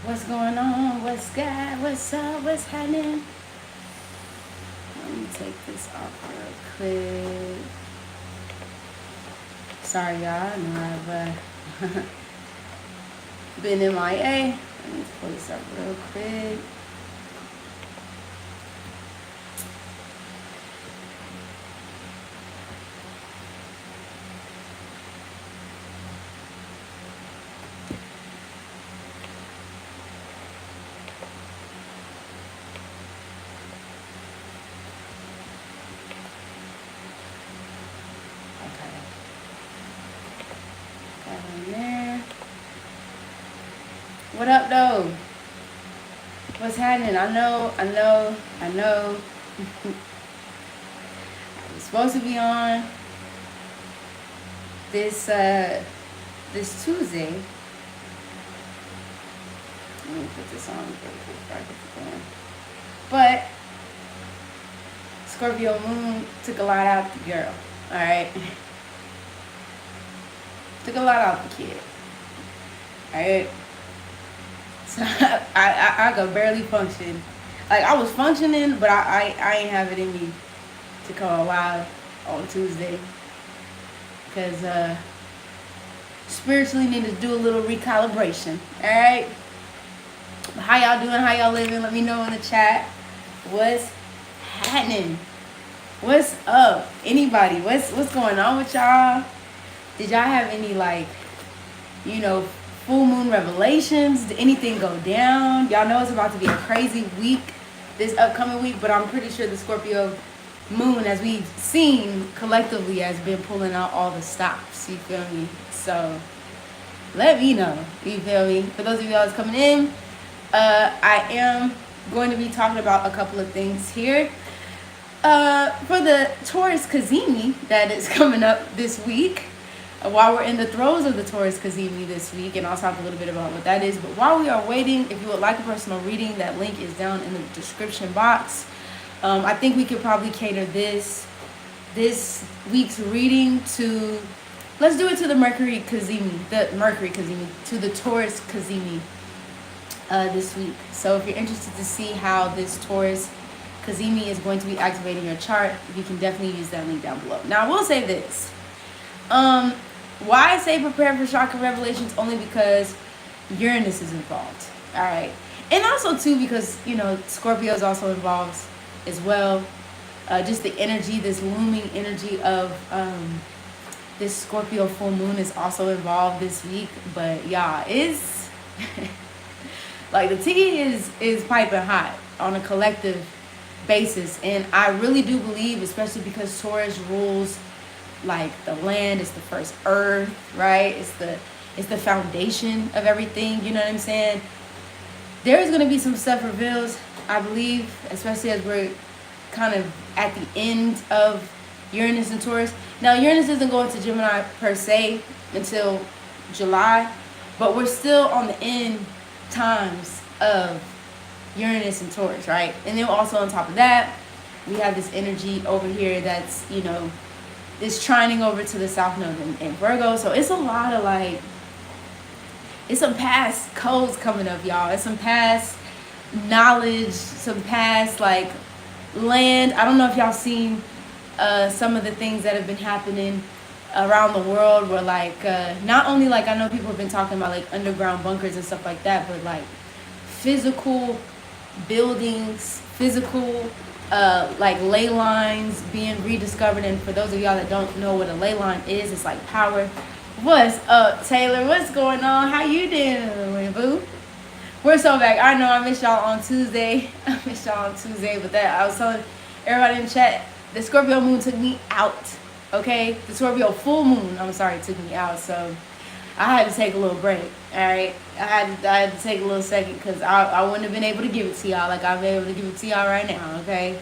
What's going on? What's good? What's up? What's happening? Let me take this off real quick. Sorry, y'all. I know I've been MIA. Let me pull this up real quick. What up, though? What's happening? I know. I was supposed to be on this Tuesday. Let me put this on real quick before I get to going. But Scorpio moon took a lot out the girl. All right, took a lot out the kid. All right. So I could barely function. Like, I was functioning, but I ain't have it in me to come alive on Tuesday. Because spiritually need to do a little recalibration. Alright? How y'all doing? How y'all living? Let me know in the chat. What's happening? What's up? Anybody? What's going on with y'all? Did y'all have any, like, full moon revelations? Did anything go down? Y'all know it's about to be a crazy week this upcoming week, but I'm pretty sure the Scorpio moon, as we've seen collectively, has been pulling out all the stops. You feel me? So let me know. You feel me? For those of y'all that's coming in, I am going to be talking about a couple of things here. For the Taurus Cazimi that is coming up this week, while we're in the throes of the Taurus Cazimi this week, and I'll talk a little bit about what that is. But while we are waiting, if you would like a personal reading, that link is down in the description box. I think we could probably cater this week's reading to, let's do it to the Mercury Cazimi, to the Taurus Cazimi this week. So if you're interested to see how this Taurus Cazimi is going to be activating your chart, you can definitely use that link down below. Now, I will say this. Why I say prepare for chakra revelations, only because Uranus is involved. All right. And also, too, because, Scorpio is also involved as well. Just the energy, this looming energy of this Scorpio full moon is also involved this week. But, yeah, it's like the tea is piping hot on a collective basis. And I really do believe, especially because Taurus rules like the land, is the first earth, right? It's the foundation of everything, you know what I'm saying? There's going to be some stuff revealed, I believe, especially as we're kind of at the end of Uranus and Taurus. Now, Uranus isn't going to Gemini per se until July, but we're still on the end times of Uranus and Taurus, right? And then also on top of that, we have this energy over here that's, this trining over to the South Node in Virgo. So it's a lot of, like, it's some past codes coming up, y'all. It's some past knowledge, some past, like, land. I don't know if y'all seen some of the things that have been happening around the world where, like, not only, like, I know people have been talking about, like, underground bunkers and stuff like that, but, like, physical buildings, physical like ley lines being rediscovered. And for those of y'all that don't know what a ley line is, it's like power. What's up, Taylor? What's going on? How you doing, boo? We're so back. I know I missed y'all on Tuesday. But that I was telling everybody in chat, the Scorpio moon took me out. Okay, the Scorpio full moon, I'm sorry, took me out. So I had to take a little break. All right, I had to take a little second because I wouldn't have been able to give it to y'all like I'm able to give it to y'all right now. Okay,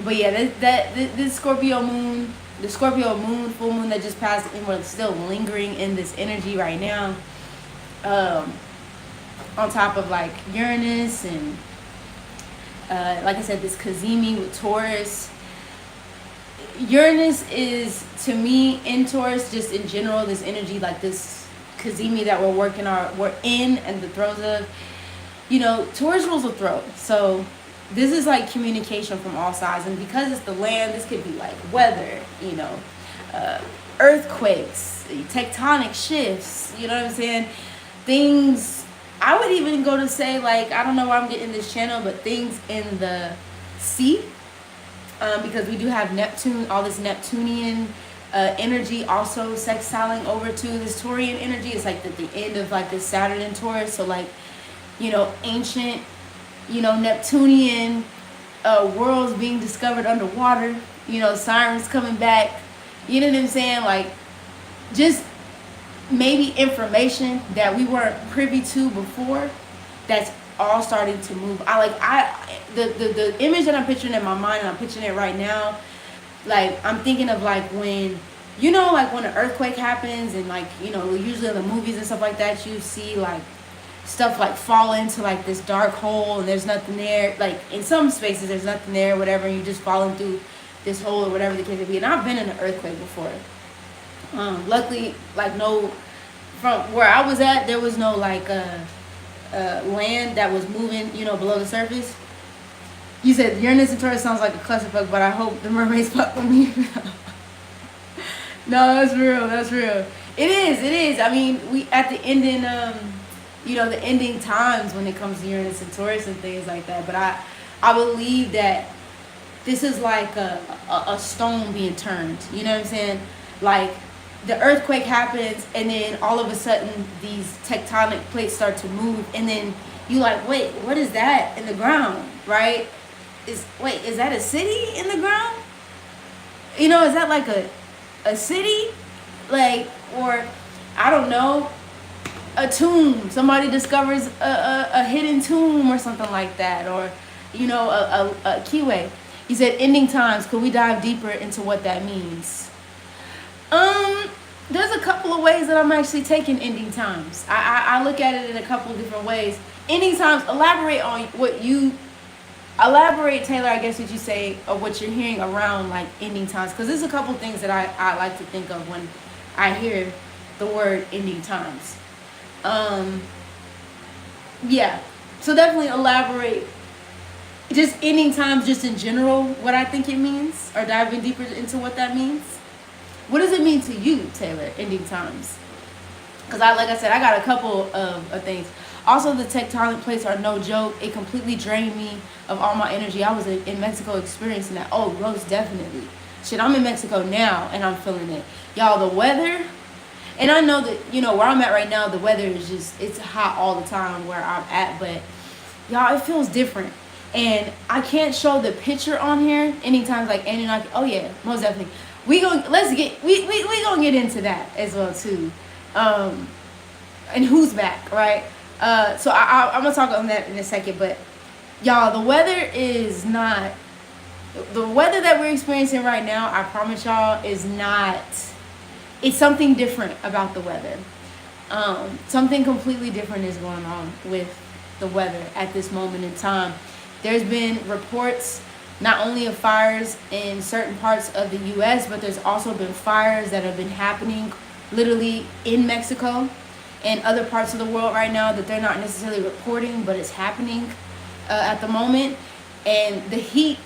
but yeah, this Scorpio moon, the Scorpio moon, full moon that just passed, and we're still lingering in this energy right now. On top of, like, Uranus and like I said, this Cazimi with Taurus. Uranus is, to me, in Taurus, just in general, this energy, like this Kazemi that we're in and the throes of. Taurus rules a throat. So this is like communication from all sides. And because it's the land, this could be like weather, earthquakes, tectonic shifts, you know what I'm saying? Things, I would even go to say, like, I don't know why I'm getting this channel, but things in the sea. Because we do have Neptune, all this Neptunian energy also sextiling over to this Taurian energy. It's like the end of like this Saturn and Taurus. So like, ancient, Neptunian worlds being discovered underwater, sirens coming back, you know what I'm saying? Like, just maybe information that we weren't privy to before that's all starting to move. The image that I'm picturing in my mind, and I'm picturing it right now, like, I'm thinking of like when, like when an earthquake happens and like, usually in the movies and stuff like that, you see like stuff like fall into like this dark hole and there's nothing there. Like in some spaces there's nothing there, whatever, and you just falling through this hole or whatever the case may be. And I've been in an earthquake before. Luckily, like, no, from where I was at, there was no like land that was moving, below the surface. You said Uranus and Taurus sounds like a clusterfuck, but I hope the mermaids fuck with me. No, that's real. It is. I mean, we at the ending, the ending times when it comes to Uranus and Taurus and things like that. But I believe that this is like a stone being turned. You know what I'm saying? Like, the earthquake happens, and then all of a sudden these tectonic plates start to move, and then you like, wait, what is that in the ground, right? Is that a city in the ground? Is that like a city? Like, or I don't know, a tomb. Somebody discovers a hidden tomb or something like that, or a keyway. He said ending times. Could we dive deeper into what that means? There's a couple of ways that I'm actually taking ending times. I look at it in a couple of different ways. Ending times, elaborate, Taylor, I guess what you say, of what you're hearing around like ending times. Because there's a couple of things that I like to think of when I hear the word ending times. Yeah. So definitely elaborate. Just ending times just in general, what I think it means, or diving deeper into what that means. What does it mean to you, Taylor, ending times? Because like I said, I got a couple of things. Also, the tectonic plates are no joke. It completely drained me of all my energy. I was in Mexico experiencing that. Oh, most definitely. Shit, I'm in Mexico now, and I'm feeling it. Y'all, the weather, and I know that, where I'm at right now, the weather is just, it's hot all the time where I'm at, but y'all, it feels different. And I can't show the picture on here anytime, like, oh yeah, most definitely. We gonna get into that as well too, and who's back, right? So I'm gonna talk on that in a second, but y'all, the weather that we're experiencing right now, I promise y'all, is not. It's something different about the weather. Something completely different is going on with the weather at this moment in time. There's been reports not only of fires in certain parts of the U.S., but there's also been fires that have been happening literally in Mexico and other parts of the world right now that they're not necessarily reporting, but it's happening at the moment. And the heat,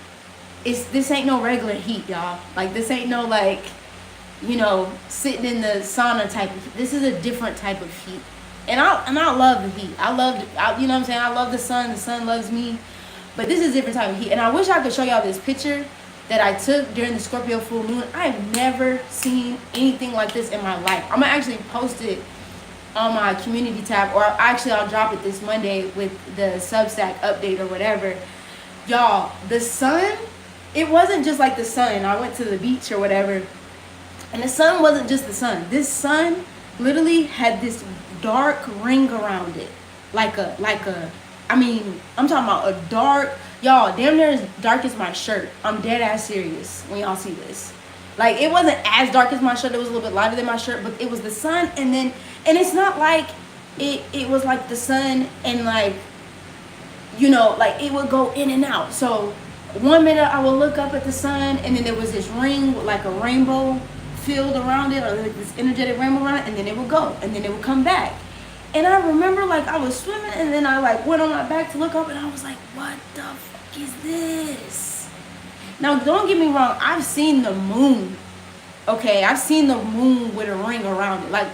this ain't no regular heat, y'all. Like, this ain't no, like, sitting in the sauna type of heat. This is a different type of heat. And I love the heat. I love the sun loves me. But this is a different type of heat. And I wish I could show y'all this picture that I took during the Scorpio full moon. I have never seen anything like this in my life. I'm going to actually post it on my community tab. Or actually, I'll drop it this Monday with the Substack update or whatever. Y'all, the sun, it wasn't just like the sun. I went to the beach or whatever. And the sun wasn't just the sun. This sun literally had this dark ring around it. I'm talking about a dark, y'all, damn near as dark as my shirt. I'm dead ass serious when y'all see this. Like, it wasn't as dark as my shirt. It was a little bit lighter than my shirt, but it was the sun. And it's not like it was like the sun and like, like it would go in and out. So one minute I would look up at the sun and then there was this ring with like a rainbow field around it, or like this energetic rainbow around it, and then it would go, and then it would come back. And I remember like I was swimming, and then I like went on my back to look up, and I was like, what the fuck is this? Now don't get me wrong, I've seen the moon. Okay, I've seen the moon with a ring around it. Like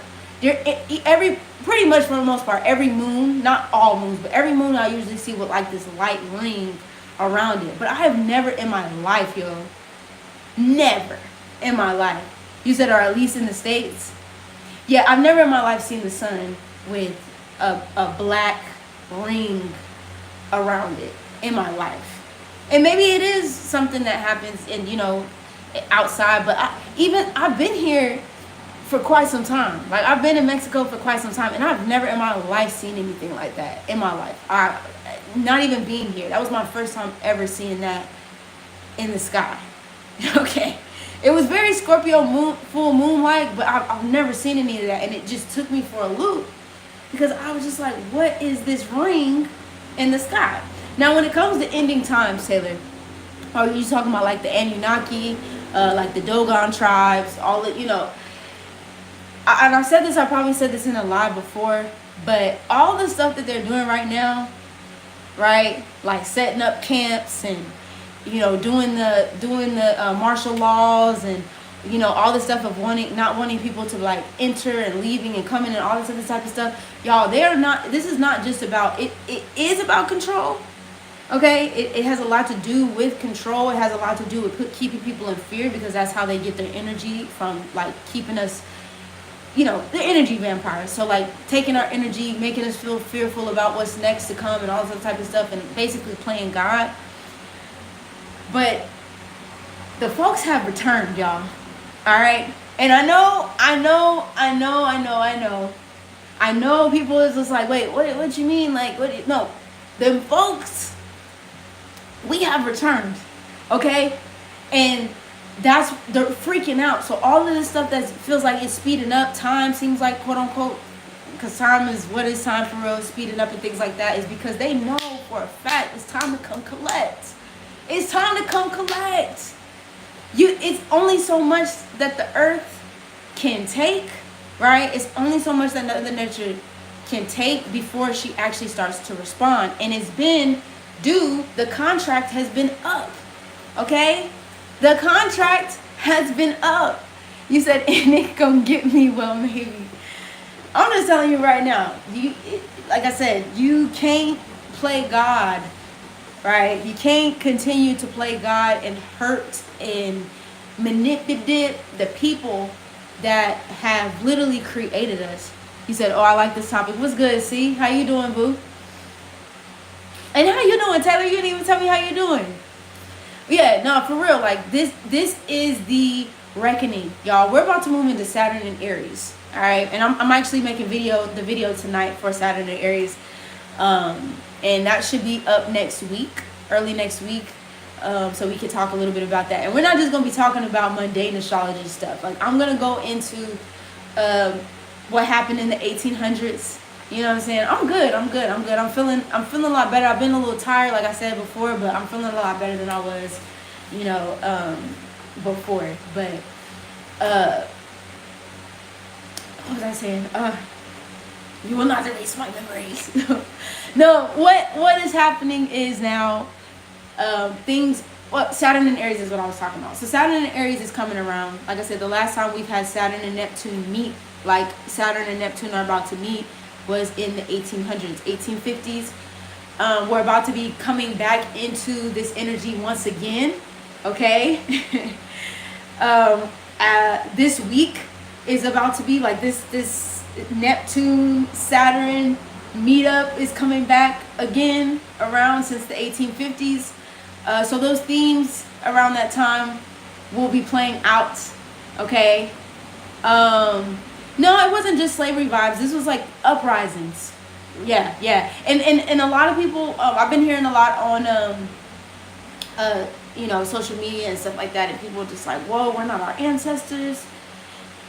pretty much for the most part, every moon, not all moons, but every moon I usually see with like this light ring around it. But I have never in my life, yo, never in my life. You said, or at least in the States. Yeah, I've never in my life seen the sun with a black ring around it in my life. And maybe it is something that happens in, you know, outside, but I've been here for quite some time. Like I've been in Mexico for quite some time, and I've never in my life seen anything like that in my life. Not even being here. That was my first time ever seeing that in the sky. Okay. It was very Scorpio full moon like, but I've never seen any of that, and it just took me for a loop because I was just like, what is this ring in the sky? Now when it comes to ending times, Taylor, are you talking about like the Anunnaki, like the Dogon tribes, all the, you know, and I said this, I probably said this in a live before, but all the stuff that they're doing right now, right, like setting up camps and, you know, doing the martial laws, and, you know, all the stuff of not wanting people to like enter and leaving and coming and all this other type of stuff, y'all, this is not just about, it is about control. Okay, it has a lot to do with control. It has a lot to do with keeping people in fear, because that's how they get their energy from, like, keeping us, you know, the energy vampires. So like taking our energy, making us feel fearful about what's next to come and all this other type of stuff, and basically playing God. But the folks have returned, y'all. All right, and I know people is just like, wait, what you mean? Like, no, them folks, we have returned, okay? And they're freaking out. So all of this stuff that feels like it's speeding up, time seems like, quote unquote, because time is what is time for real, speeding up and things like that, is because they know for a fact it's time to come collect. It's time to come collect. It's only so much that the earth can take, right? It's only so much that Mother Nature can take before she actually starts to respond. And it's been the contract has been up, okay? The contract has been up. You said, and it gonna get me, well, maybe. I'm just telling you right now, like I said, you can't play God, right? You can't continue to play God and hurt and manipulate the people that have literally created us. You said, oh, I like this topic. What's good, see? How you doing, boo? And how you doing, Taylor? You didn't even tell me how you doing. Yeah, no, for real. Like, this is the reckoning, y'all. We're about to move into Saturn and Aries. All right, and I'm actually making the video tonight for Saturn and Aries, and that should be up next week, early next week, so we can talk a little bit about that. And we're not just gonna be talking about mundane astrology stuff. Like, I'm gonna go into what happened in the 1800s. You know what I'm saying? I'm good. I'm feeling a lot better. I've been a little tired, like I said before, but I'm feeling a lot better than I was, you know, before. But what was I saying? You will not erase my memories. No, what is happening is now Saturn and Aries is what I was talking about. So Saturn and Aries is coming around. Like I said, the last time we've had Saturn and Neptune meet, like Saturn and Neptune are about to meet, was in the 1800s, 1850s. We're about to be coming back into this energy once again, okay? This week is about to be like this Neptune Saturn meetup is coming back again around since the 1850s. So those themes around that time will be playing out, okay? No, it wasn't just slavery vibes. This was like uprisings. Yeah. And a lot of people, I've been hearing a lot on, you know, social media and stuff like that. And people are just like, whoa, we're not our ancestors.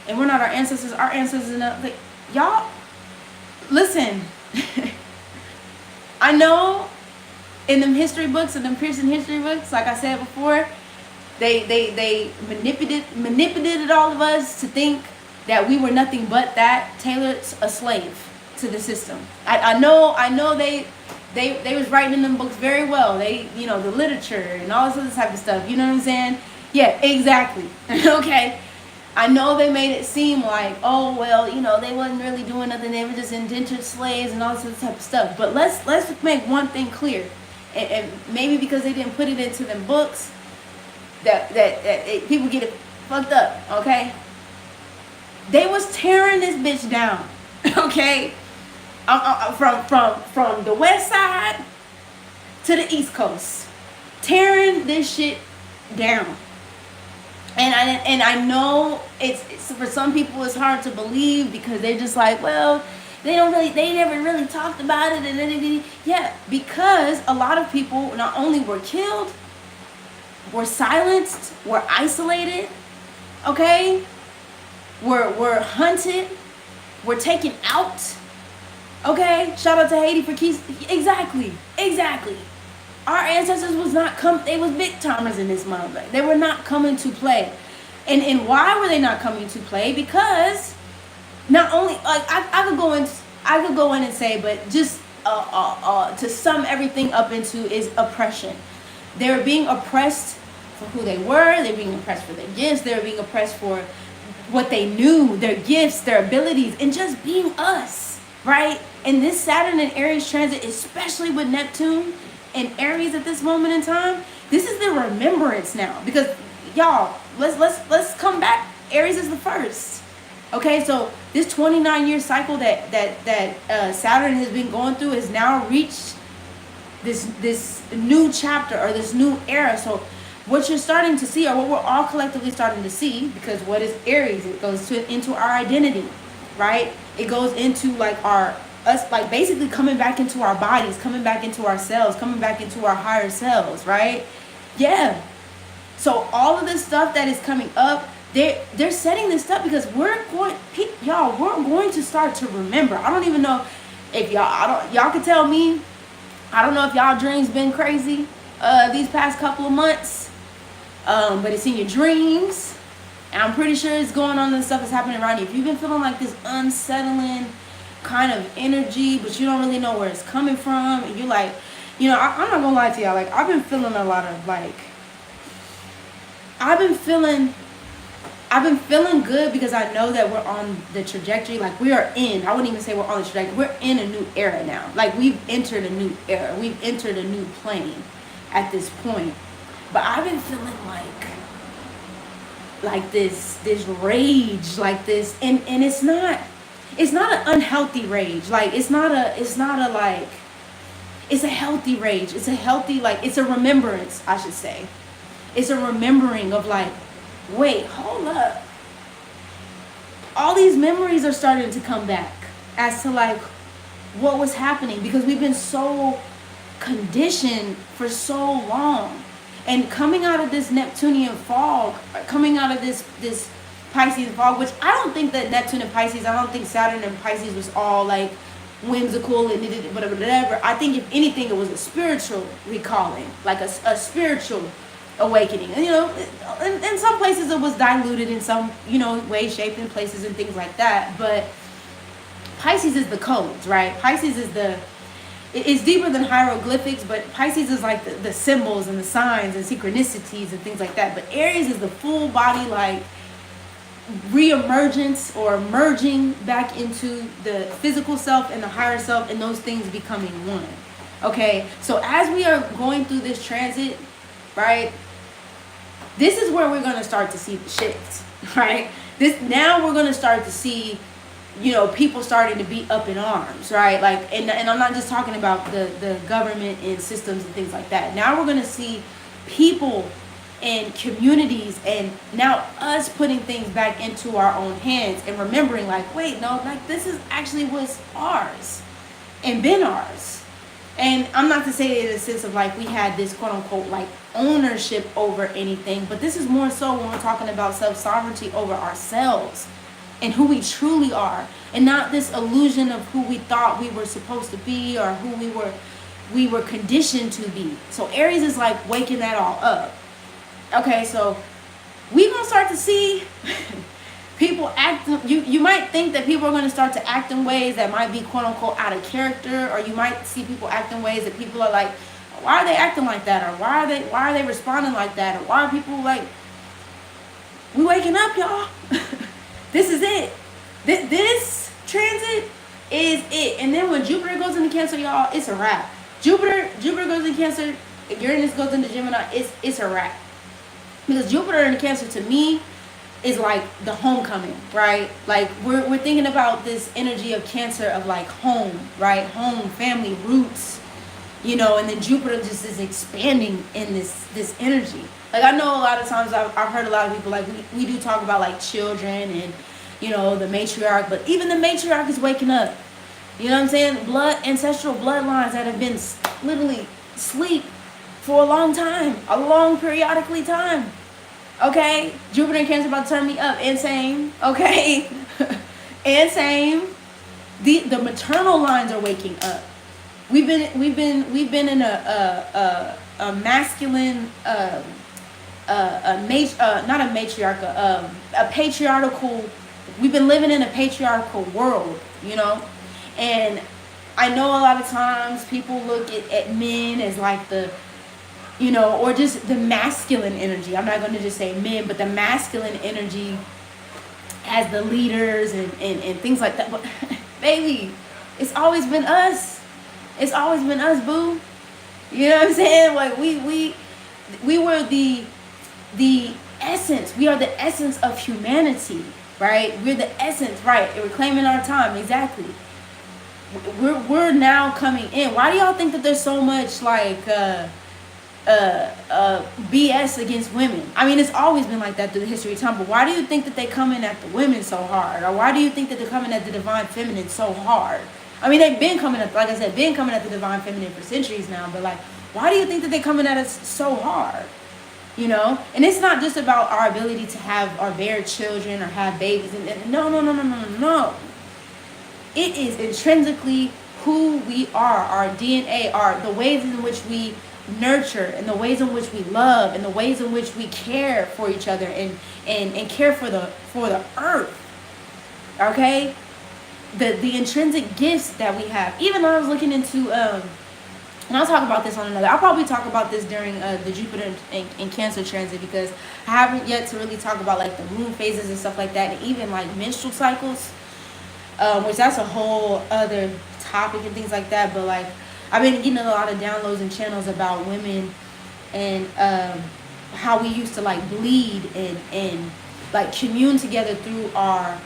And we're not our ancestors. Our ancestors, like, y'all, listen. I know in them history books and them Pearson history books, like I said before, They manipulated all of us to think that we were nothing but that. Taylor's a slave to the system. I know they was writing in them books very well. They, you know, the literature and all this other type of stuff. You know what I'm saying? Yeah, exactly. Okay. I know they made it seem like, oh, well, you know, they wasn't really doing nothing. They were just indentured slaves and all this other type of stuff. But let's make one thing clear. And maybe because they didn't put it into them books, that people get it fucked up, okay? They was tearing this bitch down, okay? From the west side to the east coast. Tearing this shit down. And I know it's for some people it's hard to believe because they're just like, well, they never really talked about it, and yeah, because a lot of people not only were killed, were silenced, were isolated, okay, were hunted, were taken out, okay. Shout out to Haiti for keys. Exactly. Our ancestors was not they was big timers in this motherfucker. They were not coming to play. And why were they not coming to play? Because not only, like, I could go in and say, but just to sum everything up into is oppression. They were being oppressed for who they were. They were being oppressed for their gifts. They were being oppressed for what they knew, their gifts, their abilities, and just being us, right? And this Saturn and Aries transit, especially with Neptune and Aries at this moment in time, this is the remembrance now. Because y'all, let's come back. Aries is the first. Okay, so this 29-year cycle that Saturn has been going through has now reached this new chapter or this new era. So what you're starting to see, or what we're all collectively starting to see, because what is Aries? It goes into our identity, right? It goes into like us, like basically coming back into our bodies, coming back into ourselves, coming back into our higher selves, right? Yeah. So all of this stuff that is coming up, they're setting this up because we're going to start to remember. I don't even know if y'all can tell me. I don't know if y'all dreams been crazy these past couple of months, but it's in your dreams, and I'm pretty sure it's going on and stuff that's happening around you. If you've been feeling like this unsettling kind of energy, but you don't really know where it's coming from, and you're like, you know, I'm not gonna lie to y'all, like I've been feeling a lot of like, I've been feeling good because I know that we're on the trajectory. Like we are in, I wouldn't even say we're on the trajectory. We're in a new era now. Like we've entered a new era. We've entered a new plane at this point. But I've been feeling like this rage, like this, and it's not an unhealthy rage. Like it's not a like, it's a healthy rage. It's a healthy, like, it's a remembrance, I should say. It's a remembering of like, wait, hold up. All these memories are starting to come back as to like what was happening, because we've been so conditioned for so long. And coming out of this Neptunian fog, coming out of this Pisces fog, which I don't think that Neptune and Pisces, I don't think Saturn and Pisces was all like whimsical and whatever. I think if anything, it was a spiritual recalling, like a spiritual awakening. And, you know, in some places it was diluted in some, you know, way, shape, and places and things like that. But Pisces is the codes, right? Pisces is it's deeper than hieroglyphics, but Pisces is like the symbols and the signs and synchronicities and things like that. But Aries is the full body, like re-emergence or merging back into the physical self and the higher self, and those things becoming one. Okay, so as we are going through this transit, right, this is where we're going to start to see the shifts, right? Now we're going to start to see, you know, people starting to be up in arms, right? Like, and I'm not just talking about the government and systems and things like that. Now we're going to see people and communities, and now us putting things back into our own hands and remembering like, wait, no, like this is actually what's ours and been ours. And I'm not to say it in a sense of like we had this quote unquote like ownership over anything, but this is more so when we're talking about self-sovereignty over ourselves and who we truly are, and not this illusion of who we thought we were supposed to be or who we were conditioned to be. So Aries is like waking that all up. Okay, so we gonna start to see people act. You might think that people are gonna start to act in ways that might be quote unquote out of character, or you might see people act in ways that people are like, why are they acting like that, or why are they responding like that, or why are people like, we waking up, y'all. This is it. This transit is it. And then when Jupiter goes into Cancer, y'all, it's a wrap. Jupiter goes into Cancer, Uranus goes into Gemini, it's a wrap. Because Jupiter in Cancer to me is like the homecoming, right? Like we're thinking about this energy of Cancer of like home, right? Home, family, roots, you know, and then Jupiter just is expanding in this energy. Like I know a lot of times I've heard a lot of people like we do talk about like children and, you know, the matriarch, but even the matriarch is waking up. You know what I'm saying? Ancestral bloodlines that have been literally asleep for a long time, a long periodically time. Okay? Jupiter and Cancer about to turn me up. Insane. Okay? Insane. The maternal lines are waking up. We've been in a masculine not a matriarch, a patriarchal. We've been living in a patriarchal world, you know, and I know a lot of times people look at men as like the, you know, or just the masculine energy. I'm not going to just say men, but the masculine energy as the leaders and things like that. But baby, it's always been us. It's always been us, boo. You know what I'm saying? Like we were the essence. We are the essence of humanity, right? We're the essence, right? We're claiming our time, exactly. We're now coming in. Why do y'all think that there's so much like BS against women? I mean, it's always been like that through the history of time. But why do you think that they come in at the women so hard, or why do you think that they're coming at the divine feminine so hard? I mean, they've been coming at, like I said, been coming at the divine feminine for centuries now. But like, why do you think that they're coming at us so hard? You know, and it's not just about our ability to have or bear children or have babies. No. It is intrinsically who we are, our DNA, the ways in which we nurture, and the ways in which we love, and the ways in which we care for each other and care for the earth. Okay, the intrinsic gifts that we have. Even though I was looking into and I'll talk about this on another. I'll probably talk about this during the Jupiter and Cancer transit, because I haven't yet to really talk about like the moon phases and stuff like that, and even like menstrual cycles, which that's a whole other topic and things like that. But like I've been getting a lot of downloads and channels about women and how we used to like bleed and like commune together through our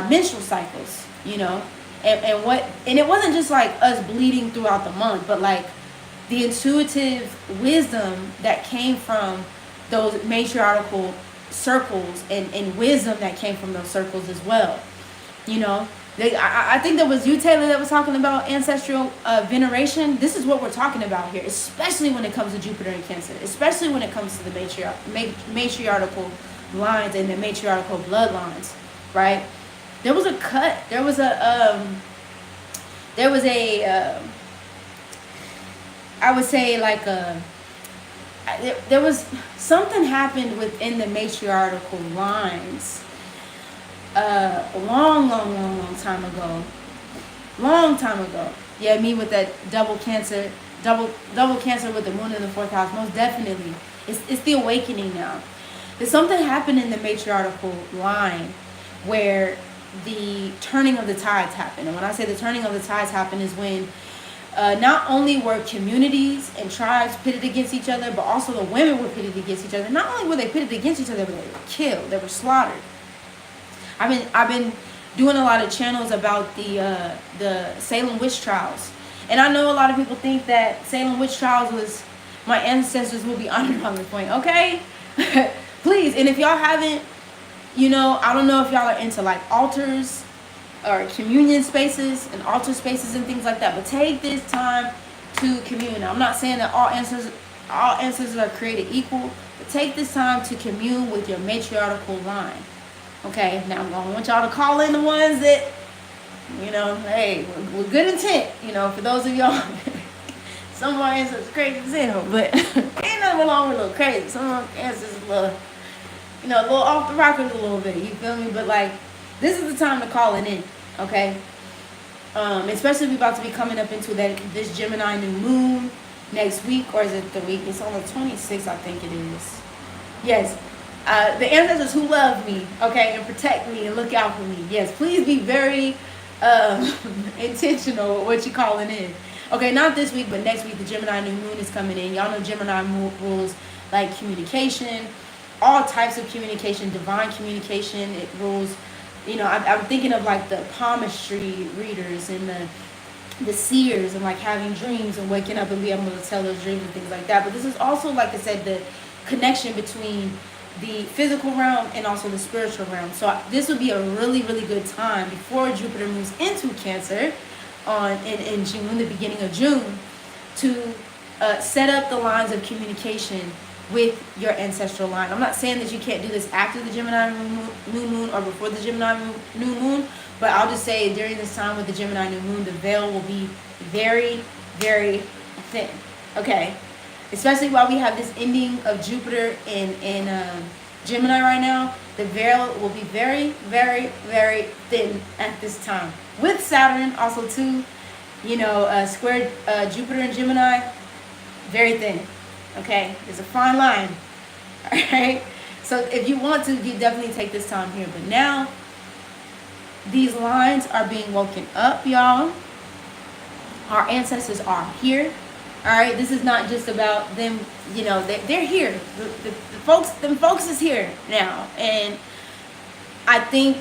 menstrual cycles, you know. And it wasn't just like us bleeding throughout the month, but like the intuitive wisdom that came from those matriarchal circles and wisdom that came from those circles as well. You know, I think that was you, Taylor, that was talking about ancestral veneration. This is what we're talking about here, especially when it comes to Jupiter and Cancer, especially when it comes to the matriarchal lines and the matriarchal bloodlines, right? There was a cut. There was a I would say like there was something happened within the matriarchal lines a long time ago. Yeah, me with that double cancer with the moon in the 4th house. Most definitely, it's the awakening now. There's something happened in the matriarchal line where the turning of the tides happened. And when I say the turning of the tides happened is when not only were communities and tribes pitted against each other, but also the women were pitted against each other. Not only were they pitted against each other, but they were killed. They were slaughtered. I've been doing a lot of channels about the Salem witch trials, and I know a lot of people think that Salem witch trials was my ancestors will be honored on this point. Okay, please. And if y'all haven't, you know, I don't know if y'all are into like altars or communion spaces and altar spaces and things like that, but take this time to commune. Now, I'm not saying that all ancestors are created equal, but take this time to commune with your matriarchal line. Okay, now I want y'all to call in the ones that, you know, hey, with good intent, you know, for those of y'all Some of our ancestors crazy as hell, but ain't nothing wrong with a little crazy. Some of our ancestors a little, a little off the rockers a little bit. You feel me? But like, this is the time to call it in, okay? Especially we about to be coming up into this Gemini new moon next week, or is it the week? It's on the 26th, I think it is. Yes. The ancestors who love me, okay, and protect me and look out for me. Yes, please be very intentional with what you're calling in. Okay, not this week, but next week, the Gemini new moon is coming in. Y'all know Gemini rules like communication, all types of communication, divine communication. It rules, I'm thinking of like the palmistry readers and the seers and like having dreams and waking up and being able to tell those dreams and things like that. But this is also, like I said, the connection between the physical realm and also the spiritual realm. So this would be a really, really good time before Jupiter moves into Cancer in June, the beginning of June, to set up the lines of communication with your ancestral line. I'm not saying that you can't do this after the Gemini new moon or before the Gemini new moon, but I'll just say during this time with the Gemini new moon, the veil will be very, very thin. Okay, especially while we have this ending of Jupiter in Gemini right now, the veil will be very, very, very thin at this time. With Saturn also too, square Jupiter and Gemini, very thin. Okay, there's a fine line. All right, so if you want to, you definitely take this time here. But now, these lines are being woken up, y'all. Our ancestors are here. All right, this is not just about them. They're here. The folks is here now, and I think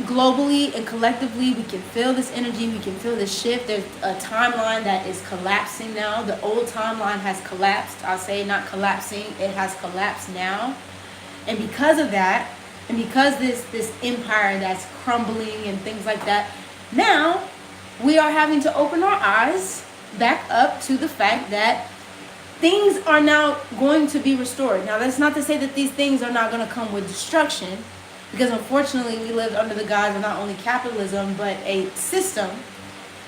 globally and collectively we can feel this energy. We can feel this shift. There's a timeline that is collapsing now. The old timeline has collapsed. I'll say not collapsing. It has collapsed now, and because of that, and because this empire that's crumbling and things like that, now we are having to open our eyes back up to the fact that things are now going to be restored. Now, that's not to say that these things are not going to come with destruction, because unfortunately we live under the guise of not only capitalism, but a system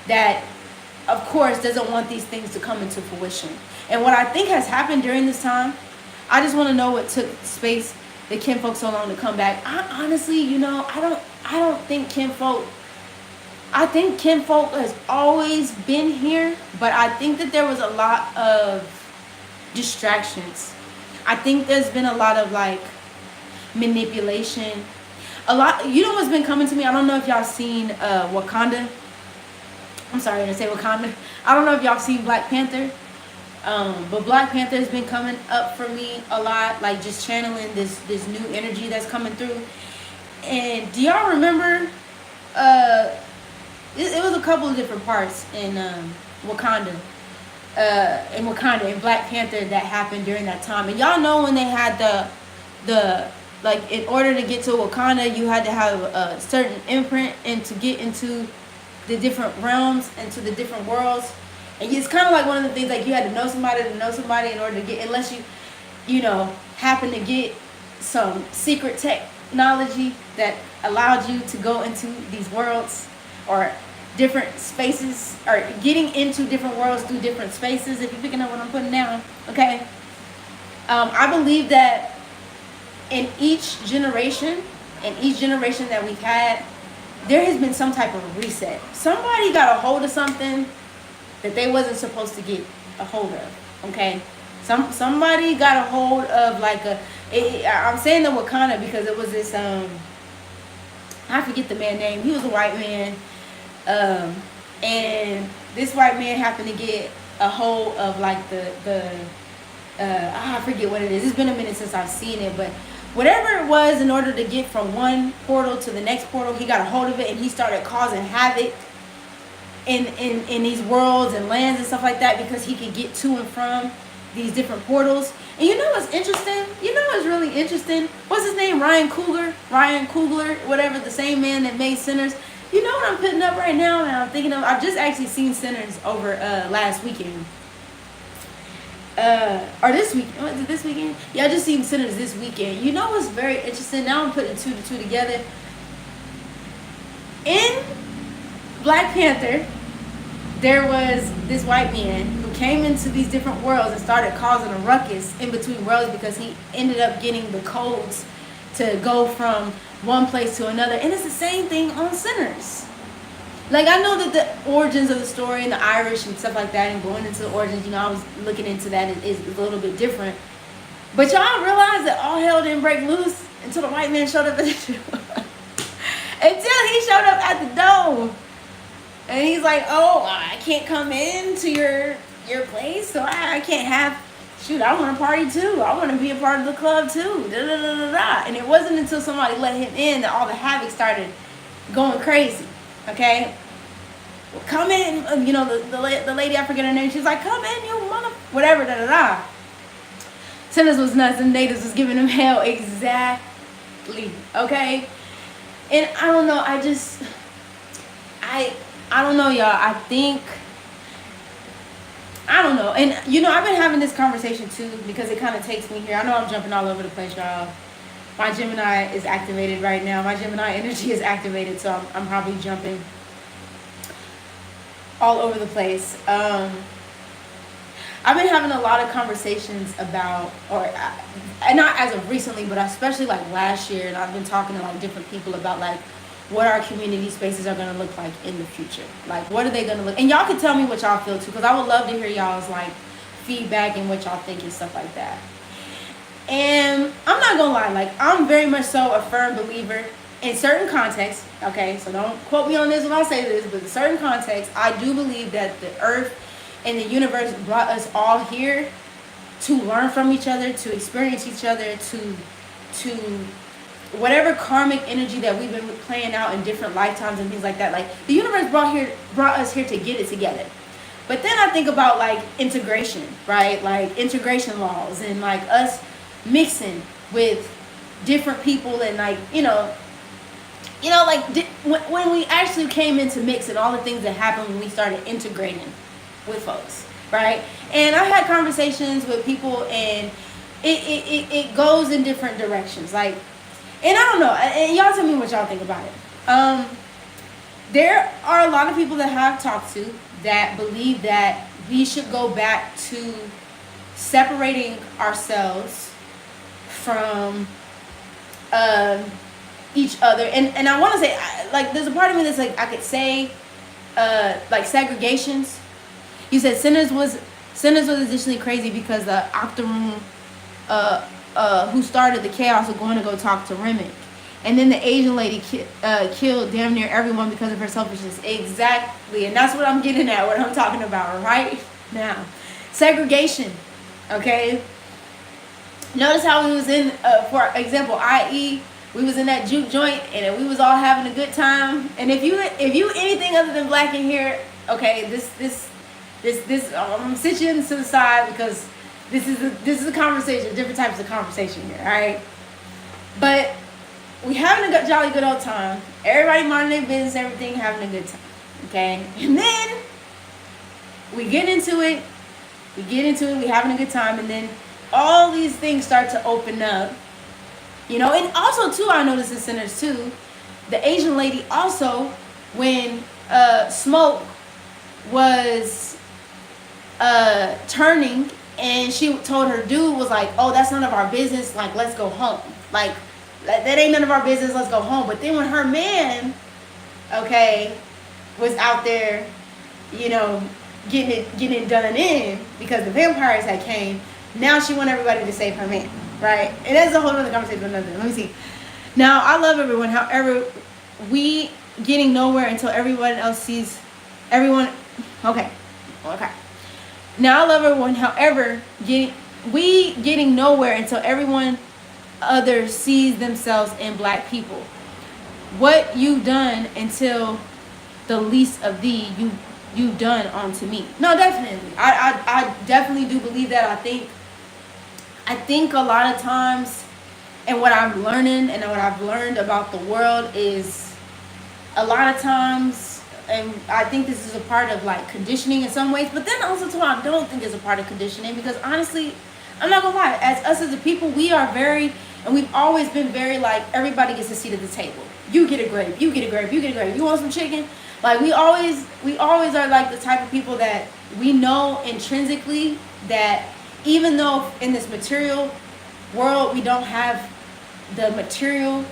that, of course, doesn't want these things to come into fruition. And what I think has happened during this time, I just want to know what took space the kinfolk so long to come back. I honestly, I don't think kinfolk, I think kinfolk has always been here, but I think that there was a lot of distractions. I think there's been a lot of like manipulation. A lot, what's been coming to me? I don't know if y'all seen Wakanda. I'm sorry to say Wakanda. I don't know if y'all seen Black Panther. But Black Panther has been coming up for me a lot, like just channeling this new energy that's coming through. And do y'all remember? It was a couple of different parts in Wakanda, in Black Panther that happened during that time. And y'all know when they had the like, in order to get to Wakanda, you had to have a certain imprint and to get into the different realms and to the different worlds. And it's kind of like one of the things, like you had to know somebody in order to get, unless you happen to get some secret technology that allowed you to go into these worlds or different spaces, or getting into different worlds through different spaces, if you're picking up what I'm putting down, okay? I believe that in each generation that we've had, there has been some type of reset. Somebody got a hold of something that they wasn't supposed to get a hold of, okay? Somebody got a hold of like I'm saying the Wakanda because it was this, I forget the man's name. He was a white man, and this white man happened to get a hold of like I forget what it is. It's been a minute since I've seen it, but whatever it was, in order to get from one portal to the next portal, he got a hold of it and he started causing havoc in these worlds and lands and stuff like that, because he could get to and from these different portals. And you know what's interesting? What's really interesting? What's his name? Ryan Coogler, whatever, the same man that made Sinners. You know what I'm putting up right now, and I'm thinking of, I've just actually seen Sinners over last weekend. Or this week, was it this weekend? Yeah, I just seen Sinners this weekend. You know what's very interesting? Now I'm putting two to two together. In Black Panther, there was this white man who came into these different worlds and started causing a ruckus in between worlds because he ended up getting the codes to go from one place to another. And it's the same thing on sinners. Like, I know that the origins of the story and the Irish and stuff like that, and going into the origins, you know, I was looking into that, is a little bit different. But y'all realize that all hell didn't break loose until the white man showed up at the until he showed up at the door. And he's like, oh, I can't come into your place, so I can't have, shoot, I want to party too. I want to be a part of the club too. Da, da, da, da, da. And it wasn't until somebody let him in that all the havoc started going crazy. Okay? Well, come in, you know, the lady, I forget her name, she's like, come in, you mother, whatever, da, da, da. Sinners was nuts and natives was giving him hell. Exactly. Okay? And I don't know, I don't know, y'all. I don't know. And, you know, I've been having this conversation, too, because it kind of takes me here. I know I'm jumping all over the place, y'all. My Gemini is activated right now. My Gemini energy is activated, so I'm probably jumping all over the place. I've been having a lot of conversations about, and not as of recently, but especially, like, last year, and I've been talking to, like, different people about, like, what our community spaces are going to look like in the future. Like, what are they going to look, and y'all can tell me what y'all feel too, because I would love to hear y'all's, like, feedback and what y'all think and stuff like that. And I'm not going to lie, like, I'm very much so a firm believer in certain contexts, okay, so don't quote me on this when I say this, but in certain contexts, I do believe that the earth and the universe brought us all here to learn from each other, to experience each other, to whatever karmic energy that we've been playing out in different lifetimes and things like that. Like, the universe brought us here to get it together. But then I think about, like, integration, right? Like, integration laws and, like, us mixing with different people and, like, you know, like, when we actually came into mix and all the things that happened when we started integrating with folks, right? And I had conversations with people, and it goes in different directions, like. And I don't know, and y'all tell me what y'all think about it. There are a lot of people that I've talked to that believe that we should go back to separating ourselves from each other. And I want to say, like, there's a part of me that's like, I could say, like, segregations. You said sinners was additionally crazy because the Octoroon, who started the chaos was going to go talk to Remick. And then the Asian lady killed damn near everyone because of her selfishness. Exactly. And that's what I'm getting at, what I'm talking about right now. Segregation. Okay? Notice how we was in, for example, i.e., we was in that juke joint and we was all having a good time. And if you anything other than black in here, okay, this I'm gonna sit you to the side because this is a conversation, different types of conversation here, all right? But we having a jolly good old time. Everybody minding their business, everything, having a good time, okay? And then we get into it, we having a good time, and then all these things start to open up, you know? And also, too, I noticed in Sinners, too, the Asian lady also, when Smoke was turning, and she told her dude was like, oh, that's none of our business, like, let's go home. Like, that ain't none of our business, let's go home. But then when her man, okay, was out there, you know, getting it done in because the vampires had came, now she want everybody to save her man, right? And that's a whole other conversation. Let me see. Now, I love everyone. However, we getting nowhere until everyone else sees everyone. Okay. Now, I love everyone. However, getting nowhere until everyone other sees themselves in black people. What you've done until the least of thee, you've done onto me. No, definitely. I definitely do believe that. I think a lot of times, and what I'm learning and what I've learned about the world is a lot of times, and I think this is a part of, like, conditioning in some ways, but then also too, I don't think it's a part of conditioning, because honestly, I'm not gonna lie, as us as a people, we are very, and we've always been very, like, everybody gets a seat at the table. You get a grape, you get a grape, you get a grape. You want some chicken? Like we always are like the type of people that we know intrinsically that even though in this material world we don't have the material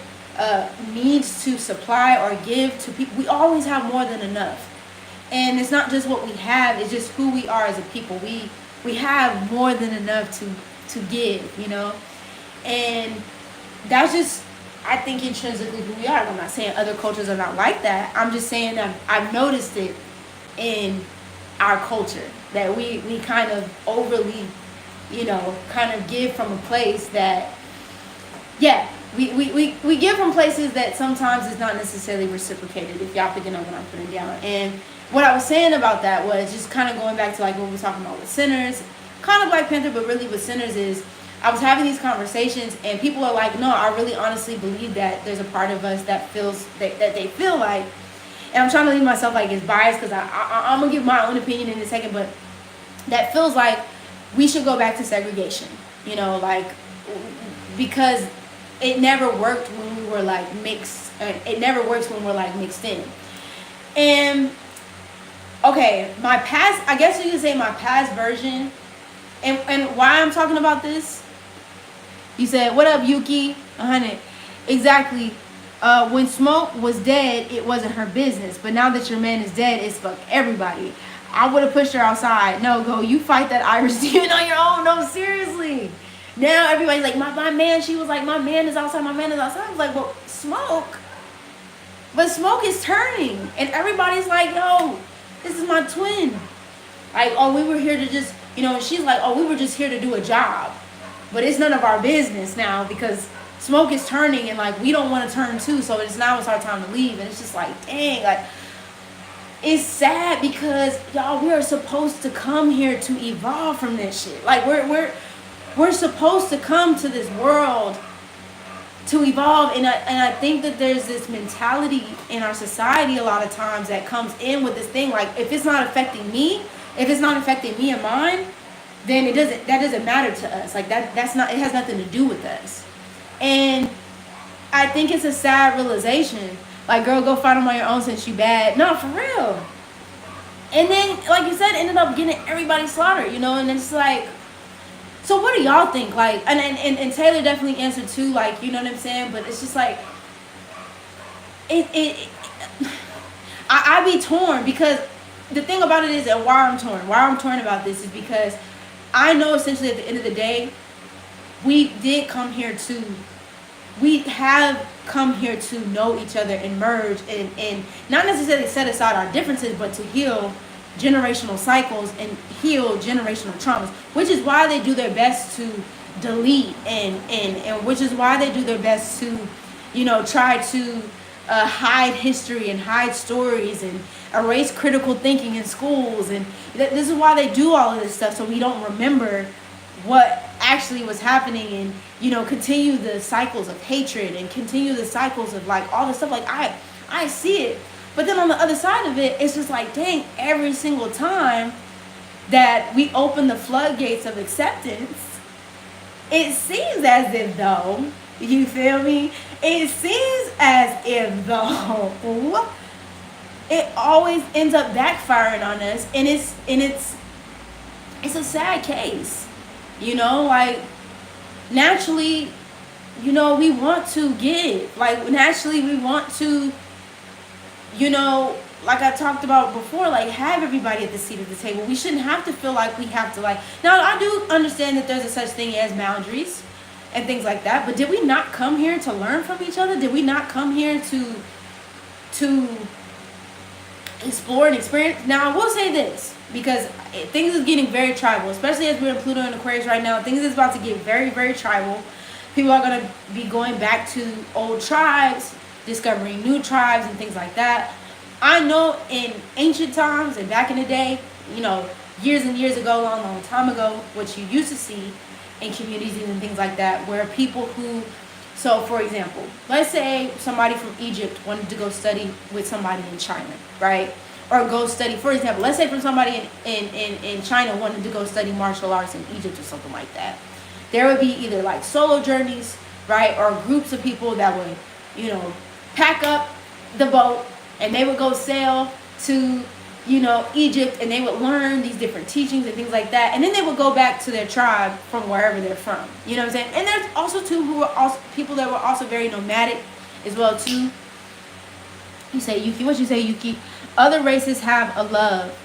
needs to supply or give to people, we always have more than enough. And it's not just what we have, it's just who we are as a people. We have more than enough to give, you know. And that's just, I think, intrinsically who we are. I'm not saying other cultures are not like that. I'm just saying that I've noticed it in our culture, that we kind of overly, you know, kind of give from a place that, yeah, we give from places that sometimes is not necessarily reciprocated, if y'all picking up what I'm putting down. And what I was saying about that was just kind of going back to like what we were talking about with sinners, kind of Black Panther, but really with sinners is, I was having these conversations and people are like, no, I really honestly believe that there's a part of us that feels that they feel like, and I'm trying to leave myself like as biased because I'm gonna give my own opinion in a second, but that feels like we should go back to segregation, you know, like, because it never worked when we were like mixed. It never works when we're like mixed in. And okay, my past, I guess you could say my past version, and why I'm talking about this. You said, what up, Yuki? 100. Exactly. When Smoke was dead, it wasn't her business. But now that your man is dead, it's fuck everybody. I would have pushed her outside. No, go. You fight that Irish demon on your own. No, seriously. Now everybody's like, my man. She was like, my man is outside. My man is outside. I was like, well, Smoke. But Smoke is turning. And everybody's like, yo, this is my twin. Like, oh, we were here to just, you know, she's like, oh, we were just here to do a job. But it's none of our business now because Smoke is turning and like we don't want to turn too, so it's now it's our time to leave. And it's just like, dang, like it's sad because y'all, we are supposed to come here to evolve from this shit. Like we're supposed to come to this world to evolve, and I think that there's this mentality in our society a lot of times that comes in with this thing like, if it's not affecting me, and mine, then that doesn't matter to us. Like that's not, it has nothing to do with us. And I think it's a sad realization. Like, girl, go fight them on your own since you bad. No, for real. And then, like you said, ended up getting everybody slaughtered, you know. And it's like, so what do y'all think? Like, and Taylor definitely answered too. Like, you know what I'm saying? But it's just like, I be torn because the thing about it is that why I'm torn about this is because I know essentially at the end of the day, we have come here to know each other and merge and not necessarily set aside our differences, but to heal generational cycles and heal generational traumas, which is why they do their best to delete and which is why they do their best to, you know, try to hide history and hide stories and erase critical thinking in schools. And this is why they do all of this stuff, so we don't remember what actually was happening, and, you know, continue the cycles of hatred and continue the cycles of like all this stuff. Like I see it, but then on the other side of it, it's just like, dang, every single time that we open the floodgates of acceptance, it seems as if though, you feel me? It seems as if though it always ends up backfiring on us, and it's a sad case. You know, like naturally, you know, we want to give. Like naturally we want to, you know, like I talked about before, like have everybody at the seat of the table. We shouldn't have to feel like we have to like, now I do understand that there's a such thing as boundaries and things like that, but did we not come here to learn from each other? Did we not come here to explore and experience? Now I will say this, because things is getting very tribal, especially as we're in Pluto and Aquarius right now. Things is about to get very, very tribal. People are going to be going back to old tribes, discovering new tribes and things like that. I know in ancient times and back in the day, you know, years and years ago, long time ago, what you used to see in communities and things like that, where people who, so for example, let's say somebody from Egypt wanted to go study with somebody in China, right? Or go study, for example, let's say from somebody in China wanted to go study martial arts in Egypt or something like that. There would be either like solo journeys, right? Or groups of people that would, you know, pack up the boat And they would go sail to, you know, Egypt, and they would learn these different teachings and things like that. And then they would go back to their tribe from wherever they're from. You know what I'm saying? And there's also too who were also people that were also very nomadic as well too. You say, Yuki, what you say, Yuki? Other races have a love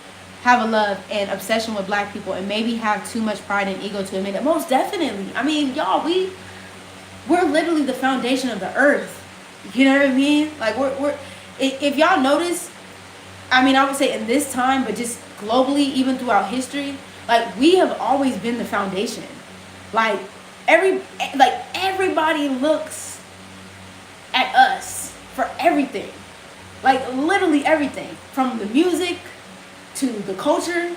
and obsession with black people, and maybe have too much pride and ego to admit it. Most definitely. I mean, y'all, we're literally the foundation of the earth. You know what I mean? Like we're if y'all notice, I mean, I would say in this time, but just globally, even throughout history, like we have always been the foundation. Like everybody looks at us for everything. Like literally everything, from the music to the culture,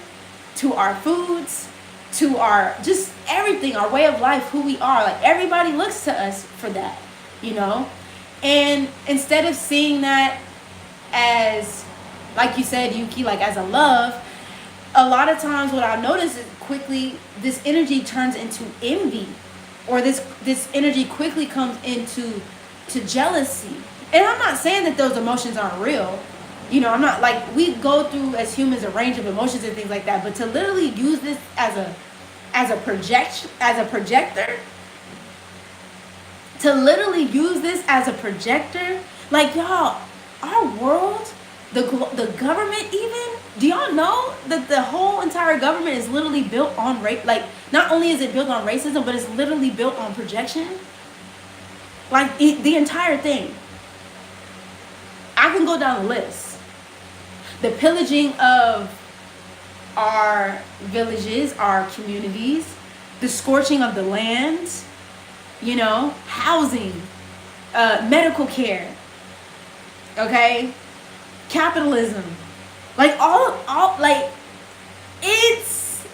to our foods, to our just everything, our way of life, who we are. Like everybody looks to us for that, you know? And instead of seeing that as, like you said, Yuki, like as a love, a lot of times what I notice is quickly this energy turns into envy, or this energy quickly comes into jealousy. And I'm not saying that those emotions aren't real. You know, I'm not like, we go through as humans a range of emotions and things like that, but to literally use this as a projector, to literally use this as a projector, like y'all, our world, the government even, do y'all know that the whole entire government is literally built on race? Like, not only is it built on racism, but it's literally built on projection. Like the entire thing. I can go down the list. The pillaging of our villages, our communities, the scorching of the land, you know, housing, medical care, okay, capitalism, like all like, it's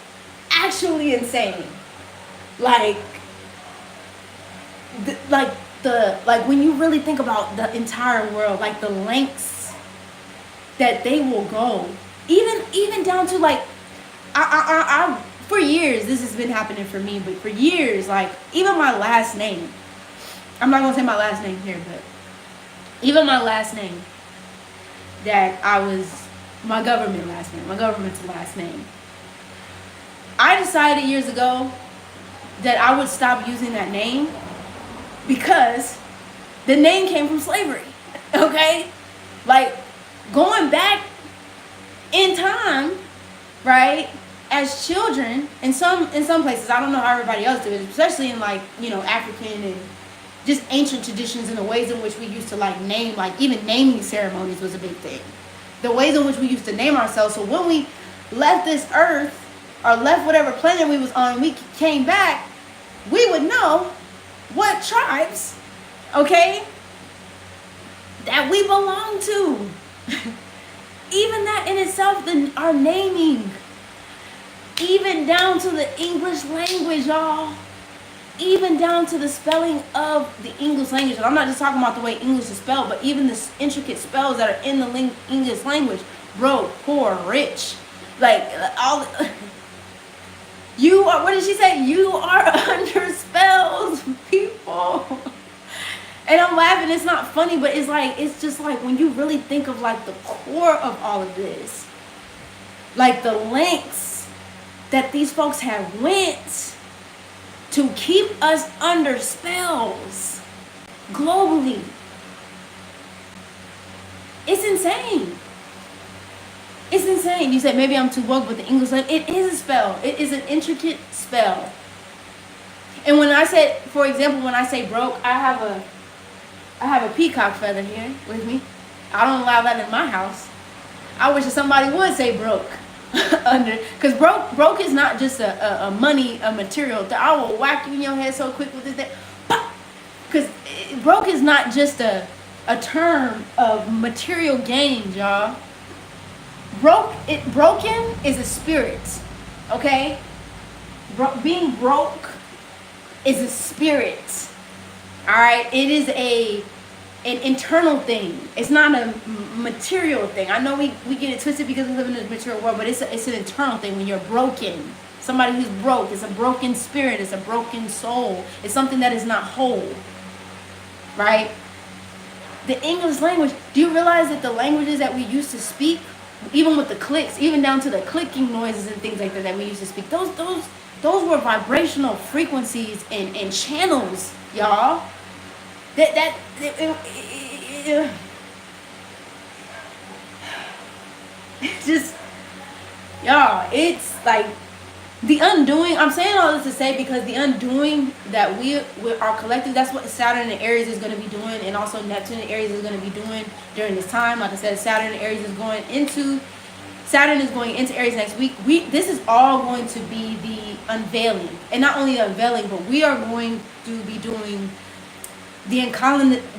actually insane. Like when you really think about the entire world, like the lengths that they will go, even down to like, I for years, this has been happening for me, but for years, like even my last name, I'm not gonna say my last name here, but even my last name, that my government's last name, I decided years ago that I would stop using that name, because the name came from slavery. Okay, like going back in time, right? As children, in some places, I don't know how everybody else did it, especially in like, you know, African and just ancient traditions, and the ways in which we used to like name, like even naming ceremonies was a big thing. The ways in which we used to name ourselves. So when we left this earth, or left whatever planet we was on, we came back, we would know what tribes, okay, that we belong to. Even that in itself, our naming, even down to the English language, y'all, even down to the spelling of the English language. And I'm not just talking about the way English is spelled, but even the intricate spells that are in the English language. Broke, poor, rich, like all. You are, what did she say? You are under spells, people. And I'm laughing, it's not funny, but it's like, it's just like when you really think of like the core of all of this, like the lengths that these folks have went to keep us under spells globally. It's insane. It's insane. You say, maybe I'm too woke, but the English language, it is a spell. It is an intricate spell. And when I say, for example, when I say broke, I have a peacock feather here with me. I don't allow that in my house. I wish that somebody would say broke. Because broke is not just a material. I will whack you in your head so quick with this thing. Because broke is not just a term of material gains, y'all. Broken is a spirit, okay? Being broke is a spirit, all right? It is an internal thing. It's not a material thing. I know we get it twisted because we live in a material world, but it's an internal thing. When you're broken, somebody who's broke, it's a broken spirit, it's a broken soul. It's something that is not whole, right? the English language. Do you realize that the languages that we used to speak, even with the clicks, even down to the clicking noises and things like that that we used to speak, those were vibrational frequencies and channels, y'all. It's just, y'all, it's like the undoing. I'm saying all this to say because the undoing that we our collective, that's what Saturn and Aries is going to be doing, and also Neptune and Aries is going to be doing during this time. Like I said, Saturn and Aries is going into Aries next week. This is all going to be the unveiling, and not only the unveiling, but we are going to be doing the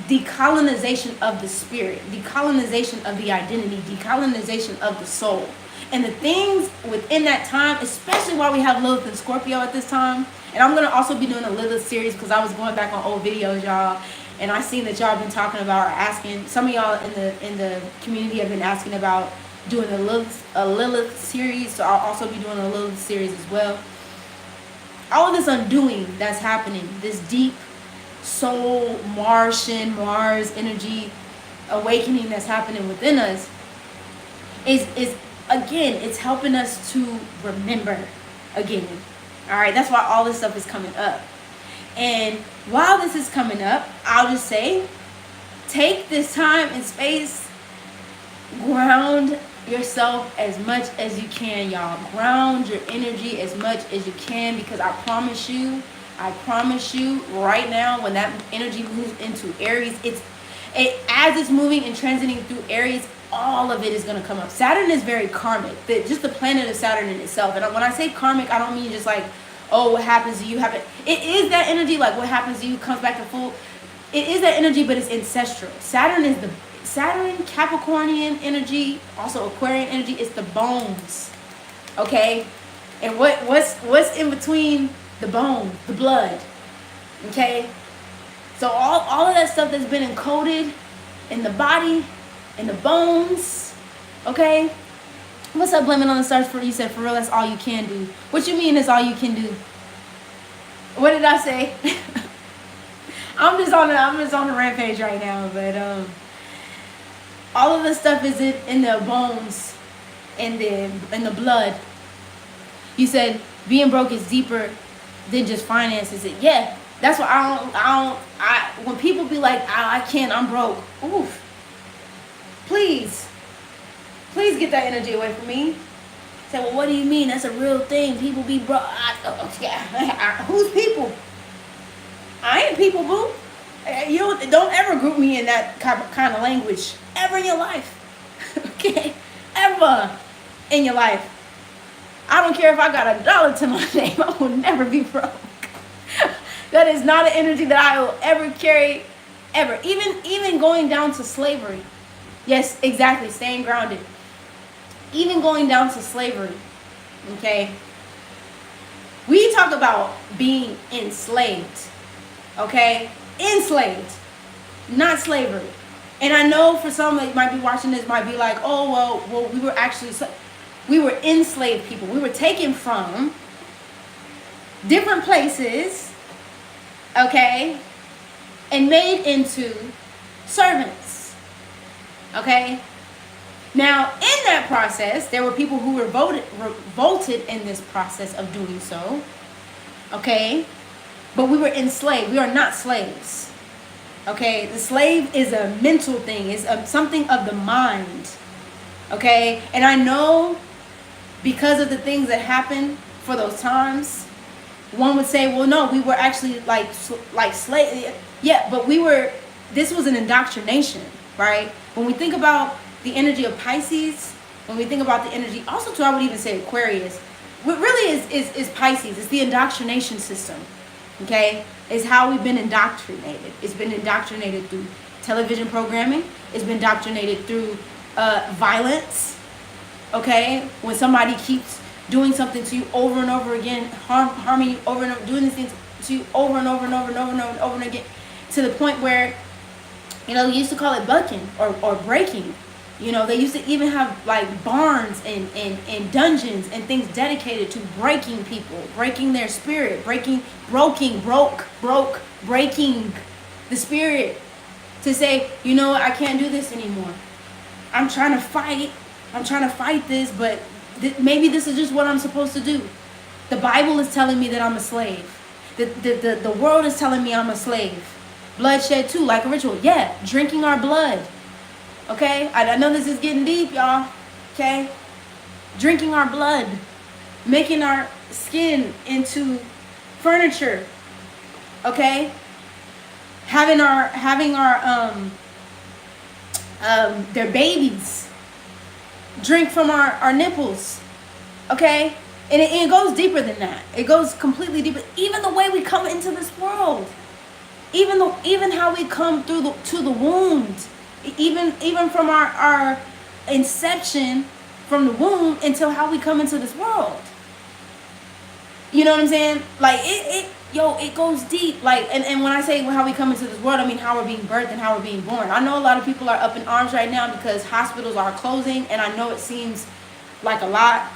decolonization of the spirit, decolonization of the identity, decolonization of the soul. And the things within that time, especially while we have Lilith and Scorpio at this time. And I'm going to also be doing a Lilith series because I was going back on old videos, y'all. And I seen that y'all been talking about or asking. Some of y'all in the community have been asking about doing a Lilith series. So I'll also be doing a Lilith series as well. All of this undoing that's happening, this deep soul, Mars energy awakening that's happening within us is again, it's helping us to remember again. All right, that's why all this stuff is coming up. And while this is coming up, I'll just say, take this time and space, ground yourself as much as you can, y'all. Ground your energy as much as you can, because I promise you right now, when that energy moves into Aries, as it's moving and transiting through Aries, all of it is going to come up. Saturn is very karmic. Just the planet of Saturn in itself. And when I say karmic, I don't mean just like, oh, what happens to you happen. It is that energy, like what happens to you comes back to full. It is that energy, but it's ancestral. Saturn, Capricornian energy, also Aquarian energy. It's the bones. Okay? And what's in between the bone, the blood? Okay? So all of that stuff that's been encoded in the body, in the bones, okay? What's up, Blaming on the Stars? You said, for real, that's all you can do. What you mean is all you can do? What did I say? I'm just on the rampage right now, but all of the stuff is in the bones, in the blood. You said being broke is deeper than just finances. Yeah, that's what when people be like, I can't, I'm broke. Oof. Please get that energy away from me. Say, well, what do you mean? That's a real thing. People be broke. Who's people? I ain't people, boo. You don't ever group me in that kind of language ever in your life. Okay? Ever in your life. I don't care if I got $1 to my name. I will never be broke. That is not an energy that I will ever carry, ever. Even going down to slavery. Yes, exactly. Staying grounded. Even going down to slavery. Okay? We talk about being enslaved. Okay? Enslaved. Not slavery. And I know for some that might be watching this might be like, oh, well, we were enslaved people. We were taken from different places, okay, and made into servants. Okay? Now, in that process, there were people who revolted in this process of doing so. Okay? But we were enslaved. We are not slaves. Okay? The slave is a mental thing. It's something of the mind. Okay? And I know because of the things that happened for those times, one would say, well, no, we were actually like slaves. Yeah, but this was an indoctrination, right? When we think about the energy of Pisces, when we think about the energy, also too, I would even say Aquarius, what really is Pisces. It's the indoctrination system, okay? It's how we've been indoctrinated. It's been indoctrinated through television programming. It's been indoctrinated through violence, okay? When somebody keeps doing something to you over and over again, harming you over and over, doing these things to you over and over and over and over and over and over and again, to the point where, you know, they used to call it bucking or breaking. You know, they used to even have like barns and dungeons and things dedicated to breaking people, breaking their spirit, breaking the spirit. to say, you know what, I can't do this anymore. I'm trying to fight this, but maybe this is just what I'm supposed to do. The Bible is telling me that I'm a slave. The world is telling me I'm a slave. Bloodshed too, like a ritual. Yeah, drinking our blood. Okay? I know this is getting deep, y'all. Okay? Drinking our blood. Making our skin into furniture. Okay? Having our their babies drink from our nipples. Okay? And it goes deeper than that. It goes completely deeper. Even the way we come into this world. Even how we come through to the womb. Even from our inception from the womb until how we come into this world. You know what I'm saying? Like it goes deep. Like and when I say how we come into this world, I mean how we're being birthed and how we're being born. I know a lot of people are up in arms right now because hospitals are closing, and I know it seems like a lot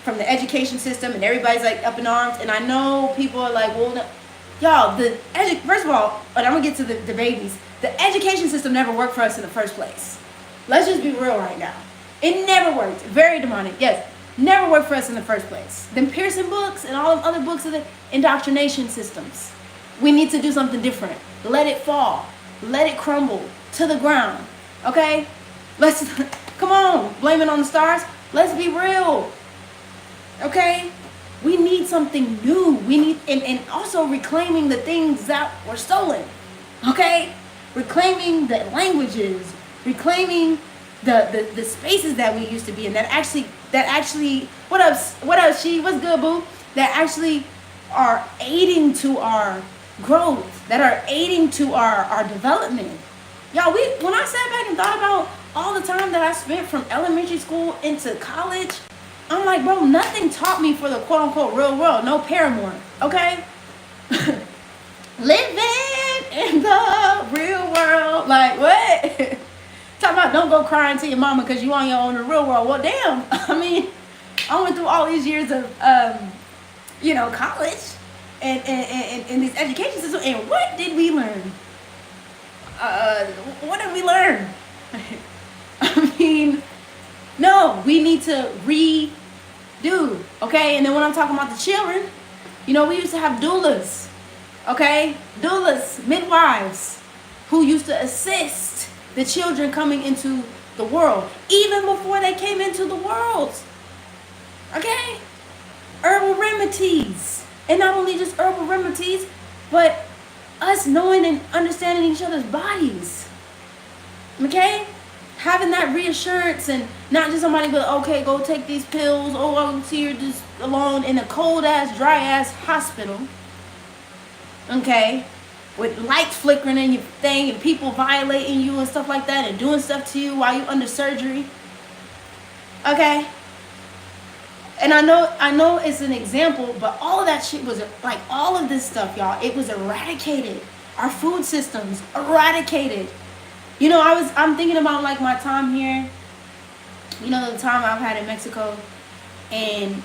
from the education system, and everybody's like up in arms, and I know people are like, well, no. Y'all, first of all, and I'm gonna get to the babies. The education system never worked for us in the first place. Let's just be real right now. It never worked. Very demonic. Yes, never worked for us in the first place. Them Pearson books and all of other books of the indoctrination systems. We need to do something different. Let it fall. Let it crumble to the ground. Okay? Let's come on. Blame it on the stars. Let's be real. Okay? We need something new. We need, and also reclaiming the things that were stolen. Okay? Reclaiming the languages, reclaiming the spaces that we used to be in that actually what up she, what's good, boo? That actually are aiding to our growth, that are aiding to our development. Y'all, when I sat back and thought about all the time that I spent from elementary school into college, I'm like, bro, nothing taught me for the quote unquote real world. No Paramore, okay? Living in the real world. Like, what? Talking about don't go crying to your mama because you on your own in the real world. Well, damn. I mean, I went through all these years of, college and this education system. And what did we learn? What did we learn? I mean, no, we need to redo, okay? And then when I'm talking about the children, we used to have doulas, okay? Doulas, midwives, who used to assist the children coming into the world, even before they came into the world, okay? Herbal remedies, and not only just herbal remedies, but us knowing and understanding each other's bodies, okay? Having that reassurance and not just somebody go, okay, go take these pills. Oh, I'll see you're just alone in a cold ass, dry ass hospital. Okay, with lights flickering in your thing and people violating you and stuff like that and doing stuff to you while you're under surgery. Okay. And I know it's an example, but all of that shit was like all of this stuff, y'all. It was eradicated. Our food systems eradicated. I'm thinking about like my time here, the time I've had in Mexico, and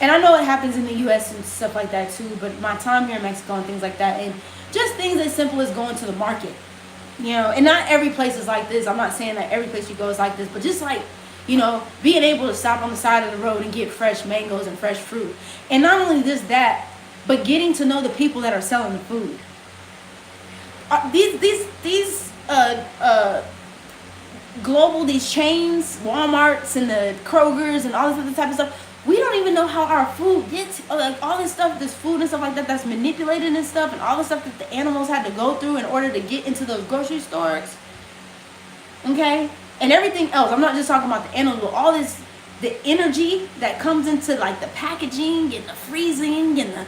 and I know it happens in the U.S. and stuff like that too, but my time here in Mexico and things like that, and just things as simple as going to the market, and not every place is like this. I'm not saying that every place you go is like this, but just like, being able to stop on the side of the road and get fresh mangoes and fresh fruit. And not only just that, but getting to know the people that are selling the food. These chains, Walmarts and the Krogers and all this other type of stuff, we don't even know how our food gets, like all this stuff, this food and stuff like that, that's manipulated and stuff, and all the stuff that the animals had to go through in order to get into those grocery stores, okay? And everything else. I'm not just talking about the animals, but all this, the energy that comes into like the packaging and the freezing and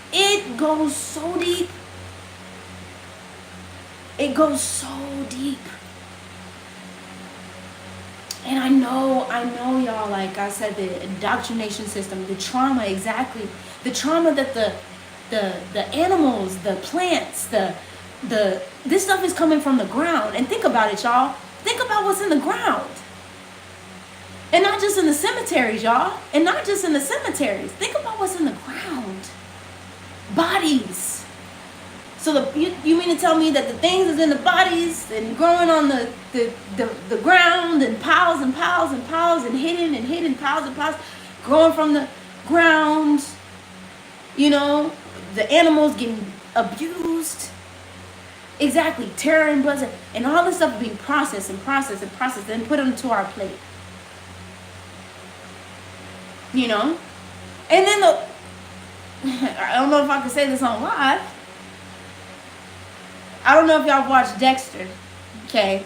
it goes so deep. It goes so deep. And I know y'all, like I said, the indoctrination system, the trauma, exactly. The trauma that the animals, the plants, this stuff is coming from the ground. And think about it, y'all. Think about what's in the ground. And not just in the cemeteries, y'all. And not just in the cemeteries. Think about what's in the ground. Bodies. So you mean to tell me that the things that's in the bodies and growing on the ground and piles and piles and piles and hidden piles and piles, growing from the ground, you know, the animals getting abused. Exactly, terror and blood, and all this stuff being processed and processed and processed and put onto our plate. You know? And then I don't know if I can say this on live. I don't know if y'all watched Dexter. Okay?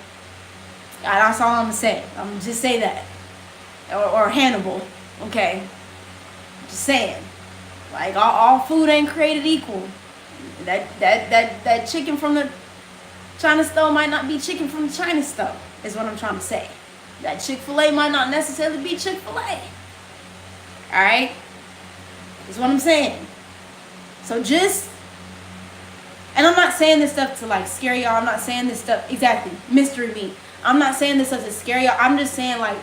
That's all I'm going to say. I'm going to just say that. Or Hannibal. Okay? Just saying. Like, all food ain't created equal. That chicken from the China stove might not be chicken from the China stove, is what I'm trying to say. That Chick-fil-A might not necessarily be Chick-fil-A. Alright? Is what I'm saying. So just, and I'm not saying this stuff to like scare y'all. I'm not saying this stuff, exactly, mystery meat. I'm not saying this stuff to scare y'all. I'm just saying, like,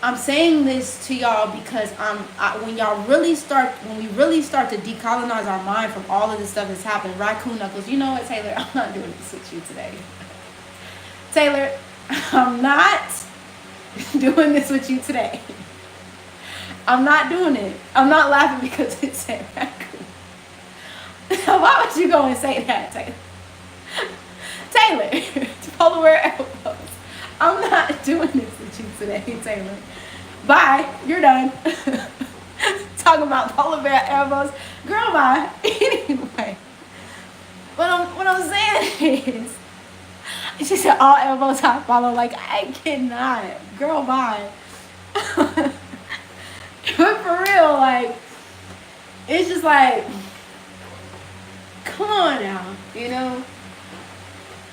I'm saying this to y'all because when we really start to decolonize our mind from all of this stuff that's happening, raccoon knuckles, you know what, Taylor, I'm not doing this with you today. Taylor, I'm not doing this with you today. I'm not doing it. I'm not laughing because it said raccoon. Why would you go and say that, Taylor? Taylor, polar bear elbows. I'm not doing this with you today, Taylor. Bye. You're done. Talking about polar bear elbows. Girl, bye. Anyway. What I'm saying is, she said all elbows I follow. Like, I cannot. Girl, bye. But for real, like, it's just like, come on now, you know?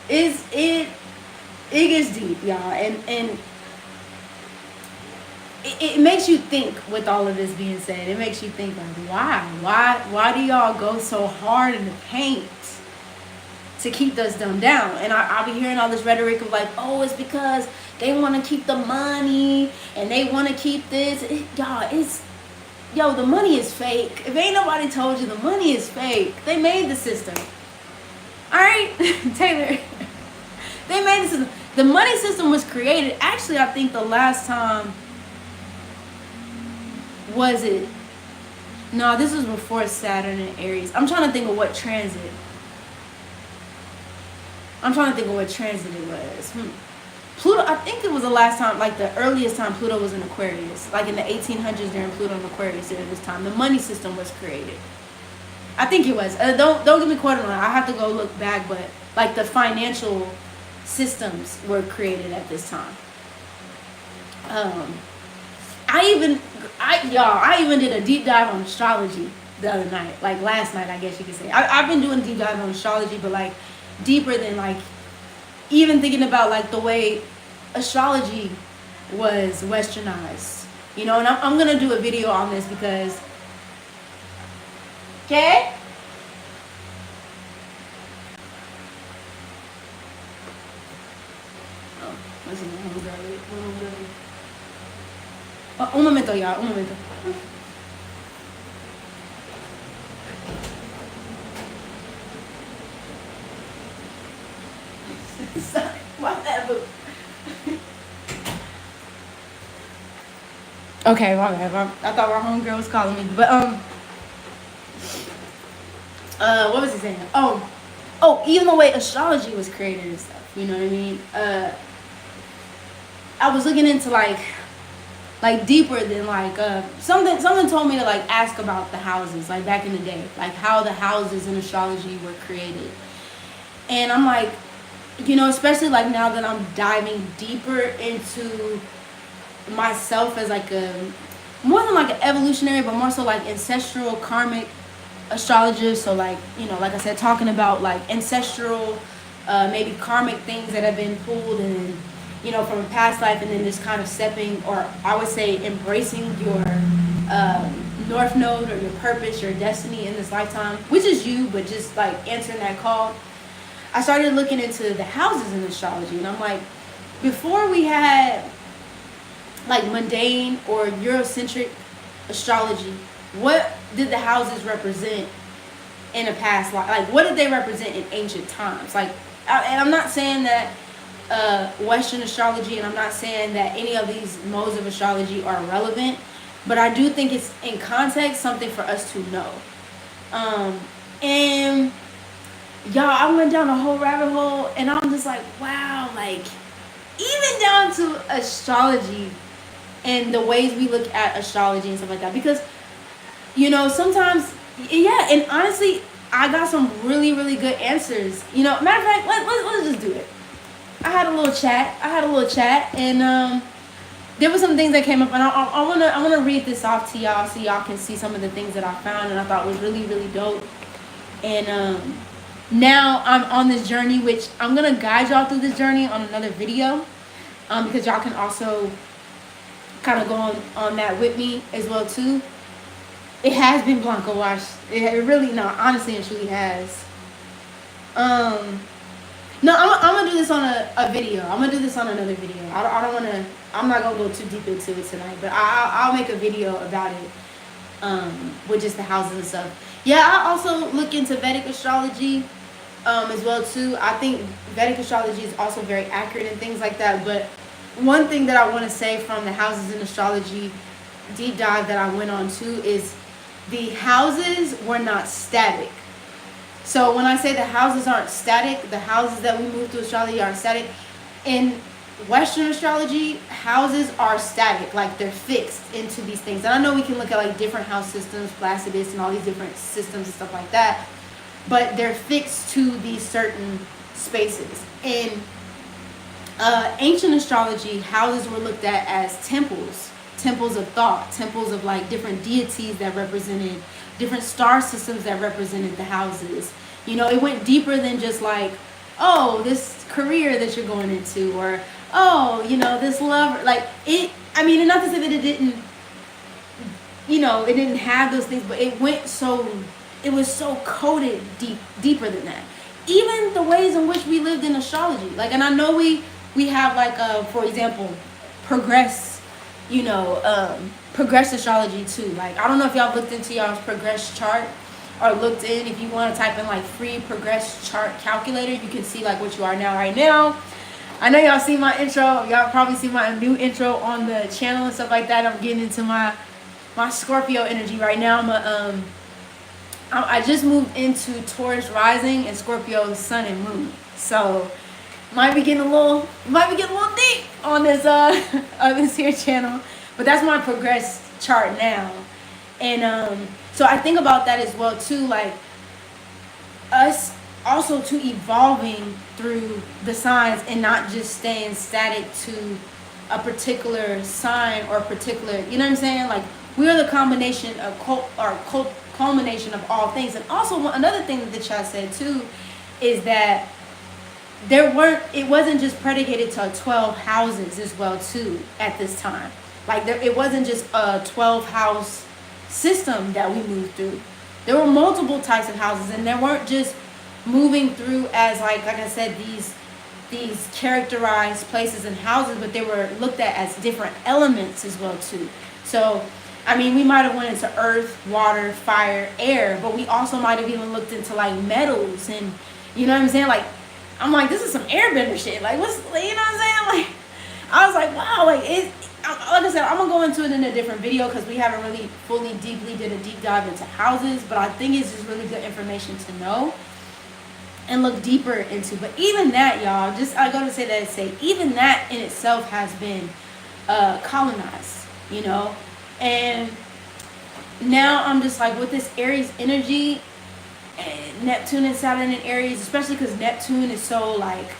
It gets deep, y'all, and it makes you think. With all of this being said, it makes you think, like, why do y'all go so hard in the paint to keep us dumbed down? And I'll be hearing all this rhetoric of like, oh, it's because they want to keep the money and they want to keep this. Y'all, the money is fake. If ain't nobody told you, the money is fake. They made the system. All right, Taylor. They made the system. The money system was created. Actually, I think the last time was it? No, this was before Saturn and Aries. I'm trying to think of what transit. It was. Pluto, I think it was the last time, like the earliest time Pluto was in Aquarius. Like in the 1800s during Pluto and Aquarius during this time. The money system was created. I think it was. Don't get me quoted on it. I have to go look back, but like the financial systems were created at this time. I even did a deep dive on astrology the other night. Like last night, I guess you could say. I've been doing a deep dive on astrology, but like deeper than like even thinking about like the way astrology was westernized, you know. And I'm gonna do a video on this because, okay. Oh, listen, un momento, y'all, un momento. Whatever. Okay, my bad. I thought my homegirl was calling me, but what was he saying? Oh, even the way astrology was created and stuff. You know what I mean? I was looking into like deeper than like something told me to like ask about the houses, like back in the day, like how the houses in astrology were created. And I'm like, you know, especially like now that I'm diving deeper into myself as like a more than like an evolutionary, but more so like ancestral karmic astrologist. So like, you know, like I said, talking about like ancestral maybe karmic things that have been pulled and, you know, from a past life, and then just kind of stepping, or I would say embracing your north node or your purpose, your destiny in this lifetime, which is you, but just like answering that call. I started looking into the houses in astrology, and I'm like, before we had like mundane or Eurocentric astrology, what did the houses represent in a past life? Like, what did they represent in ancient times? Like, and I'm not saying that Western astrology, and I'm not saying that any of these modes of astrology are relevant, but I do think it's in context something for us to know. And y'all, I went down a whole rabbit hole, and I'm just like, wow, like, even down to astrology and the ways we look at astrology and stuff like that. Because, you know, sometimes, yeah, and honestly, I got some really, really good answers. You know, matter of fact, let's just do it. I had a little chat, and there were some things that came up, and I wanna read this off to y'all so y'all can see some of the things that I found and I thought was really, really dope. And now I'm on this journey, which I'm gonna guide y'all through this journey on another video, because y'all can also kind of go on that with me as well too. It has been Blanco washed. It really, no, honestly and truly has. No, I'm gonna do this on a video. I'm gonna do this on another video. I don't wanna. I'm not gonna go too deep into it tonight, but I'll make a video about it, with just the houses and stuff. Yeah, I also look into Vedic astrology, as well too. I think Vedic astrology is also very accurate and things like that. But one thing that I want to say from the houses in astrology deep dive that I went on to is the houses were not static. So when I say the houses aren't static, the houses that we move through astrology aren't static. In Western astrology, houses are static, like they're fixed into these things. And I know we can look at like different house systems, Placidus and all these different systems and stuff like that, but they're fixed to these certain spaces. In ancient astrology, houses were looked at as temples of thought, temples of like different deities that represented different star systems that represented the houses. You know, it went deeper than just like, oh, this career that you're going into, or oh, you know, this love, like it. I mean, and not to say that it didn't, you know, it didn't have those things, but it went so, it was so coded deeper than that. Even the ways in which we lived in astrology, like, and I know we have like for example, progress, you know, progress astrology too. Like, I don't know if y'all looked into y'all's progress chart, or looked in, if you want to type in like free progress chart calculator, you can see like what you are now right now. I know y'all see my intro, y'all probably see my new intro on the channel and stuff like that. I'm getting into my Scorpio energy right now. I just moved into Taurus rising and Scorpio sun and moon, so might be getting a little deep on this on this here channel, but that's my progress chart now. And so I think about that as well too, like us also to evolving through the signs and not just staying static to a particular sign or a particular, you know what I'm saying? Like, we are the combination of culmination of all things. And also another thing that the chat said too is that it wasn't just predicated to 12 houses as well too at this time. Like, it wasn't just a 12 house system that we moved through. There were multiple types of houses, and they weren't just moving through as like I said, these characterized places and houses, but they were looked at as different elements as well too. So I mean, we might have went into earth, water, fire, air, but we also might have even looked into like metals, and you know what I'm saying? Like, I'm like, this is some airbender shit. Like, what's, you know what I'm saying? Like, I was like, wow, like like I said, I'm gonna go into it in a different video because we haven't really fully deeply did a deep dive into houses, but I think it's just really good information to know and look deeper into. But even that, y'all, just I go to say that even that in itself has been colonized, you know. And now I'm just like, with this Aries energy, and Neptune and Saturn in Aries, especially because Neptune is so like,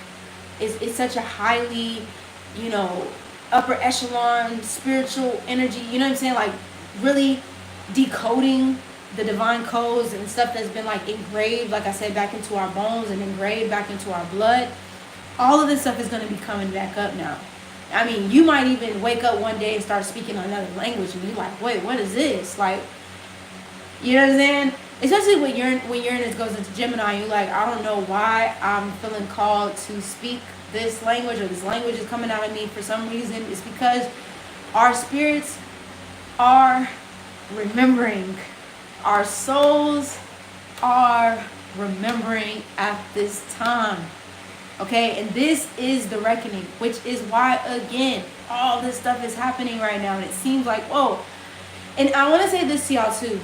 it's such a highly, you know, upper echelon spiritual energy, you know what I'm saying? Like, really decoding the divine codes and stuff that's been like engraved, like I said, back into our bones and engraved back into our blood. All of this stuff is going to be coming back up now. I mean, you might even wake up one day and start speaking another language and you're like, wait, what is this? Like, you know what I'm saying? Especially when Uranus goes into Gemini, you're like, I don't know why I'm feeling called to speak this language, or this language is coming out of me for some reason. It's because Our spirits are remembering. Our souls are remembering at this time. Okay, and this is the reckoning, which is why, again, all this stuff is happening right now. And it seems like, whoa. And I want to say this to y'all too.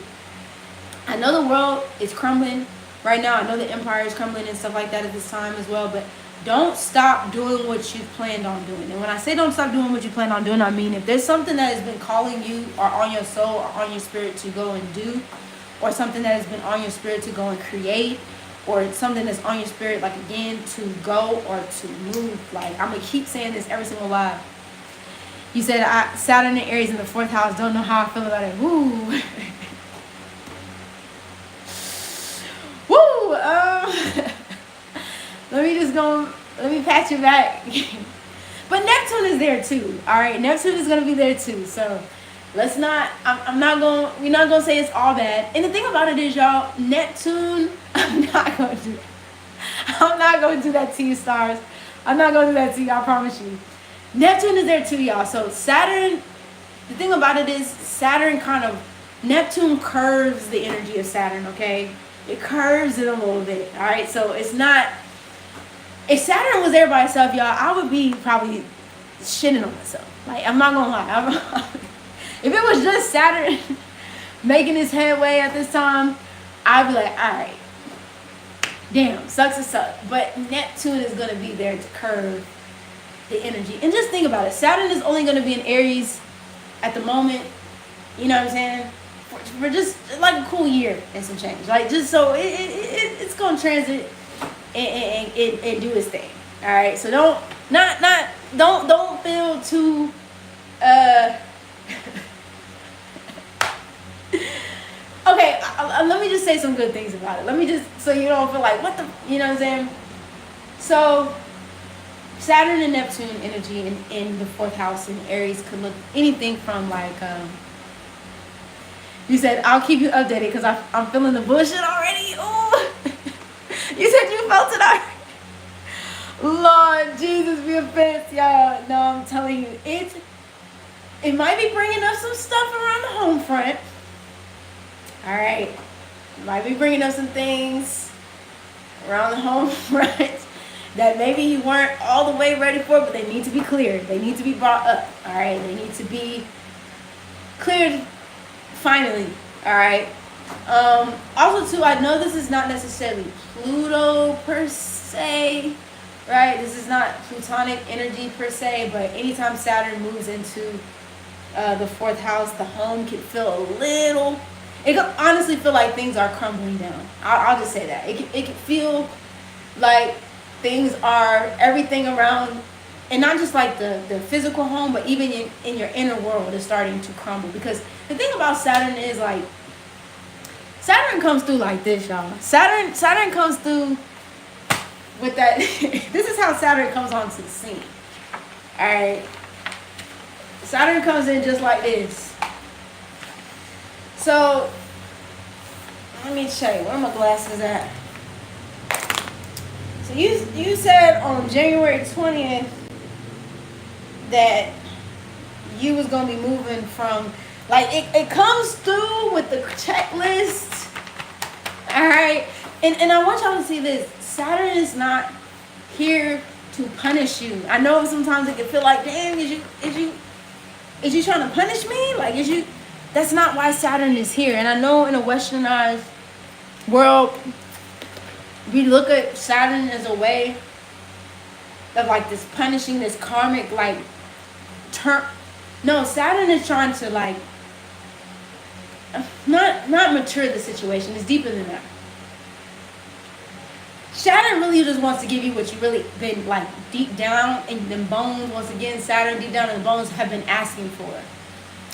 I know the world is crumbling right now. I know the empire is crumbling and stuff like that at this time as well. But don't stop doing what you've planned on doing. And when I say don't stop doing what you plan on doing, I mean if there's something that has been calling you or on your soul or on your spirit to go and do, or something that has been on your spirit to go and create, or something that's on your spirit, like again, to go or to move. Like, I'm going to keep saying this every single live. You said, Saturn and Aries in the 4th house, don't know how I feel about it. Woo. Woo. Let me pat you back. But Neptune is there too. All right. Neptune is going to be there too. So let's not, we're not going to say it's all bad. And the thing about it is, y'all, Neptune, I'm not going to do that to you, stars. I'm not going to do that to you, I promise you. Neptune is there too, y'all. So Saturn, the thing about it is Saturn Neptune curves the energy of Saturn, okay? It curves it a little bit, all right? So it's not, if Saturn was there by itself, y'all, I would be probably shitting on myself. Like, I'm not going to lie. If it was just Saturn making his headway at this time, I'd be like, all right, damn, sucks to suck. But Neptune is going to be there to curve the energy. And just think about it. Saturn is only going to be in Aries at the moment, you know what I'm saying, for just like a cool year and some change. Like, just so it's going to transit and do its thing. All right, so don't feel too okay, let me just say some good things about it. Let me just, so you don't feel like, what the, you know what I'm saying? So Saturn and Neptune energy in the 4th house in Aries could look anything from like, you said, I'll keep you updated because I'm feeling the bullshit already. Ooh. You said you felt it already. Lord Jesus, be offense, y'all. No, I'm telling you, it might be bringing up some stuff around the home front. All right. It might be bringing up some things around the home front that maybe you weren't all the way ready for, but they need to be cleared. They need to be brought up. All right. They need to be cleared finally. All right. Also, too, I know this is not necessarily Pluto per se, right? This is not Plutonic energy per se, but anytime Saturn moves into the 4th house, the home can feel a little, it can honestly feel like things are crumbling down. I'll just say that. It can feel like things are, everything around, and not just like the physical home, but even in your inner world is starting to crumble. Because the thing about Saturn is like, Saturn comes through like this, y'all. Saturn comes through with that. This is how Saturn comes onto the scene. All right. Saturn comes in just like this. So, let me check. Where are my glasses at? So you said on January 20th that you was going to be moving from, like, it comes through with the checklist. All right. And I want y'all to see this. Saturn is not here to punish you. I know sometimes it can feel like, damn, is you trying to punish me? Like, that's not why Saturn is here. And I know in a westernized world, we look at Saturn as a way of like this punishing, this karmic like term. No, Saturn is trying to like not mature the situation. It's deeper than that. Saturn really just wants to give you what you really been like deep down in the bones. Once again, Saturn deep down in the bones have been asking for.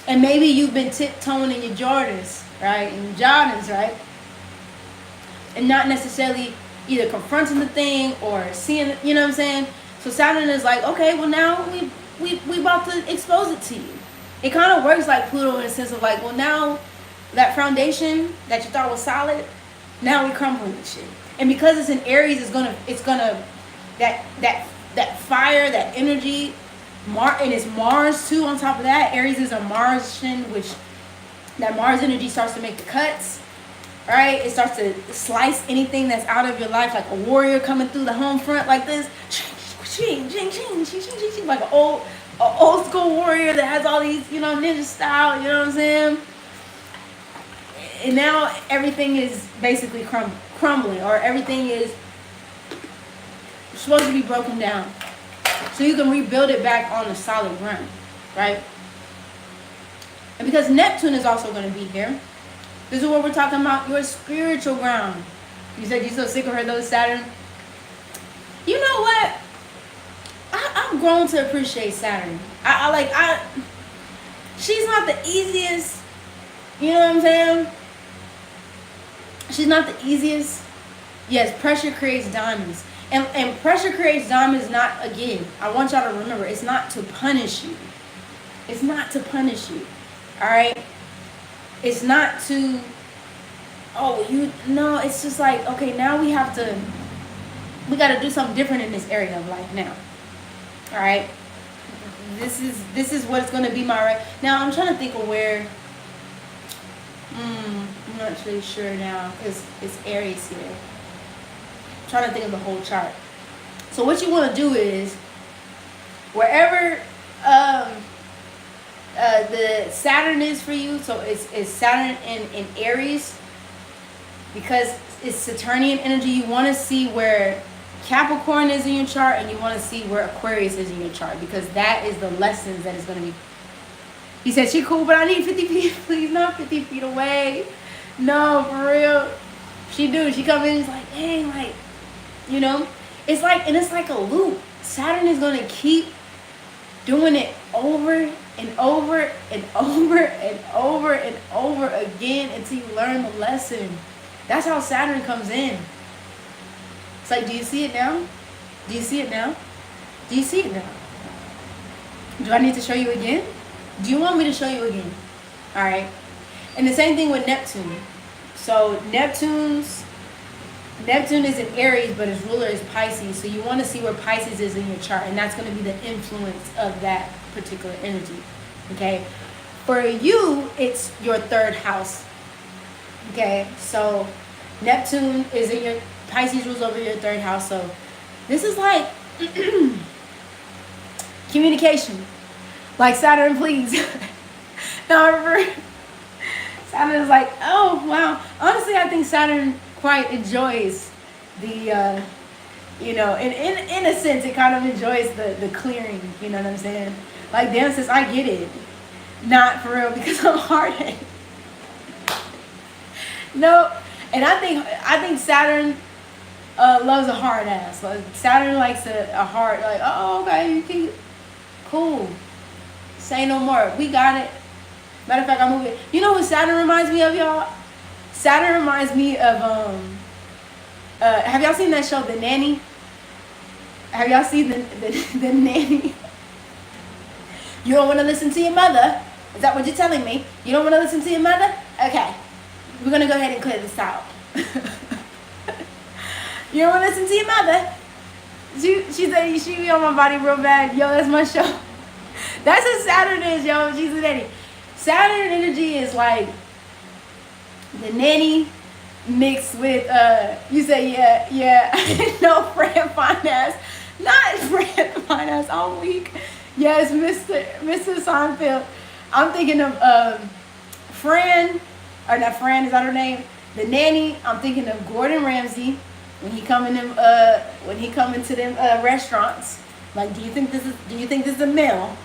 And maybe you've been tiptoeing in your Jordans, right? In your Jordans, right? And not necessarily either confronting the thing or seeing it, you know what I'm saying? So Saturn is like, okay, well now we about to expose it to you. It kind of works like Pluto in a sense of like, well now that foundation that you thought was solid, now we crumbling the shit. And because it's in Aries, it's gonna that fire, that energy And it's Mars too on top of that. Aries is a Martian, which that Mars energy starts to make the cuts, right? It starts to slice anything that's out of your life, like a warrior coming through the home front like this, like an old school warrior that has all these, ninja style, you know what I'm saying? And now everything is basically crumbling, or everything is supposed to be broken down, so you can rebuild it back on the solid ground, right? And because Neptune is also going to be here, this is what we're talking about, your spiritual ground. You said you're so sick of her though, Saturn. You know what? I've grown to appreciate Saturn. She's not the easiest, you know what I'm saying? She's not the easiest. Yes, pressure creates diamonds. And pressure creates diamonds, not, again, I want y'all to remember, it's not to punish you. It's not to punish you. All right? It's not to, no, it's just like, okay, now we got to do something different in this area of life now. All right? This is what's going to be my, now I'm trying to think of where, I'm not really sure now, because it's Aries here. I'm trying to think of the whole chart. So what you want to do is, wherever the Saturn is for you, so it's Saturn in Aries, because it's Saturnian energy, you want to see where Capricorn is in your chart, and you want to see where Aquarius is in your chart, because that is the lessons that is going to be. He said, she cool, but I need 50 feet, please, not 50 feet away. No, for real. She come in, it's like, dang, like, it's like, and it's like a loop. Saturn is going to keep doing it over and over and over and over and over again until you learn the lesson. That's how Saturn comes in. It's like, do you see it now? Do you see it now? Do you see it now? Do I need to show you again? Do you want me to show you again? All right. And the same thing with Neptune. So Neptune is in Aries, but its ruler is Pisces. So you want to see where Pisces is in your chart, and that's going to be the influence of that particular energy. Okay. For you, it's your third house. Okay. So Neptune is in your, Pisces rules over your third house. So this is like communication. Like, Saturn, please. Now, I remember Saturn is like, oh, wow. Honestly, I think Saturn quite enjoys the, in a sense, it kind of enjoys the clearing. You know what I'm saying? Like, damn, sis, I get it. Not for real, because I'm hard-headed. No, and I think Saturn loves a hard ass. Like, Saturn likes a hard, like, oh, okay, you can, cool. Say no more. We got it. Matter of fact, I'm moving. You know what Saturn reminds me of, y'all? Saturn reminds me of have y'all seen that show, The Nanny? Have y'all seen the Nanny? You don't want to listen to your mother? Is that what you're telling me? You don't want to listen to your mother? Okay. We're gonna go ahead and clear this out. You don't want to listen to your mother? She said she be on my body real bad. Yo, that's my show. That's what Saturn is, yo. She's a nanny. Saturn energy is like the nanny mixed with you say yeah no Fran Finance, not Fran Finance all week. Yes, Mr. Seinfeld. I'm thinking of Fran, or not Fran, is that her name? The nanny. I'm thinking of Gordon Ramsay when he come into them restaurants. Like, do you think this is a meal?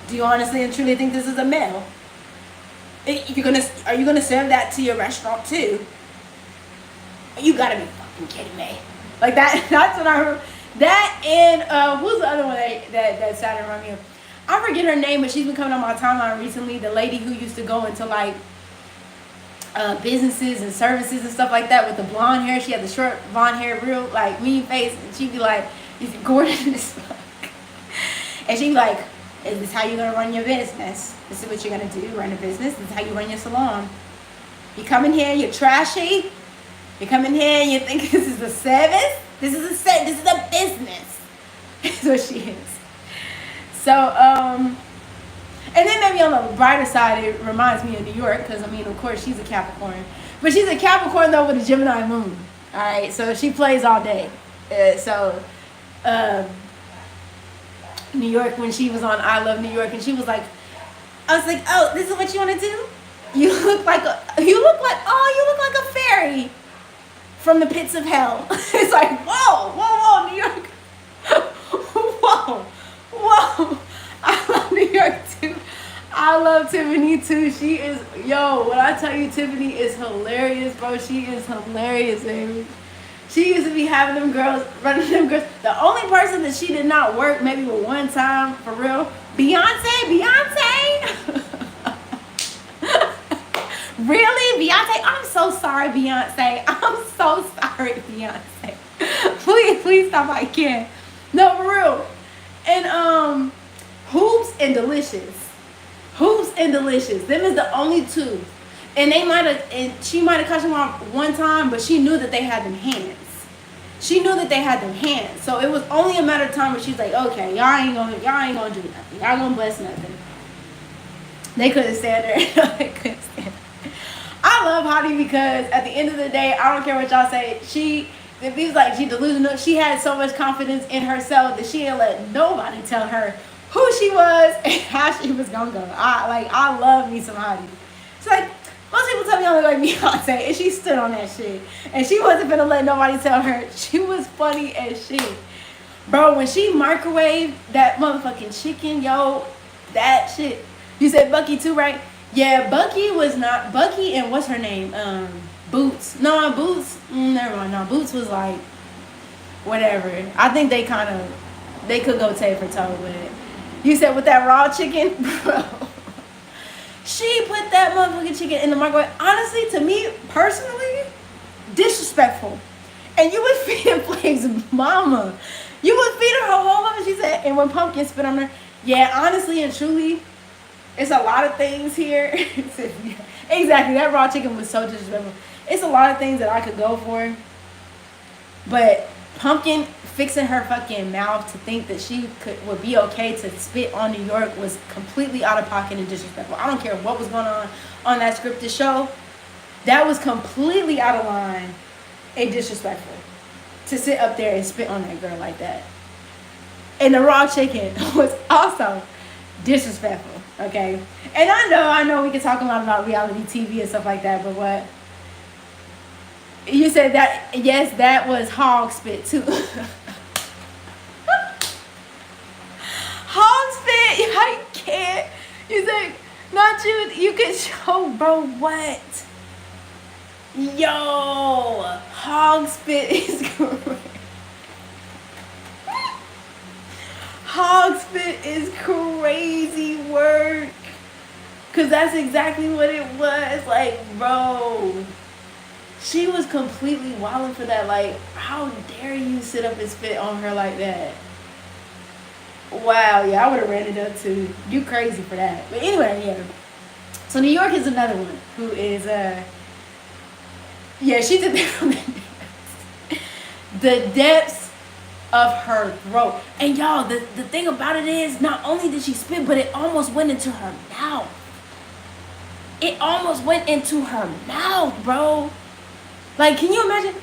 Do you honestly and truly think this is a meal? Are you gonna serve that to your restaurant too? You gotta be fucking kidding me. Like that. That's what I remember. That and who's the other one that Saturn reminded me of? I forget her name, but she's been coming on my timeline recently. The lady who used to go into like businesses and services and stuff like that with the blonde hair. She had the short blonde hair, real like mean face, and she'd be like, "Is it Gordon as fuck?" And she'd be like, "Is this how you're gonna run your business? This is what you're gonna do, run a business. This is how you run your salon. You come in here, you're trashy. You come in here and you think this is a service. This is a business." That's what she is. So, and then maybe on the brighter side, it reminds me of New York, because I mean, of course, she's a Capricorn. But she's a Capricorn, though, with a Gemini moon. All right, so she plays all day. New York, when she was on I Love New York, and she was like, I was like, oh, this is what you want to do? You look like a fairy from the pits of hell. It's like, whoa, New York. Whoa. I love New York too. I love Tiffany too. She is, when I tell you Tiffany is hilarious, bro. She is hilarious, baby. She used to be having them girls, running them girls. The only person that she did not work maybe with one time, for real, Beyonce. Really? Beyonce? I'm so sorry, Beyonce. I'm so sorry, Beyonce. Please stop. I can't. No, for real. And Hoops and Delicious. Them is the only two. And she might have cut them off one time, but she knew that they had them hands. So it was only a matter of time where she's like, okay, y'all ain't gonna do nothing. Y'all gonna bless nothing. They couldn't stand her. I love Hottie because at the end of the day, I don't care what y'all say. She delusional. She had so much confidence in herself that she didn't let nobody tell her who she was and how she was gonna go. I love me some Hottie. It's like, most people tell me I look like Beyonce, and she stood on that shit. And she wasn't gonna let nobody tell her. She was funny as shit. Bro, when she microwaved that motherfucking chicken, that shit. You said Bucky too, right? Yeah, Bucky was not, Bucky and what's her name? Boots. No, Boots, never mind. No, Boots was like, whatever. I think they could go toe for toe with it. You said with that raw chicken? Bro. She put that motherfucking chicken in the microwave. Honestly, to me, personally, disrespectful. And you would feed her Flame's mama. You would feed her whole mama, she said, and when Pumpkin spit on her. Yeah, honestly and truly, it's a lot of things here. Exactly, that raw chicken was so disrespectful. It's a lot of things that I could go for. But Pumpkin fixing her fucking mouth to think that she would be okay to spit on New York was completely out of pocket and disrespectful. I don't care what was going on that scripted show. That was completely out of line and disrespectful to sit up there and spit on that girl like that. And the raw chicken was also disrespectful, okay? And I know we can talk a lot about reality TV and stuff like that, but what? You said that, yes, that was hog spit too. Hog spit, I can't. You said, not you, you can show, bro, what? Yo, hog spit is great. Hog spit is crazy work. Cause that's exactly what it was. Like, bro, she was completely wilding for that. Like, how dare you sit up and spit on her like that? Wow, yeah, I would have ran it up too. You crazy for that. But anyway, yeah. So New York is another one who is yeah, she did that from the depths of her throat. And y'all, the thing about it is, not only did she spit, but it almost went into her mouth. It almost went into her mouth, bro. Like, can you imagine?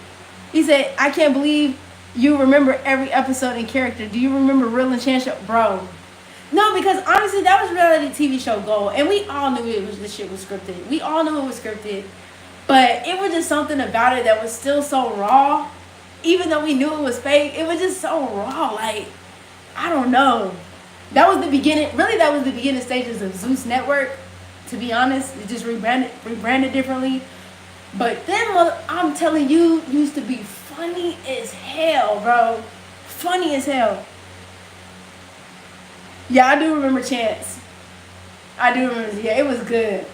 He said, I can't believe you remember every episode and character. Do you remember Real and Chance Show? Bro. No, because honestly, that was reality TV show gold. And we all knew this shit was scripted. We all knew it was scripted. But it was just something about it that was still so raw. Even though we knew it was fake, it was just so raw. Like, I don't know. That was the beginning. Really, that was the beginning stages of Zeus Network. To be honest, it just rebranded differently. But then, I'm telling you, used to be funny as hell, bro. Funny as hell. Yeah, I do remember Chance. I do remember. Yeah, it was good.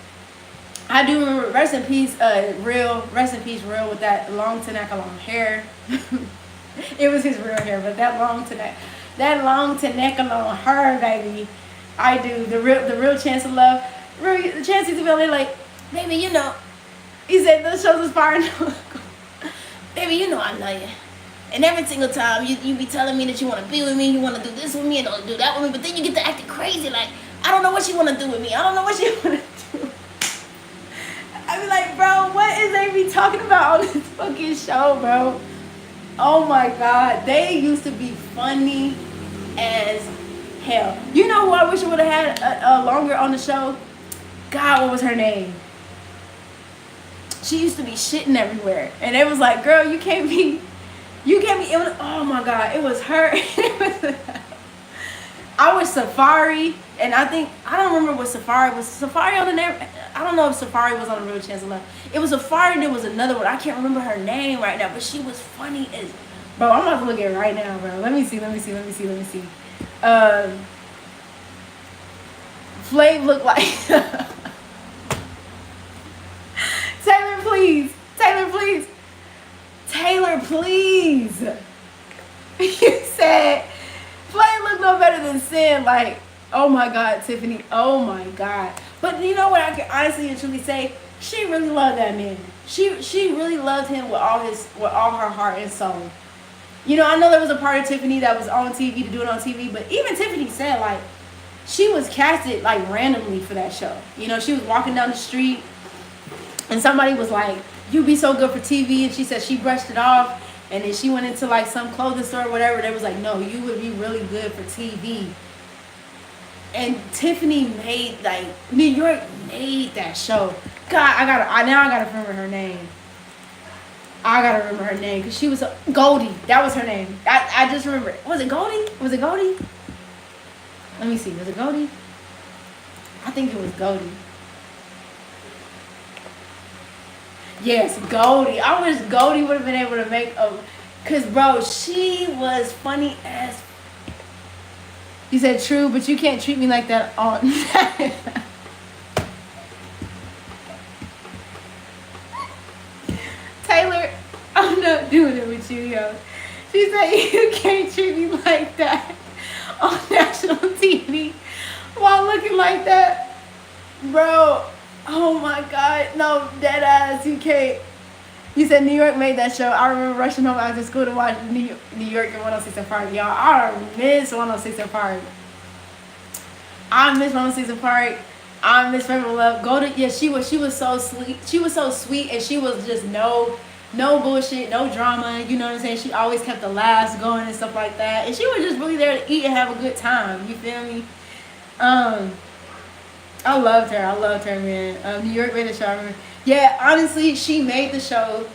I do remember. Rest in peace, Real. Rest in peace, Real, with that long Tanaka long hair. It was his real hair, but that long Tanaka long hair, baby. I do. The real Chance of Love. The Chance used to be on there like, baby, you know. He said those shows was fire. Baby, you know I love you. And every single time you be telling me that you want to be with me, you want to do this with me and don't do that with me, but then you get to acting crazy like, I don't know what you want to do with me. I don't know what you want to do. I be like, bro, what is they be talking about on this fucking show, bro? Oh my God. They used to be funny as hell. You know who I wish I would have had longer on the show? God, what was her name? She used to be shitting everywhere. And it was like, girl, you can't be, it was, oh my God, it was her. I was Safari, and I don't remember what Safari was. Safari on the name, I don't know if Safari was on the Real Chance of Love. It was Safari, and there was another one. I can't remember her name right now, but she was funny as, bro, I'm about to look at it right now, bro. Let me see. Flav looked like, Taylor, please. You said, Flav look no better than Sin. Like, oh my God, Tiffany. Oh my God. But you know what I can honestly and truly say? She really loved that man. She really loved him with all her heart and soul. You know, I know there was a part of Tiffany that was on TV to do it on TV, but even Tiffany said, like, she was casted like randomly for that show. You know, she was walking down the street and somebody was like, "You'd be so good for TV," and she said she brushed it off. And then she went into like some clothing store or whatever. They was like, "No, you would be really good for TV." And Tiffany made, like, New York made that show. God, now I gotta remember her name. Because she was Goldie. That was her name. I just remember it. Was it Goldie? Let me see. Was it Goldie? I think it was Goldie. Yes, Goldie. I wish Goldie would have been able to make a... Because, bro, she was funny as... He said, true, but you can't treat me like that on... Taylor, I'm not doing it with you, yo. She said, you can't treat me like that on national TV while looking like that. Bro... Oh my God, no, dead ass, you can't. You said New York made that show. I remember rushing home after school to watch New York and 106 and Park. Y'all, I miss 106 and Park. I miss 106 and Park. I miss Favorite Love. She was so sweet. She was so sweet, and she was just no bullshit, no drama. You know what I'm saying? She always kept the laughs going and stuff like that. And she was just really there to eat and have a good time. You feel me? I loved her, man. New York made the show. I remember. Yeah, honestly, she made the show.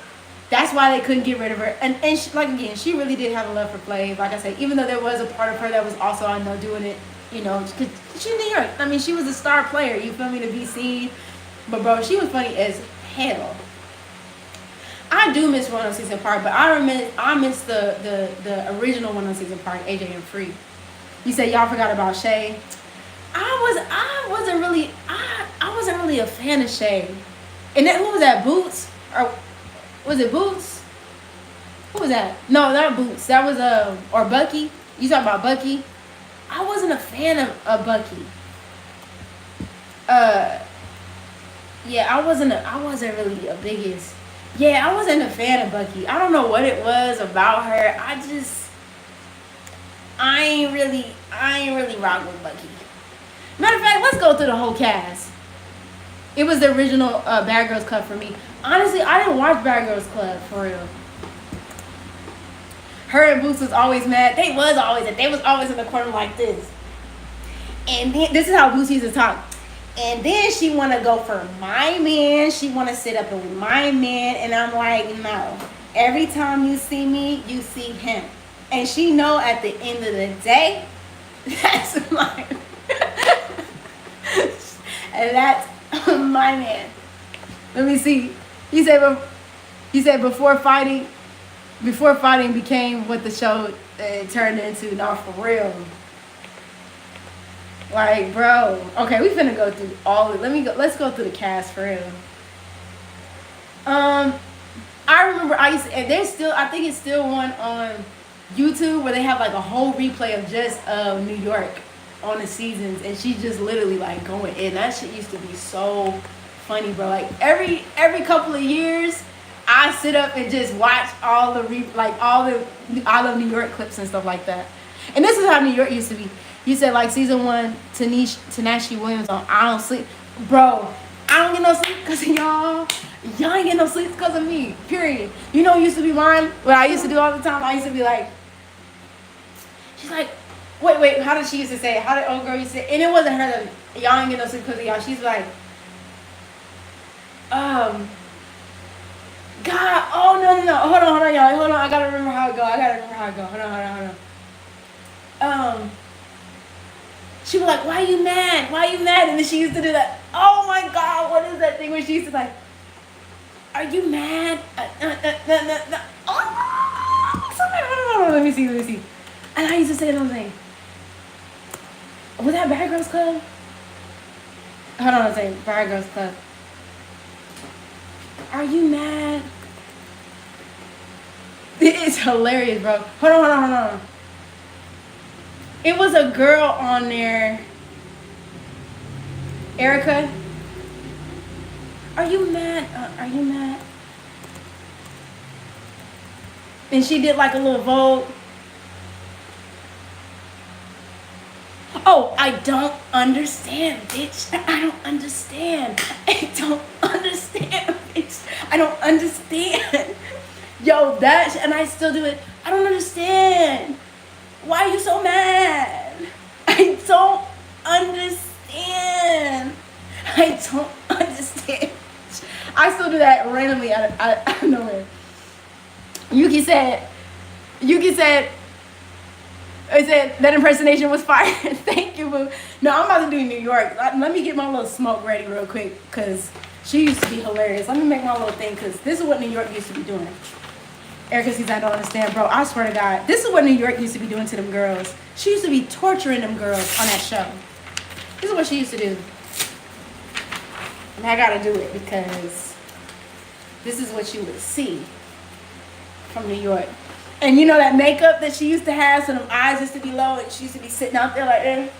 That's why they couldn't get rid of her. And she, like, again, she really did have a love for Flav. Like I said, even though there was a part of her that was also, I know, doing it, you know, because she's New York. I mean, she was a star player, you feel me, to be seen. But, bro, she was funny as hell. I do miss 106 and Park, but I miss the original 106 and Park, AJ and Free. You said y'all forgot about Shay. I wasn't really a fan of Shay. And then who was that? Boots? Or was it Boots? Who was that? No, not Boots. That was or Bucky. You talking about Bucky? I wasn't a fan of Bucky. Yeah, I wasn't really a biggest. Yeah, I wasn't a fan of Bucky. I don't know what it was about her. I ain't really rock with Bucky. Matter of fact, let's go through the whole cast. It was the original Bad Girls Club for me. Honestly, I didn't watch Bad Girls Club for real. Her and Boots was always mad. They was always in the corner like this. And then, this is how Boots used to talk. And then she want to go for my man. She want to sit up with my man. And I'm like, no. Every time you see me, you see him. And she know at the end of the day, that's my... and that's my man. Let me see. He said before fighting became what the show turned into. No, for real. Like, bro. Okay, we finna go through all of it. Let's go through the cast for real. I remember and I think it's still one on YouTube where they have like a whole replay of just New York on the seasons, and she's just literally like going in. That shit used to be so funny, bro. Like every couple of years, I sit up and just watch all the all the I Love New York clips and stuff like that. And this is how New York used to be. You said like season 1, Tanashi Williams on I Don't Sleep. Bro, I don't get no sleep because of y'all. Y'all ain't get no sleep because of me. Period. You know what used to be mine? What I used to do all the time? I used to be like, she's like, wait, how did she used to say it? How did old girl used to say it? And it wasn't her that y'all ain't get no sleep because of y'all. She's like, God, oh no. Hold on, y'all. Hold on, I gotta remember how it go. Hold on. She was like, why you mad? And then she used to do that. Oh my God, what is that thing where she used to like, are you mad? Oh, let me see. And I used to say something. Was that Bad Girls Club? Hold on a second. Bad Girls Club. Are you mad? It's hilarious, bro. Hold on. It was a girl on there. Erica. Are you mad? And she did like a little vote. Oh, I don't understand, bitch. I don't understand, bitch. I don't understand. Yo, and I still do it. I don't understand. Why are you so mad? I don't understand. I still do that randomly out of nowhere. Yuki said, I said that impersonation was fire. Thank you, boo. No, I'm about to do New York. Let me get my little smoke ready real quick because she used to be hilarious. Let me make my little thing because this is what New York used to be doing. Erica says, I don't understand, bro. I swear to God, this is what New York used to be doing to them girls. She used to be torturing them girls on that show. This is what she used to do. And I gotta do it because this is what you would see from New York. And you know that makeup that she used to have, so them eyes used to be low, and she used to be sitting out there like that.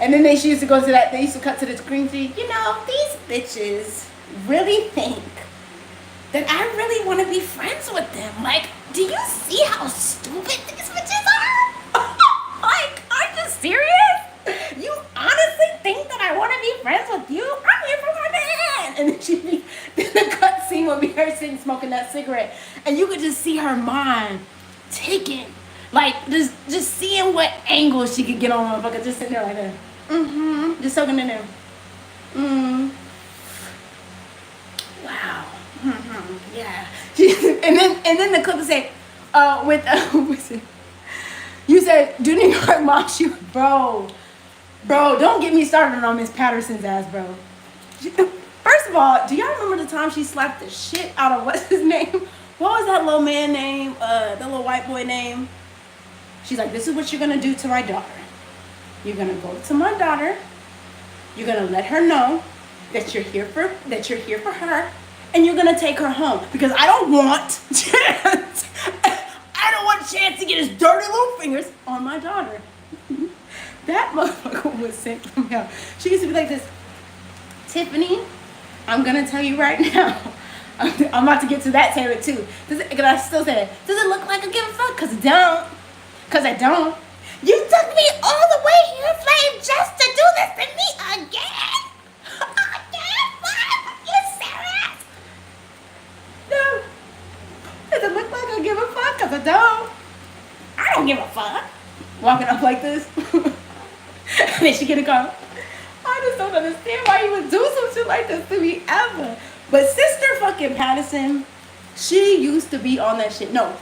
And then she used to go to that, they used to cut to the screen feed. You know, these bitches really think that I really want to be friends with them. Like, do you see how stupid these bitches are? Like, are you serious? You honestly think that I want to be friends with you? I'm here for my man. And then the cut scene would be her sitting smoking that cigarette. And you could just see her mind taking, like, just seeing what angle she could get on motherfucker, just sitting there like that. Just soaking in there. Wow. Yeah. and then the clip would say, you said, do New York mom shoot? Bro, don't get me started on Miss Patterson's ass, bro. First of all, do y'all remember the time she slapped the shit out of what's his name? What was that little man name? That little white boy name? She's like, this is what you're gonna do to my daughter. You're gonna go to my daughter. You're gonna let her know that you're here for her, and you're gonna take her home because I don't want Chance to get his dirty little fingers on my daughter. That motherfucker was sent from hell. She used to be like this, Tiffany, I'm gonna tell you right now. I'm about to get to that Taylor too. Because I still say it. Does it look like I give a fuck? Because I don't. You took me all the way here, Flame, just to do this to me again? Again? What? You serious? No. Does it look like I give a fuck? Because I don't. I don't give a fuck. Walking up like this. And then she get a call. I just don't understand why you would do some shit like this to me ever. But Sister fucking Patterson, she used to be on that shit. No.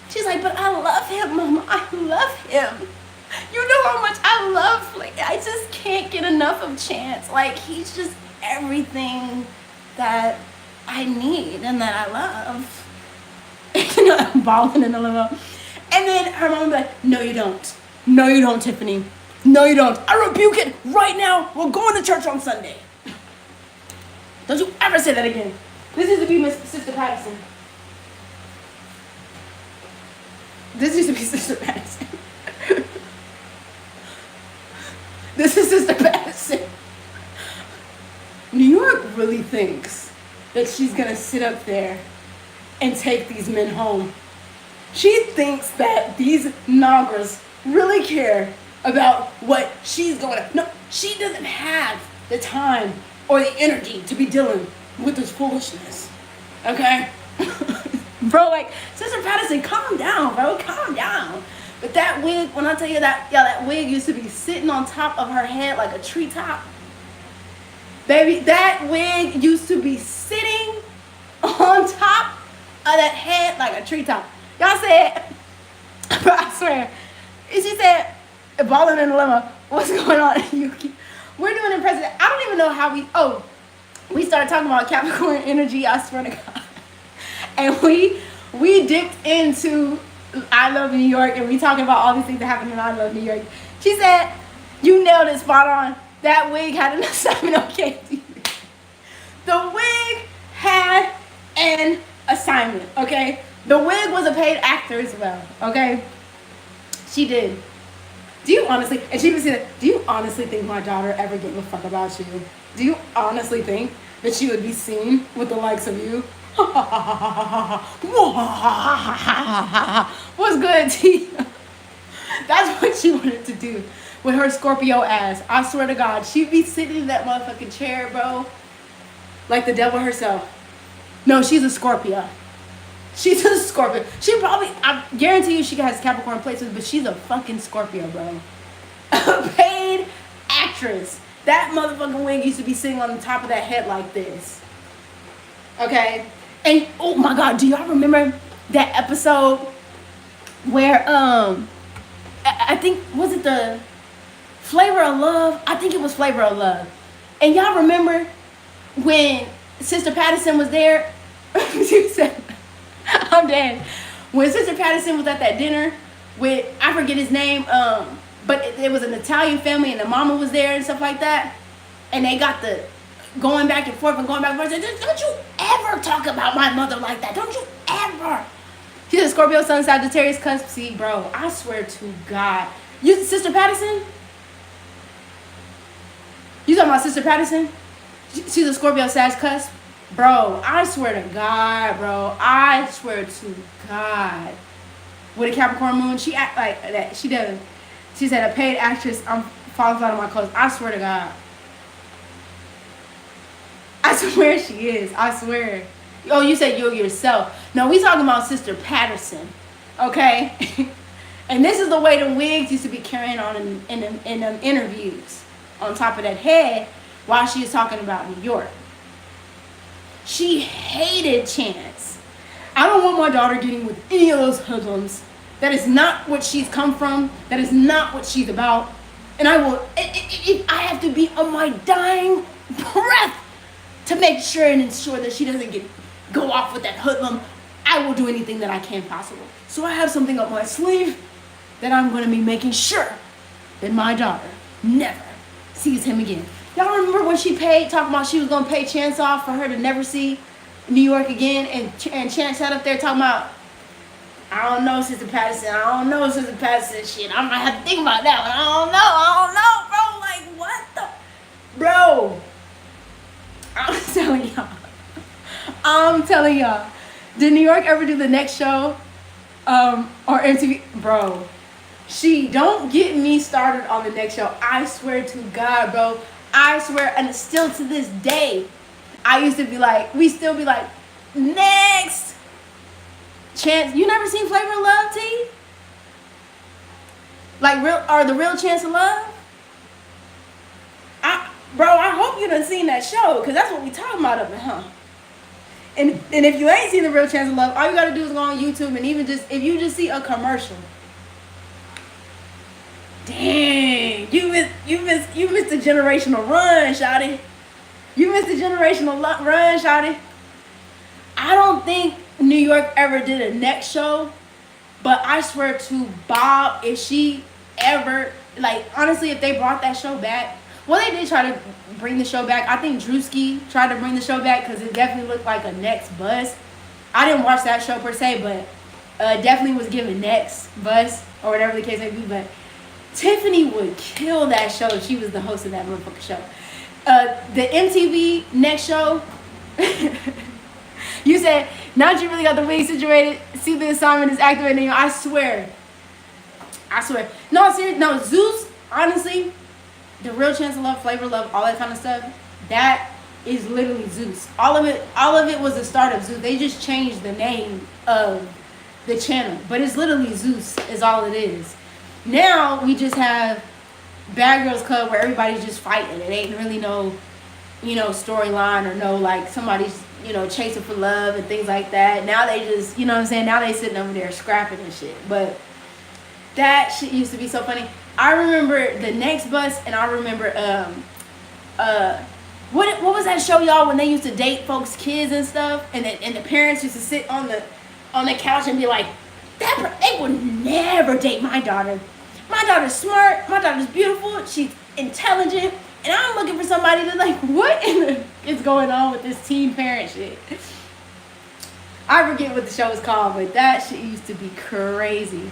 She's like, but I love him, Mama. I love him. You know how much I love, like, I just can't get enough of Chance. Like, he's just everything that I need and that I love. You know, I'm bawling in the limo. And then her mom would be like, no, you don't. No, you don't, Tiffany. No, you don't. I rebuke it right now. We're going to church on Sunday. Don't you ever say that again. This used to be Miss Sister Patterson. This used to be Sister Patterson. This is Sister Patterson. New York really thinks that she's gonna sit up there and take these men home. She thinks that these Nagras really care about what she's going to. No, she doesn't have the time or the energy to be dealing with this foolishness. Okay? Bro, like, Sister Patterson, calm down, bro. Calm down. But that wig, when I tell you that, yeah, that wig used to be sitting on top of her head like a treetop. Baby, that wig used to be sitting on top of that head like a treetop. Y'all said, bro, I swear. And she said, balling in the limo, what's going on, Yuki? We're doing impressive. I don't even know how we started talking about Capricorn energy, I swear to God. And we dipped into I Love New York, and we talking about all these things that happen in I Love New York. She said, you nailed it spot on. That wig had an assignment, okay? The wig had an assignment, okay? The wig was a paid actor as well, okay? She did. Do you honestly, and she would say that, do you honestly think my daughter ever gave a fuck about you? Do you honestly think that she would be seen with the likes of you? What's good, T? That's what she wanted to do with her Scorpio ass. I swear to God, she'd be sitting in that motherfucking chair, bro, like the devil herself. No, she's a Scorpio. She's a Scorpio. She probably, I guarantee you she has Capricorn placements, but she's a fucking Scorpio, bro. A paid actress. That motherfucking wig used to be sitting on the top of that head like this. Okay? And, oh my God, do y'all remember that episode where, I think, was it the Flavor of Love? I think it was Flavor of Love. And y'all remember when Sister Patterson was there? She said, I'm dead. When Sister Patterson was at that dinner with, I forget his name, but it was an Italian family and the mama was there and stuff like that. And they got the going back and forth and going back and forth. Don't you ever talk about my mother like that. Don't you ever. She's a Scorpio Sun, Sagittarius cusp. See, bro, I swear to God. You, Sister Patterson? You talking about Sister Patterson? She's a Scorpio Sag cusp. Bro, I swear to God, bro. I swear to God. With a Capricorn moon, she act like that. She doesn't. She said, a paid actress, I'm falling flat on my clothes. I swear to God. I swear she is. I swear. Oh, you said you yourself. No, we talking about Sister Patterson. Okay? And this is the way the wigs used to be carrying on in them interviews. On top of that head while she is talking about New York. She hated Chance. I don't want my daughter getting with any of those hoodlums. That is not what she's come from. That is not what she's about. And I will, if I have to be on my dying breath to make sure and ensure that she doesn't go off with that hoodlum, I will do anything that I can possible. So I have something up my sleeve that I'm going to be making sure that my daughter never sees him again. Y'all remember when she talking about she was going to pay Chance off for her to never see New York again, and Chance sat up there talking about, I don't know, Sister Patterson, I don't know, Sister Patterson, shit, I might have to think about that one, I don't know, bro, like, what the, bro, I'm telling y'all, did New York ever do the next show, or MTV, bro, she, don't get me started on the next show, I swear to God, bro, I swear, and still to this day, I used to be like, we still be like, next. Chance, you never seen Flavor of Love, T? Like, the real Chance of Love? Bro, I hope you done seen that show, because that's what we talking about up there, huh? And if you ain't seen the real Chance of Love, all you gotta do is go on YouTube, and even just, if you just see a commercial, dang, you missed the generational run, shawty. You missed the generational run, shawty. I don't think New York ever did a next show, but I swear to Bob, if she ever, like, honestly, if they brought that show back, well, they did try to bring the show back. I think Drewski tried to bring the show back because it definitely looked like a next buzz. I didn't watch that show per se, but definitely was given next buzz or whatever the case may be, but Tiffany would kill that show if she was the host of that motherfucking show. The MTV next show, You said, now that you really got the wig situated, see the assignment is activating you. I swear. No, seriously, no, Zeus, honestly, the real chance of love, flavor love, all that kind of stuff, that is literally Zeus. All of it was the start of Zeus. They just changed the name of the channel, but it's literally Zeus is all it is. Now we just have Bad Girls Club where everybody's just fighting. It ain't really no, storyline or no like somebody's, chasing for love and things like that. Now they just, you know what I'm saying? Now they sitting over there scrapping and shit. But that shit used to be so funny. I remember the next bus, and I remember what was that show, y'all, when they used to date folks' kids and stuff, and the parents used to sit on the couch and be like, they would never date my daughter. My daughter's smart, my daughter's beautiful, she's intelligent, and I'm looking for somebody to like, what is going on with this teen parent shit? I forget what the show was called, but that shit used to be crazy.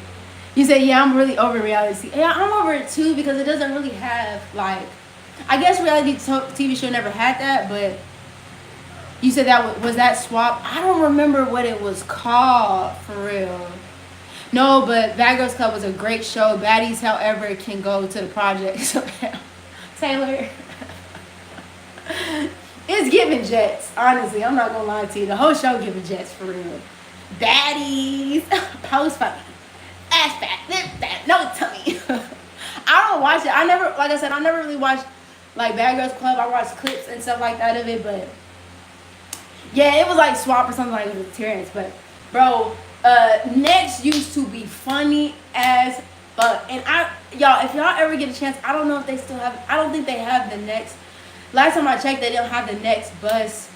You say, yeah, I'm really over reality. Yeah, I'm over it too, because it doesn't really have like, I guess reality TV show never had that, but you said that was that swap. I don't remember what it was called for real. No, but Bad Girls Club was a great show. Baddies, however, can go to the project. So, Taylor, it's giving Jets. Honestly, I'm not gonna lie to you. The whole show giving Jets for real. Baddies, post fucking, ass fat, lip fat, no tummy. I don't watch it. I never really watched like Bad Girls Club. I watched clips and stuff like that of it, but yeah, it was like swap or something like that with Terrence. But bro, Next used to be funny as fuck. And y'all, if y'all ever get a chance, I don't know if they still have, I don't think they have the Next. Last time I checked, they didn't have the Next bus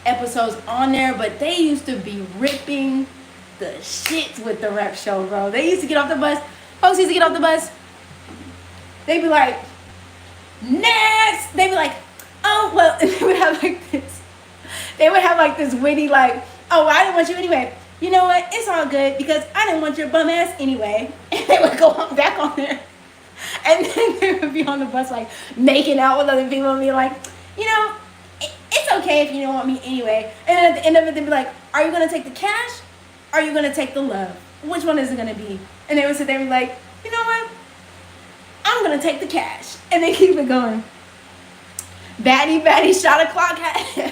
episodes on there, but they used to be ripping the shit with the rep show, bro. They used to get off the bus. Folks used to get off the bus. They'd be like, next. They'd be like, oh, well, and they would have like this. They would have like this witty, like, oh, I didn't want you anyway. You know what? It's all good because I didn't want your bum ass anyway. And they would go back on there. And then they would be on the bus, like, making out with other people and be like, it's okay if you don't want me anyway. And then at the end of it, they'd be like, are you going to take the cash? Or are you going to take the love? Which one is it going to be? And they would sit there and be like, you know what? I'm going to take the cash. And they keep it going. Baddie, shot a clock at us.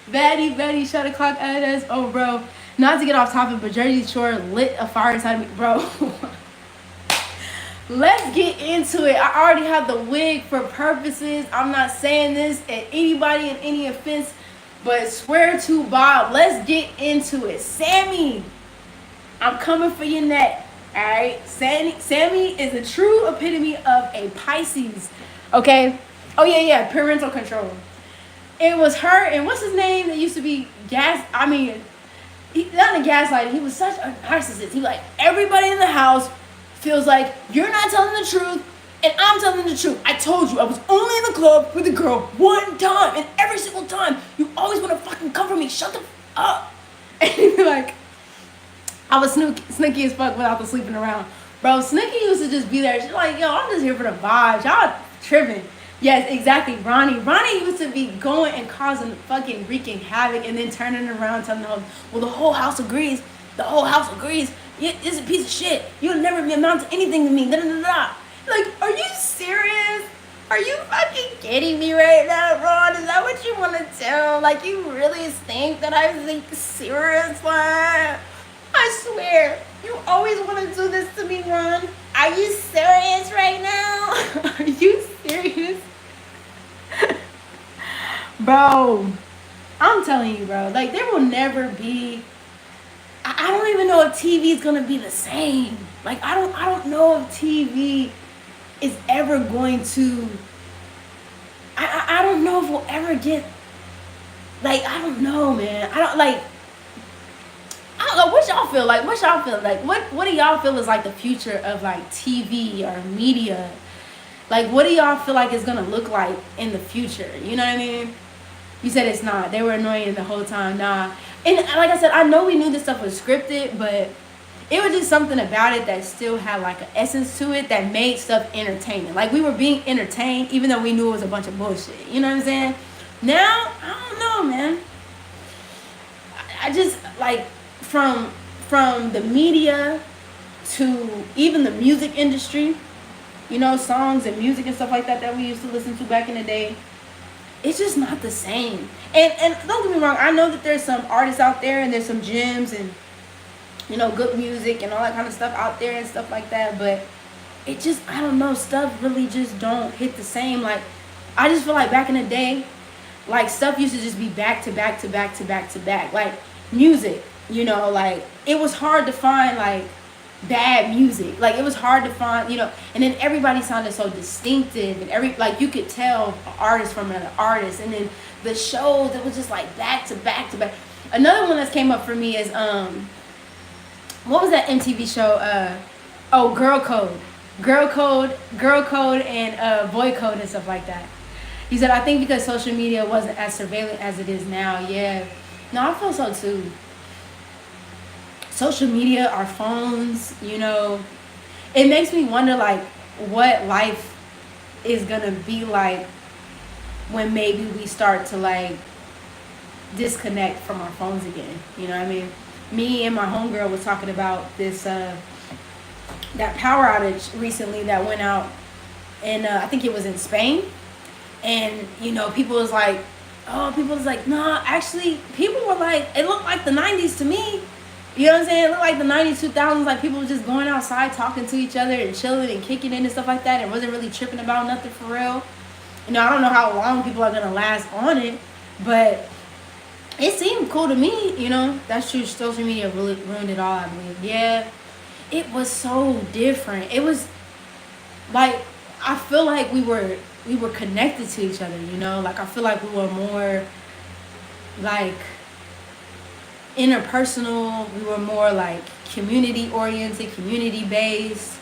Baddie, shot a clock at us. Oh, bro. Not to get off topic, but Jersey Shore lit a fire inside of me. Bro. Let's get into it. I already have the wig for purposes. I'm not saying this at anybody in any offense, but swear to Bob. Let's get into it. Sammy, I'm coming for your neck. All right? Sammy is a true epitome of a Pisces. Okay? Oh, yeah. Parental control. It was her and what's his name that used to be not a gaslighter. He was such a narcissist. He like, everybody in the house feels like you're not telling the truth and I'm telling the truth. I told you I was only in the club with a girl one time, and every single time you always want to fucking come for me. Shut the up. And he'd be like, I was sneaky as fuck without the sleeping around. Bro, Snooki used to just be there. She's like, yo, I'm just here for the vibes. Y'all tripping. Yes, exactly. Ronnie used to be going and causing fucking wreaking havoc and then turning around telling them, well, the whole house agrees. The whole house agrees. It's a piece of shit. You'll never amount to anything to me. Da, da, da, da. Like, are you serious? Are you fucking kidding me right now, Ron? Is that what you want to tell? Like, you really think that I think seriously? I swear, you always want to do this to me, Ron. Are you serious right now? Are you serious? Bro, I'm telling you, bro. Like, there will never be... I don't even know if TV is going to be the same. Like, I don't know if TV is ever going to... I don't know if we'll ever get... Like, I don't know, man. I don't know. What y'all feel like? What do y'all feel is like the future of like TV or media? Like, what do y'all feel like it's gonna look like in the future? You know what I mean? You said it's not. They were annoying the whole time. Nah. And like I said, I know we knew this stuff was scripted, but it was just something about it that still had like an essence to it that made stuff entertaining. Like, we were being entertained even though we knew it was a bunch of bullshit. You know what I'm saying? Now, I don't know, man. I just like from the media to even the music industry, you know, songs and music and stuff like that that we used to listen to back in the day. It's just not the same. And don't get me wrong, I know that there's some artists out there and there's some gems and, you know, good music and all that kind of stuff out there and stuff like that, but it just, I don't know, stuff really just don't hit the same. Like, I just feel like back in the day, like, stuff used to just be back to back to back to back to back. Like, music, you know, like, it was hard to find, like, bad music. Like, it was hard to find, you know, and then everybody sounded so distinctive, and like, you could tell an artist from another artist. And then the shows, it was just like back to back to back. Another one that came up for me is what was that MTV show? Girl Code and Boy Code and stuff like that. He said, I think because social media wasn't as surveillance as it is now. Yeah, no, I feel so too. Social media, our phones, you know, it makes me wonder, like, what life is gonna be like when maybe we start to, like, disconnect from our phones again. You know what I mean? Me and my homegirl was talking about this that power outage recently that went out, and I think it was in Spain. And, you know, people was like, nah, actually, people were like, it looked like the 90s to me. You know what I'm saying? It looked like the 90s, 2000s, like, people were just going outside, talking to each other and chilling and kicking in and stuff like that, and wasn't really tripping about nothing for real. You know, I don't know how long people are going to last on it, but it seemed cool to me, you know. That's true. Social media really ruined it all, I believe. Yeah, it was so different. It was, like, I feel like we were connected to each other, you know. Like, I feel like we were more, like, interpersonal. We were more, like, community oriented, community based,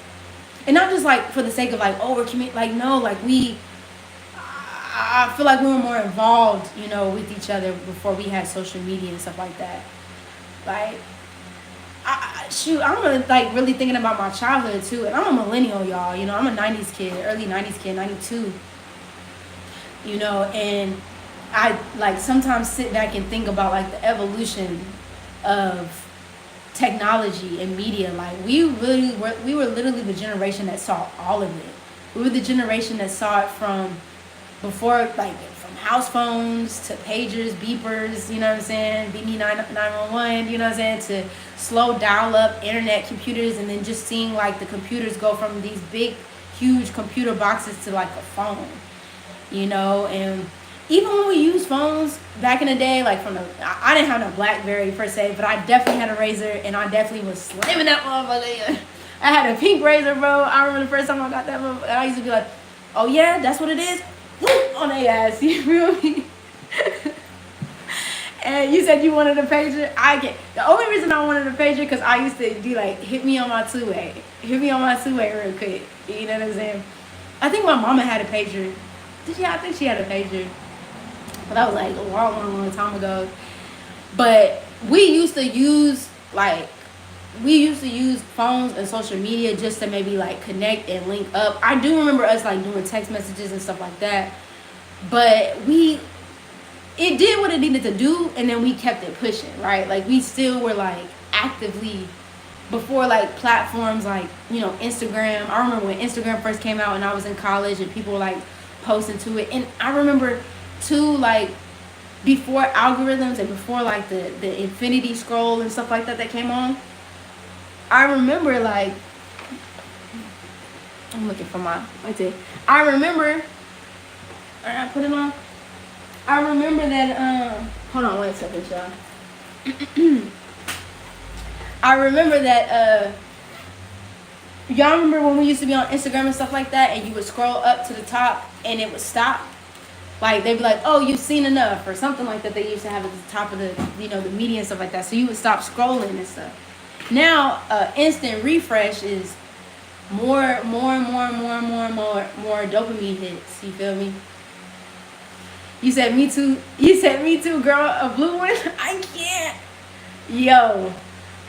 and not just like for the sake of, like, oh, we're like, no, like, I feel like we were more involved, you know, with each other before we had social media and stuff like that. Like, I'm really thinking about my childhood too, and I'm a millennial, y'all. You know, I'm a 90s kid, early 90s kid, 92. You know, and I, like, sometimes sit back and think about, like, the evolution of technology and media. Like, we were literally the generation that saw all of it. We were the generation that saw it from before, like, from house phones to pagers, beepers, you know what I'm saying, BB 911, you know what I'm saying, to slow dial-up internet computers, and then just seeing, like, the computers go from these big, huge computer boxes to, like, a phone, you know. And even when we used phones back in the day, like, I didn't have no BlackBerry per se, but I definitely had a Razor, and I definitely was slamming that motherfucker. I had a pink Razor, bro. I remember the first time I got that motherfucker, I used to be like, oh yeah, that's what it is? On their ass, you feel me? And you said you wanted a pager. The only reason I wanted a pager because I used to be like, hit me on my two-way real quick. You know what I'm saying? I think my mama had a pager. I think she had a pager, but that was like a long time ago. But we used to use phones and social media just to maybe, like, connect and link up. I do remember us, like, doing text messages and stuff like that, but it did what it needed to do, and then we kept it pushing, right? Like, we still were, like, actively, before, like, platforms like, you know, Instagram. I remember when Instagram first came out and I was in college and people were, like, posting to it. And I remember too, like, before algorithms and before, like, the infinity scroll and stuff like that came on, I remember, like, I'm looking for my, I remember, I put it on. I remember that, hold on 1 second, y'all. I remember that, y'all remember when we used to be on Instagram and stuff like that, and you would scroll up to the top and it would stop? Like, they'd be like, oh, you've seen enough, or something like that. They used to have at the top of the, you know, the media and stuff like that. So you would stop scrolling and stuff. Now, instant refresh is more dopamine hits. You feel me? You said me too. You said me too, girl. A blue one. I can't. Yo,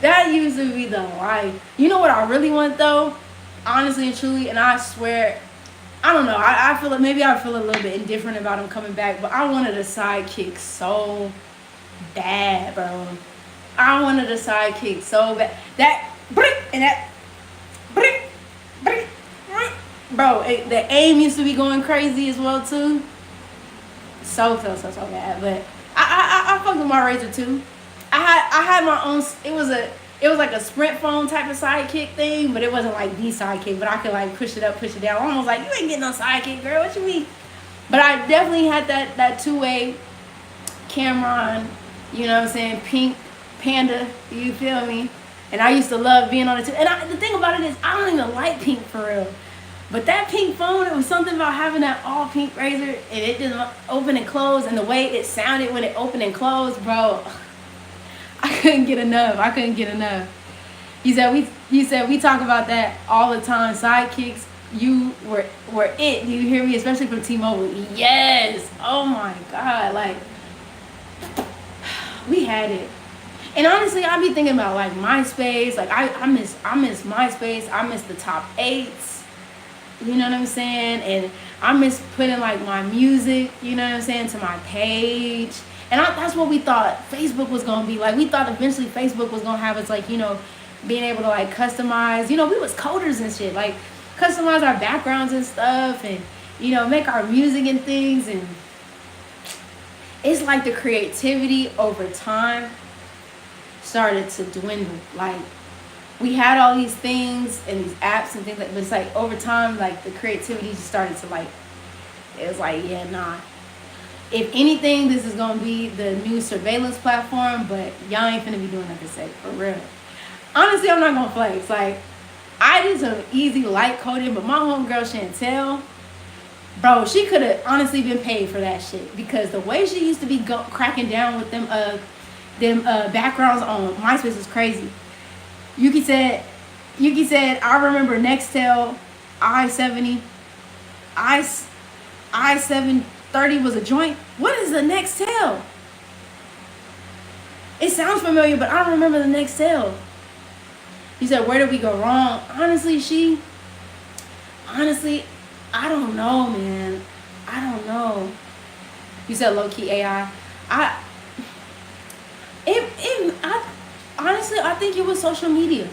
that used to be the life. You know what I really want though, honestly and truly, and I swear, I don't know. I feel like maybe I feel a little bit indifferent about him coming back, but I wanted a sidekick so bad, bro. I wanted a sidekick so bad. That brick and that brick, brick, brick. Bro, the aim used to be going crazy as well too. So bad. But I fucked with my Razor too. I had my own. It was like a Sprint phone type of sidekick thing, but it wasn't like the sidekick. But I could like push it up, push it down. Almost like, you ain't getting no sidekick, girl. What you mean? But I definitely had that two-way camera on. You know what I'm saying? Pink Panda. You feel me? And I used to love being on it too. And the thing about it is, I don't even like pink for real. But that pink phone, it was something about having that all pink Razor, and it just open and close, and the way it sounded when it opened and closed, bro. I couldn't get enough. You said we talk about that all the time. Sidekicks, you were it. Do you hear me? Especially from T-Mobile. Yes. Oh my God. Like, we had it. And honestly, I be thinking about like MySpace. Like I miss MySpace. I miss the top 8s. You know what I'm saying? And I miss putting like my music, you know what I'm saying, to my page. And that's what we thought Facebook was going to be like. We thought eventually Facebook was going to have us like, you know, being able to like customize. You know, we was coders and shit. Like customize our backgrounds and stuff and, you know, make our music and things. And it's like the creativity over time started to dwindle. Like we had all these things and these apps and things, but it's like over time, like the creativity just started to like, it was like, yeah, nah. If anything, this is going to be the new surveillance platform, but y'all ain't finna be doing nothing safe, for real. Honestly, I'm not going to flex. Like, I did some easy light coding, but my homegirl Chantel, bro, she could have honestly been paid for that shit. Because the way she used to be cracking down with them backgrounds on MySpace was crazy. Yuki said, I remember Nextel i7 i730 was a joint. What is the Nextel? It sounds familiar, but I don't remember the Nextel. He said, where did we go wrong? Honestly, I don't know, man. I don't know. You said low-key AI. Honestly, I think it was social media.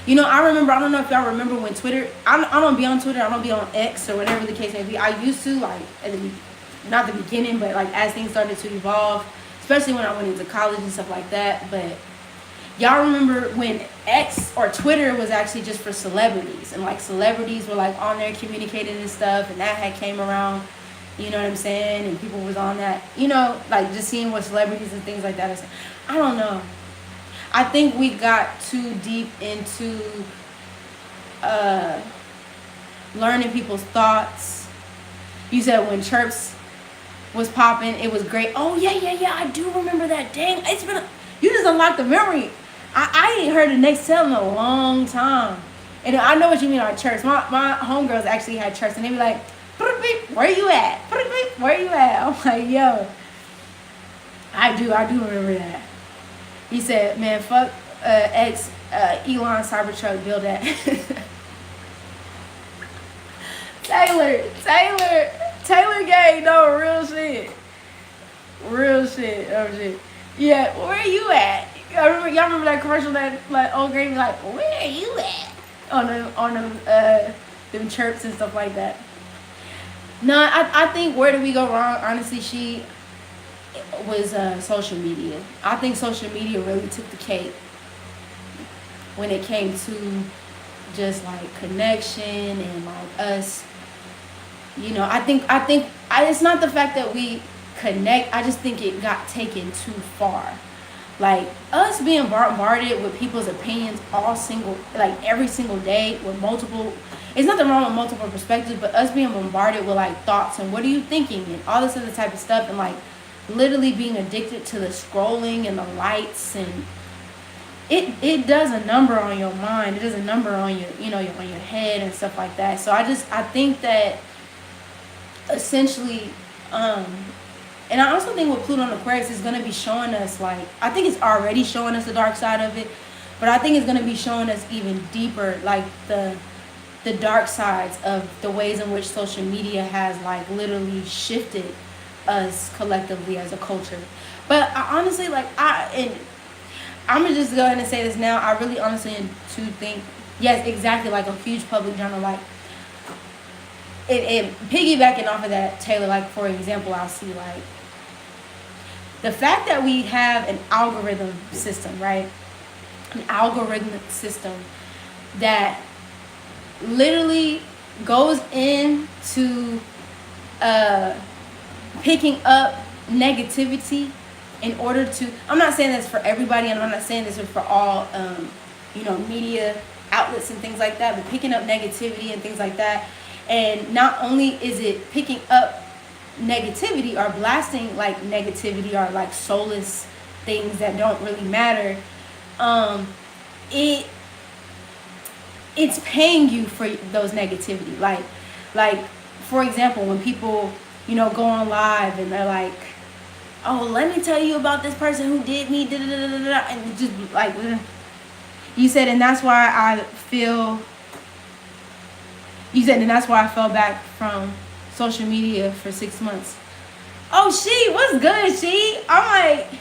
You know, I don't know if y'all remember when Twitter, I don't be on Twitter, I don't be on X or whatever the case may be. I used to, like, not the beginning, but like as things started to evolve, especially when I went into college and stuff like that. But y'all remember when X or Twitter was actually just for celebrities, and like celebrities were like on there communicating and stuff, and that had came around, you know what I'm saying, and people was on that, you know, like just seeing what celebrities and things like that is. I don't know. I think we got too deep into learning people's thoughts. You said when Chirps was popping, it was great. Oh yeah, I do remember that. Dang, it's been you just unlocked the memory. I ain't heard the Nextel in a long time, and I know what you mean on Chirps. My homegirls actually had Chirps, and they be like, "Where you at? Where you at?" I'm like, yo, I do remember that. He said, man, fuck Elon Cybertruck, build that. Taylor gang, no, real shit. Oh shit. Yeah, where you at? Y'all remember that commercial that like old Gravy like, where you at? On them Chirps and stuff like that. No, I think where did we go wrong? Honestly, she was social media. I think social media really took the cake when it came to just like connection and like us. You know, I think it's not the fact that we connect. I just think it got taken too far. Like us being bombarded with people's opinions every single day with multiple. It's nothing wrong with multiple perspectives, but us being bombarded with like thoughts and what are you thinking and all this other type of stuff, and like literally being addicted to the scrolling and the lights, and it does a number on your mind. It does a number on your, you know, on your head and stuff like that. So I think that essentially, and I also think with Pluto and Aquarius is going to be showing us, like, I think it's already showing us the dark side of it, but I think it's going to be showing us even deeper, like the dark sides of the ways in which social media has like literally shifted us collectively as a culture. But I honestly, like, I I'm gonna just go ahead and say this now. I really honestly to think, yes, exactly, like a huge public journal, like it piggybacking off of that, Taylor, like for example, I'll see like the fact that we have an algorithm system, right? An algorithmic system that literally goes into picking up negativity in order to, I'm not saying this for everybody, and I'm not saying this for all media outlets and things like that, but picking up negativity and things like that. And not only is it picking up negativity or blasting like negativity or like soulless things that don't really matter, it's paying you for those negativity. Like for example, when people go on live and they're like, oh, let me tell you about this person who did me, da da da da da, and just like you said, and that's why I feel. You said, and that's why I fell back from social media for 6 months. Oh, she, what's good, she? I'm like,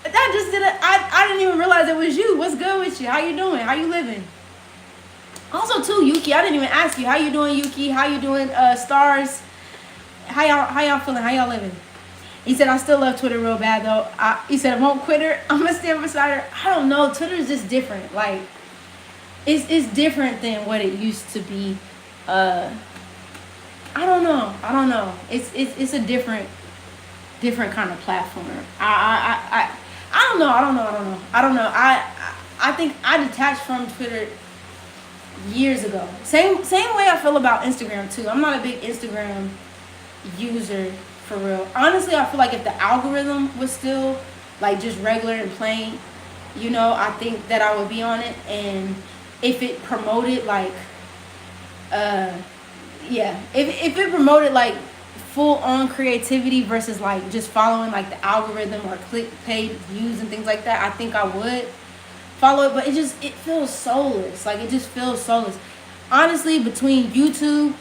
that just didn't. I didn't even realize it was you. What's good with you? How you doing? How you living? Also, too, Yuki, I didn't even ask you. How you doing, Yuki? How you doing, Stars? How y'all feeling? How y'all living? He said, I still love Twitter real bad, though. He said, I won't quit her. I'm going to stand beside her. I don't know. Twitter is just different. Like, it's different than what it used to be. I don't know. It's a different kind of platform. I don't know. I think I detached from Twitter years ago. Same way I feel about Instagram too. I'm not a big Instagram user for real. Honestly, I feel like if the algorithm was still like just regular and plain, I think that I would be on it. And if it promoted like if it promoted like full on creativity versus like just following like the algorithm or click paid views and things like that, I think I would follow it. But it feels soulless. Like it just feels soulless. Honestly, between YouTube,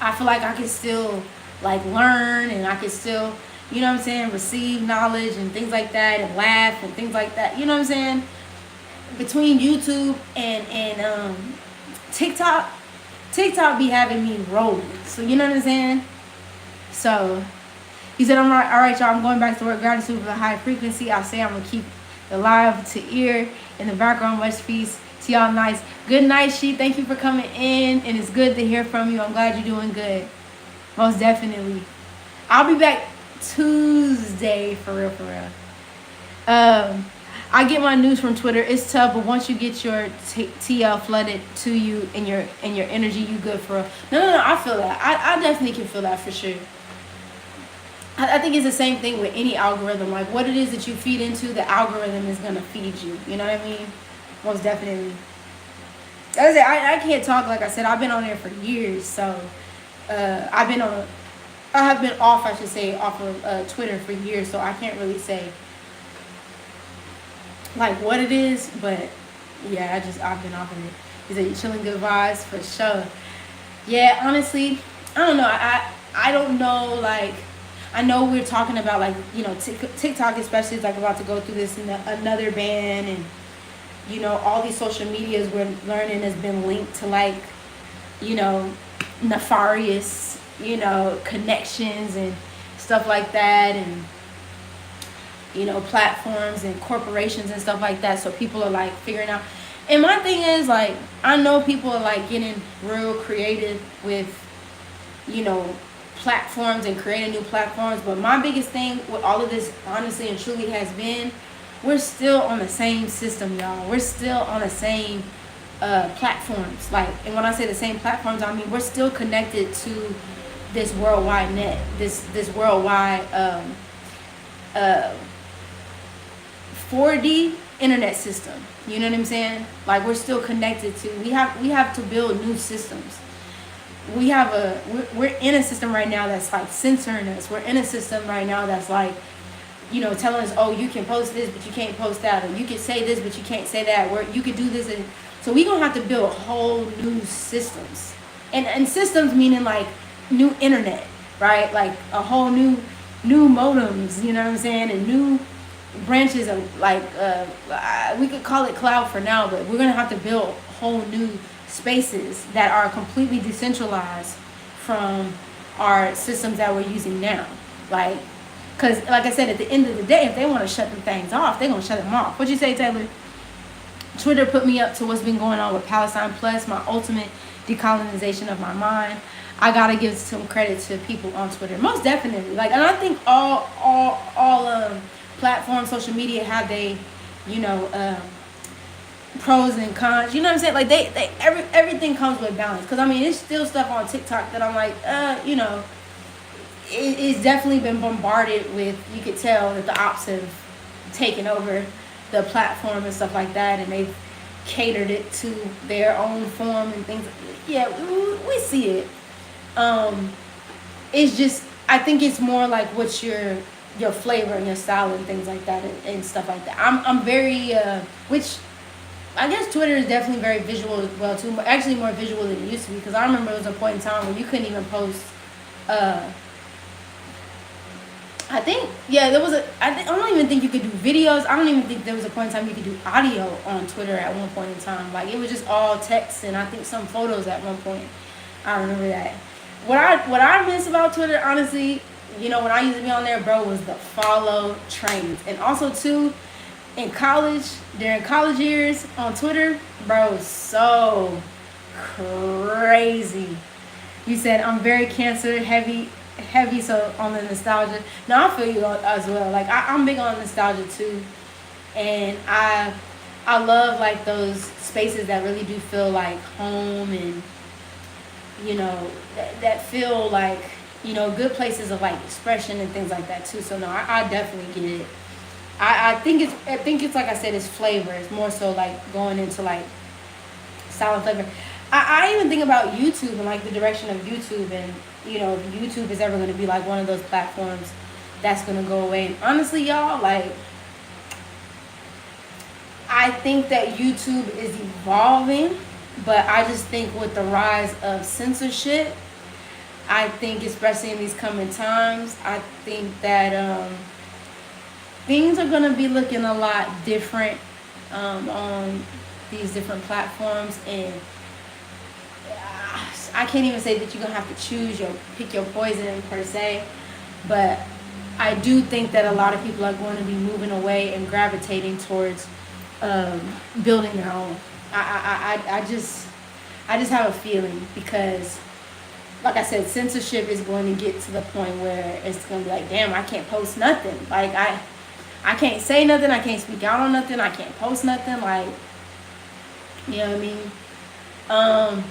I feel like I can still like learn, and I can still, receive knowledge and things like that, and laugh and things like that. You know what I'm saying? Between YouTube and TikTok be having me rolling. So you know what I'm saying? So he said, all right, y'all, I'm going back to work. Gratitude for the high frequency. I say I'm gonna keep the live to ear in the background. Much peace to y'all. Nice. Good night, She. Thank you for coming in, and it's good to hear from you. I'm glad you're doing good. Most definitely. I'll be back Tuesday for real. I get my news from Twitter. It's tough, but once you get your TL flooded to you and your energy, you good for real. No. I feel that. I definitely can feel that for sure. I think it's the same thing with any algorithm. Like what it is that you feed into, the algorithm is gonna feed you. You know what I mean? Most definitely. As I said, I can't talk. Like I said, I've been on there for years, so I have been off, I should say, off of Twitter for years, so I can't really say like what it is, but yeah, I've been off of it. He said, you chilling, good vibes for sure. Yeah, honestly, I don't know. I don't know, like, I know we're talking about like, TikTok especially is like about to go through this another ban, and all these social medias we're learning has been linked to like, nefarious, connections and stuff like that, and platforms and corporations and stuff like that. So people are like figuring out. And my thing is like, I know people are like getting real creative with, platforms and creating new platforms. But my biggest thing with all of this, honestly and truly, has been, we're still on the same system, y'all. We're still on the same platforms. Like, and when I say the same platforms, I mean we're still connected to this worldwide net, this worldwide 4D internet system. You know what I'm saying? Like we're still connected to. We have to build new systems. We're in a system right now that's like censoring us. We're in a system right now that's like, telling us, oh, you can post this, but you can't post that, or you can say this, but you can't say that. Where you can do this, and so we're gonna have to build whole new systems, and systems meaning like new internet, right? Like a whole new modems. You know what I'm saying? And new branches of like we could call it cloud for now, but we're gonna have to build whole new spaces that are completely decentralized from our systems that we're using now. Like, because like I said, at the end of the day, if they want to shut them things off, they're gonna shut them off. What you say, Taylor? Twitter put me up to what's been going on with Palestine Plus, my ultimate decolonization of my mind. I gotta give some credit to people on Twitter, most definitely. Like, and I think all platforms, social media have pros and cons. You know what I'm saying? Like everything comes with balance. Because I mean, there's still stuff on TikTok that I'm like, it's definitely been bombarded with. You could tell that the ops have taken over the platform and stuff like that, and they've catered it to their own form and things. Yeah, we see it. It's just, I think it's more like what's your flavor and your style and things like that and stuff like that. I'm very which I guess Twitter is definitely very visual as well too. Actually more visual than it used to be, because I remember there was a point in time where you couldn't even post I don't even think you could do videos. I don't even think there was a point in time you could do audio on Twitter at one point in time. Like, it was just all text and I think some photos at one point. I remember that. What I miss about Twitter, honestly, when I used to be on there, bro, was the follow trains. And also too, in college, during college years on Twitter, bro, was so crazy. You said I'm very Cancer heavy, so on the nostalgia. No, I feel you as well. Like, I'm big on nostalgia too, and I love like those spaces that really do feel like home, and that feel like good places of like expression and things like that too. So no, I definitely get it. I think it's like I said, it's flavor. It's more so like going into like style and flavor. I even think about YouTube and like the direction of YouTube, and if YouTube is ever going to be like one of those platforms that's going to go away. And honestly, y'all, like, I think that YouTube is evolving, but I just think with the rise of censorship, I think especially in these coming times, I think that things are going to be looking a lot different on these different platforms. And I can't even say that you're going to have to pick your poison per se, but I do think that a lot of people are going to be moving away and gravitating towards building their own. I just have a feeling, because like I said, censorship is going to get to the point where it's going to be like, damn, I can't post nothing. Like, I can't say nothing. I can't speak out on nothing. I can't post nothing. Like, you know what I mean?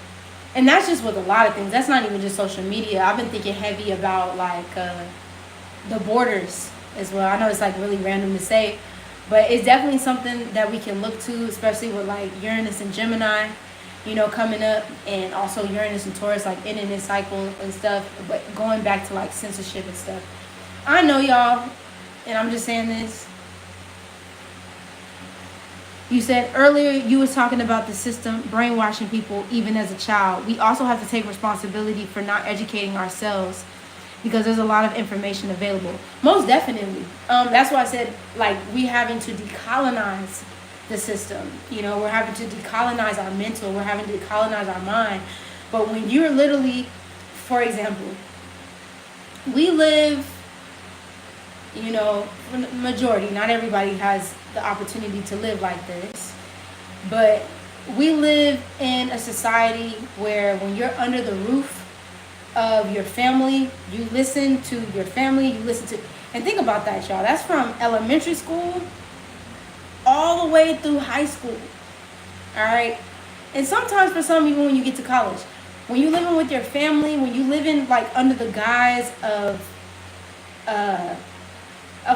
And that's just with a lot of things. That's not even just social media. I've been thinking heavy about like the borders as well. I know it's like really random to say, but it's definitely something that we can look to, especially with like Uranus and Gemini, coming up, and also Uranus and Taurus, like ending this cycle and stuff. But going back to like censorship and stuff, I know y'all, and I'm just saying this. You said earlier you was talking about the system brainwashing people even as a child. We also have to take responsibility for not educating ourselves, because there's a lot of information available. Most definitely. That's why I said, like, we having to decolonize the system. We're having to decolonize our mental. We're having to decolonize our mind. But when you're literally, for example, we live, for the majority, not everybody has the opportunity to live like this, but we live in a society where when you're under the roof of your family, you listen to your family, and think about that, y'all. That's from elementary school all the way through high school. All right. And sometimes for some people, when you get to college, when you're living with your family, when you live in like under the guise of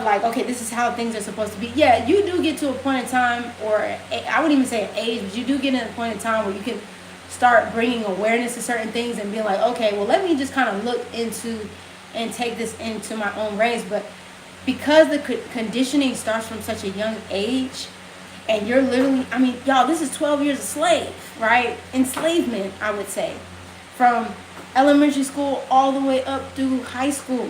like, okay, this is how things are supposed to be. Yeah, you do get to a point in time, or I wouldn't even say an age, but you do get in a point in time where you can start bringing awareness to certain things and being like, okay, well, let me just kind of look into and take this into my own reins. But because the conditioning starts from such a young age, and you're literally, I mean, y'all, this is 12 years of slave, right? Enslavement, I would say, from elementary school all the way up through high school.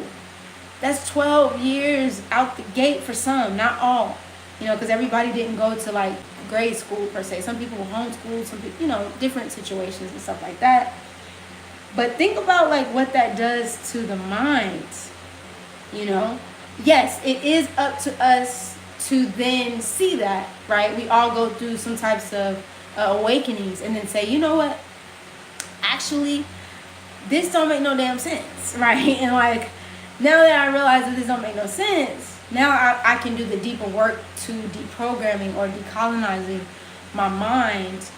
that's 12 years out the gate for some, not all. You know, because everybody didn't go to like grade school per se. Some people were homeschooled, some people, you know, different situations and stuff like that. But think about like what that does to the mind, you know. Yes, it is up to us to then see that, right? We all go through some types of awakenings and then say, you know what, actually this don't make no damn sense, right? And like, now that I realize that this don't make no sense, now I can do the deeper work to deprogramming or decolonizing my mind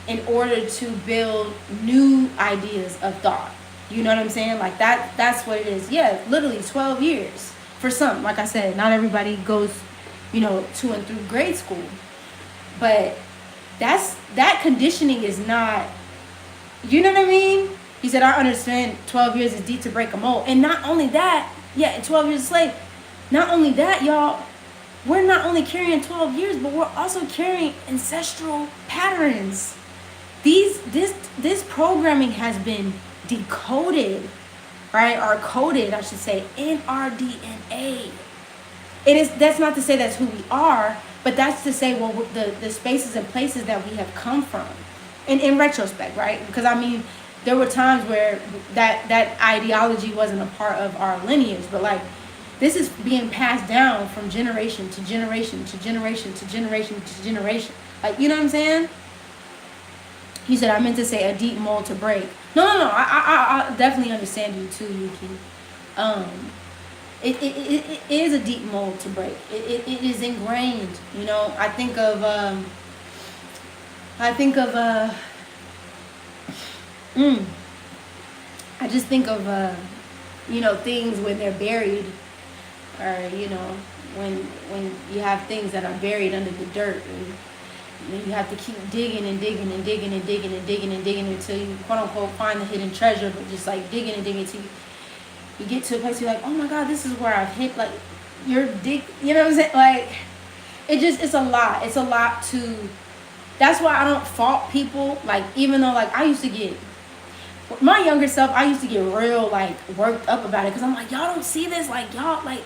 in order to build new ideas of thought. You know what I'm saying? Like that's what it is. Yeah, literally 12 years for some. Like I said, not everybody goes, you know, to and through grade school. But that conditioning is not, you know what I mean? He said, I understand 12 years is deep to break a mold. And not only that, yeah, 12 years a slave. Not only that, y'all, we're not only carrying 12 years, but we're also carrying ancestral patterns. This programming has been decoded, right? Or coded, I should say, in our DNA. That's not to say that's who we are, but that's to say, well, the spaces and places that we have come from. And in retrospect, right? Because I mean, there were times where that ideology wasn't a part of our lineage, but like, this is being passed down from generation to generation to generation to generation to generation. Like, you know what I'm saying? He said, I meant to say a deep mold to break. No. I definitely understand you too, Yuki. It is a deep mold to break. It is ingrained. You know, I think of I just think of you know, things when they're buried, or you know, when you have things that are buried under the dirt, and you have to keep digging and digging and digging and digging and digging and digging until you quote unquote find the hidden treasure, but just like digging and digging until you get to a place you're like, oh my God, this is where I've hit, like, you're dig, you know what I'm saying? Like, it's a lot. It's a lot to, that's why I don't fault people. Like, even though, like, I used to get, my younger self, I used to get real, like, worked up about it. Because I'm like, y'all don't see this? Like, y'all, like,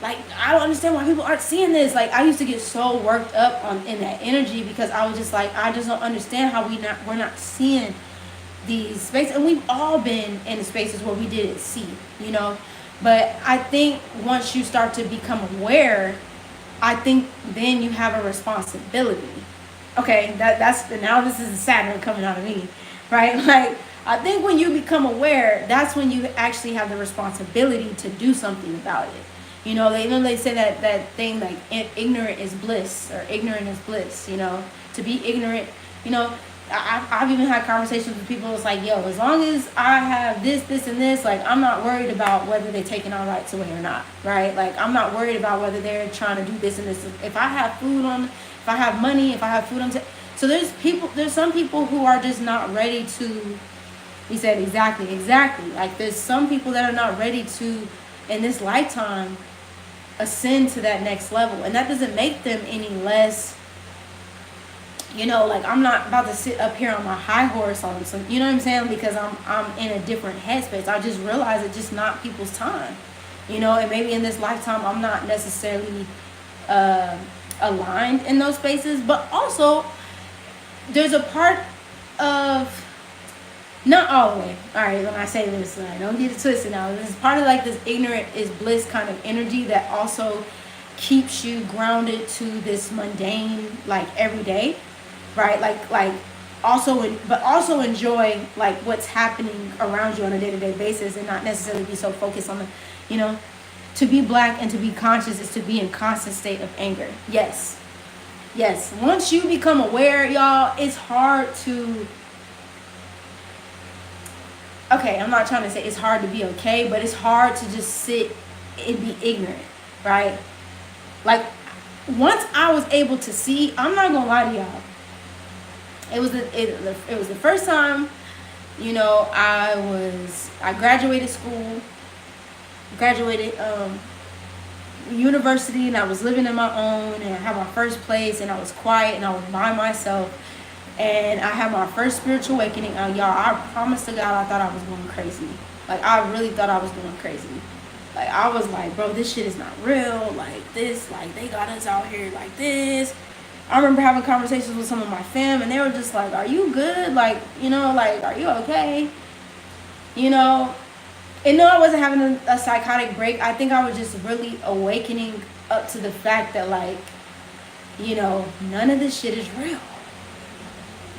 I don't understand why people aren't seeing this. Like, I used to get so worked up in that energy because I was just like, I just don't understand how we're not seeing these spaces. And we've all been in the spaces where we didn't see, you know. But I think once you start to become aware, I think then you have a responsibility. Okay, that's now this is the Saturn coming out of me, right? Like, I think when you become aware, that's when you actually have the responsibility to do something about it. You know, they say that thing like ignorant is bliss, or ignorant is bliss, you know. To be ignorant, you know, I've even had conversations with people. It's like, yo, as long as I have this, and this, like, I'm not worried about whether they're taking our rights away or not, right? Like, I'm not worried about whether they're trying to do this and this. If I have food on, if I have money, if I have food on, so there's some people who are just not ready to. He said exactly. Like, there's some people that are not ready to, in this lifetime, ascend to that next level, and that doesn't make them any less. You know, like, I'm not about to sit up here on my high horse on some, you know what I'm saying? Because I'm in a different headspace. I just realize it's just not people's time, you know, and maybe in this lifetime I'm not necessarily aligned in those spaces. But also, there's a part of, not all the way, all right, when I say this, don't get it twisted now. This is part of like this ignorant is bliss kind of energy that also keeps you grounded to this mundane, like, everyday. Right, like also enjoy like what's happening around you on a day-to-day basis, and not necessarily be so focused on the, you know, to be black and to be conscious is to be in constant state of anger. Yes. Once you become aware, y'all, it's hard to. Okay, I'm not trying to say it's hard to be okay, but it's hard to just sit and be ignorant, right? Like, once I was able to see, I'm not gonna lie to y'all. It was the first time, you know, I graduated school, university, and I was living in my own, and I had my first place, and I was quiet, and I was by myself, and I had my first spiritual awakening. Y'all, I promise to God, I thought I was going crazy. Like, I really thought I was going crazy. Like, I was like, bro, this shit is not real. Like, this, like, they got us out here like this. I remember having conversations with some of my fam, and they were just like, are you good? Like, you know, like, are you okay? You know? And no, I wasn't having a psychotic break. I think I was just really awakening up to the fact that, like, you know, none of this shit is real.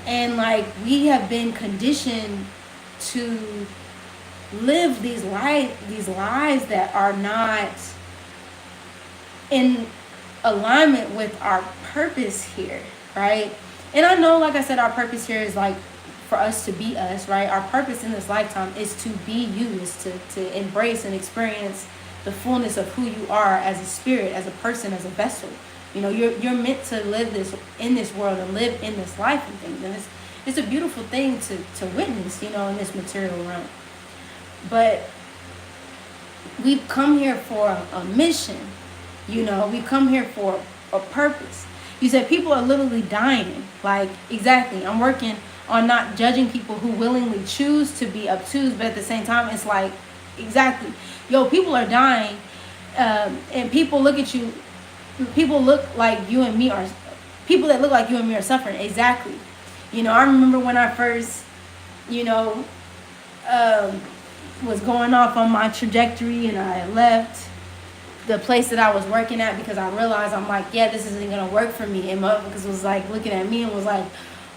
And, like, we have been conditioned to live these lives that are not in alignment with our purpose here, right? And I know, like I said, our purpose here is like for us to be us, right? Our purpose in this lifetime is to be you, is to embrace and experience the fullness of who you are as a spirit, as a person, as a vessel. You know, you're meant to live this in this world and live in this life and things. And it's a beautiful thing to witness, you know, in this material realm. But we've come here for a mission. You know, we come here for a purpose. You said people are literally dying. Like, exactly. I'm working on not judging people who willingly choose to be obtuse, but at the same time, it's like, exactly. Yo, people are dying, and people look at you. People look like you and me are, people that look like you and me are suffering. Exactly. You know, I remember when I first, you know, was going off on my trajectory, and I left the place that I was working at because I realized, I'm like, yeah, this isn't gonna work for me. And motherfuckers was like looking at me and was like,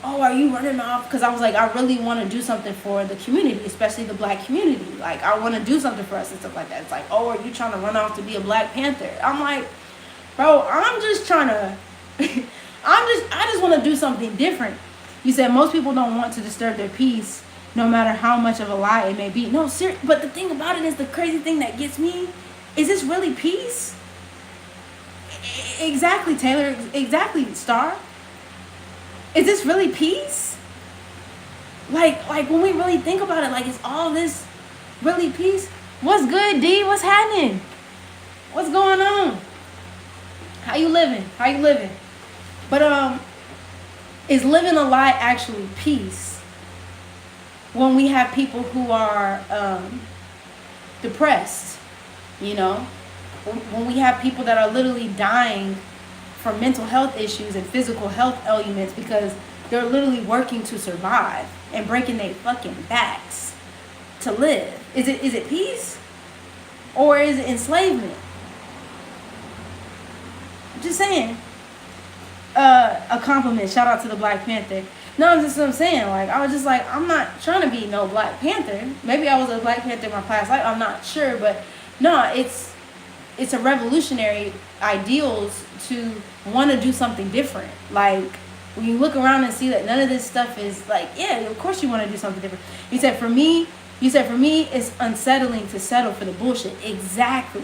oh, are you running off? Because I was like, I really want to do something for the community, especially the black community. Like, I want to do something for us and stuff like that. It's like, oh, are you trying to run off to be a Black Panther? I'm like, bro, I'm just trying to I just want to do something different. You said most people don't want to disturb their peace, no matter how much of a lie it may be. No, seriously. But the thing about it is, the crazy thing that gets me, is this really peace? Exactly, Taylor. Exactly, Star. Is this really peace? Like when we really think about it, like, is all this really peace? What's good, D? What's happening? What's going on? How you living? How you living? But is living a lie actually peace? When we have people who are depressed, you know, when we have people that are literally dying from mental health issues and physical health ailments because they're literally working to survive and breaking their fucking backs to live. Is it peace? Or is it enslavement? Just saying. A compliment. Shout out to the Black Panther. No, that's what I'm saying. Like, I was just like, I'm not trying to be no Black Panther. Maybe I was a Black Panther in my past life. I'm not sure. But no, it's a revolutionary ideals to want to do something different. Like, when you look around and see that none of this stuff is like, yeah, of course you want to do something different. You said for me it's unsettling to settle for the bullshit. Exactly.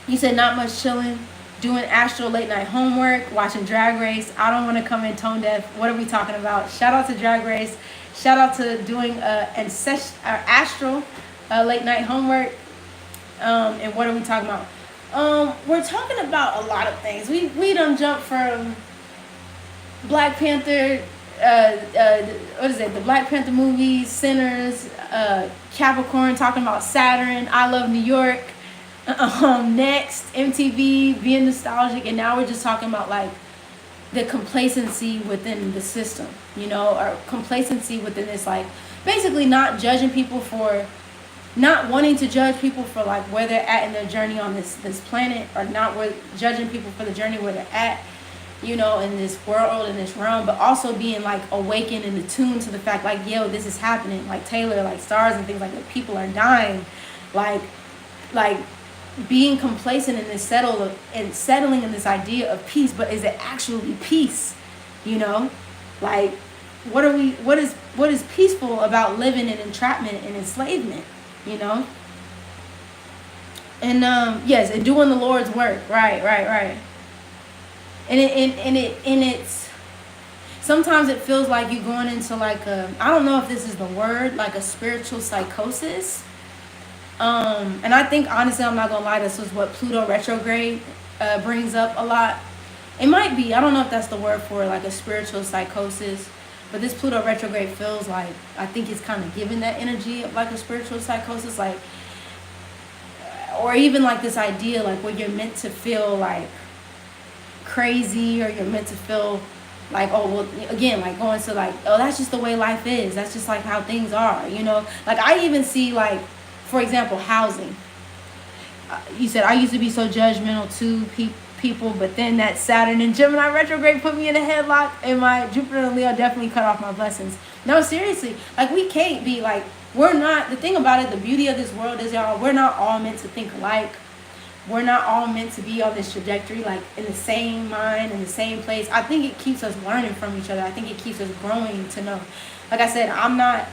You said not much chilling, doing Astro late night homework, watching Drag Race. I don't want to come in tone deaf. What are we talking about? Shout out to Drag Race. Shout out to doing Astro late night homework. And what are we talking about? We're talking about a lot of things. We done jumped from Black Panther, what is it? The Black Panther movies, Sinners, Capricorn, talking about Saturn, I Love New York, Next, MTV, being nostalgic, and now we're just talking about like the complacency within the system, you know, or complacency within this, like, basically not judging people for, not wanting to judge people for like where they're at in their journey on this planet, or not judging people for the journey where they're at, you know, in this world, in this realm, but also being like awakened and attuned to the fact, like, yo, this is happening, like Taylor, like stars and things like that. People are dying, like being complacent in this settling in this idea of peace. But is it actually peace? You know, like, what is peaceful about living in entrapment and enslavement? You know, and yes, and doing the Lord's work, right. And it's sometimes it feels like you're going into like I don't know if this is the word, like a spiritual psychosis. And I think, honestly, I'm not gonna lie, this is what Pluto retrograde brings up a lot. It might be, I don't know if that's the word for it, like a spiritual psychosis. But this Pluto retrograde feels like, I think it's kind of giving that energy of like a spiritual psychosis. Like, or even like this idea like where you're meant to feel like crazy, or you're meant to feel like, oh well, again, like going to like, oh, that's just the way life is, that's just like how things are, you know. Like I even see like, for example, housing. You said I used to be so judgmental to people, but then that Saturn and Gemini retrograde put me in a headlock, and my Jupiter and Leo definitely cut off my blessings. No, seriously, like we can't be like, we're not, the thing about it, the beauty of this world is, y'all, we're not all meant to think alike. We're not all meant to be on this trajectory, like in the same mind, in the same place. I think it keeps us learning from each other. I think it keeps us growing to know. Like I said, I'm not,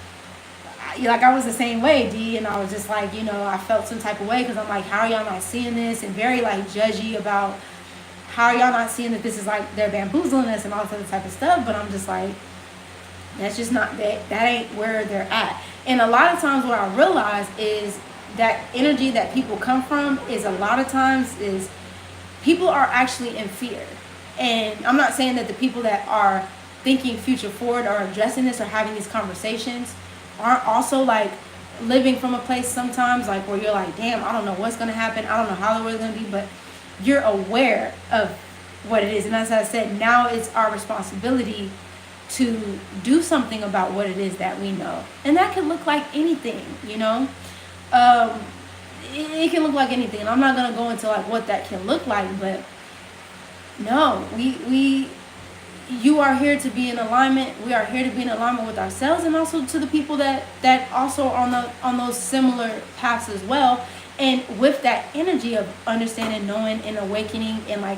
like I was the same way, D, and I was just like, you know, I felt some type of way because I'm like, how are y'all not seeing this? And very like judgy about how are y'all not seeing that this is like they're bamboozling us and all this other type of stuff. But I'm just like, that's just not, that ain't where they're at. And a lot of times what I realize is that energy that people come from is, a lot of times, is people are actually in fear. And I'm not saying that the people that are thinking future forward or addressing this or having these conversations aren't also like living from a place sometimes like where you're like, damn, I don't know what's going to happen, I don't know how the world's going to be, but you're aware of what it is. And as I said, now it's our responsibility to do something about what it is that we know. And that can look like anything, you know. It can look like anything, and I'm not gonna go into like what that can look like, but no, you are here to be in alignment. We are here to be in alignment with ourselves, and also to the people that also are on those similar paths as well. And with that energy of understanding, knowing, and awakening, and like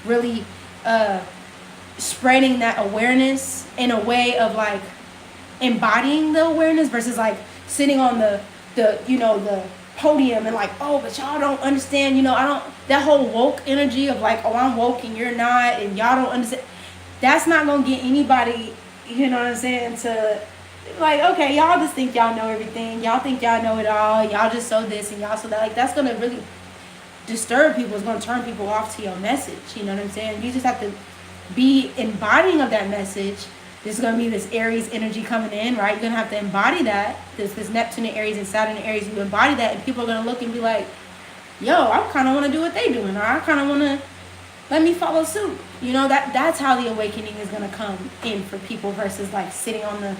really spreading that awareness in a way of like embodying the awareness versus like sitting on the you know, the podium and like, oh, but y'all don't understand, you know, I don't, that whole woke energy of like, oh, I'm woke and you're not, and y'all don't understand. That's not gonna get anybody, you know what I'm saying, to like, okay, y'all just think y'all know everything, y'all think y'all know it all, y'all just so this and y'all so that. Like, that's gonna really disturb people. It's gonna turn people off to your message, you know what I'm saying. You just have to be embodying of that message. This is going to be this Aries energy coming in, right? You're going to have to embody that. This Neptune and Aries and Saturn and Aries, you embody that, and people are going to look and be like, yo, I kind of want to do what they doing, or I kind of want to, let me follow suit. You know, that's how the awakening is going to come in for people versus like sitting on the,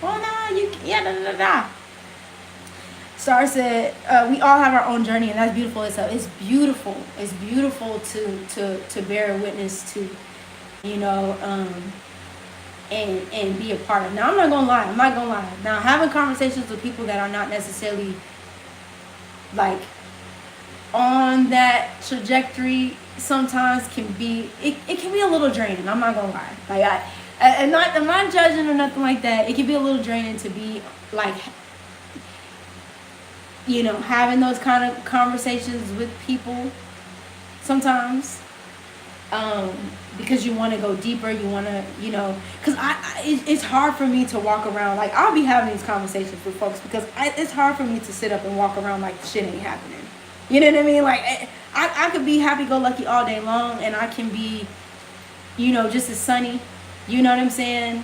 oh, no, you, yeah, da, da, da, da. Star said, we all have our own journey, and that's beautiful. It's beautiful. It's beautiful to bear witness to, you know, and be a part of. Now, I'm not gonna lie. Now, having conversations with people that are not necessarily like on that trajectory sometimes can be, it can be a little draining. I'm not gonna lie. Like I'm not judging or nothing like that. It can be a little draining to be like, you know, having those kind of conversations with people sometimes. Because you want to go deeper, you want to, you know, because it's hard for me to walk around, like, I'll be having these conversations with folks because it's hard for me to sit up and walk around like shit ain't happening. You know what I mean? Like, I could be happy-go-lucky all day long, and I can be, you know, just as sunny. You know what I'm saying?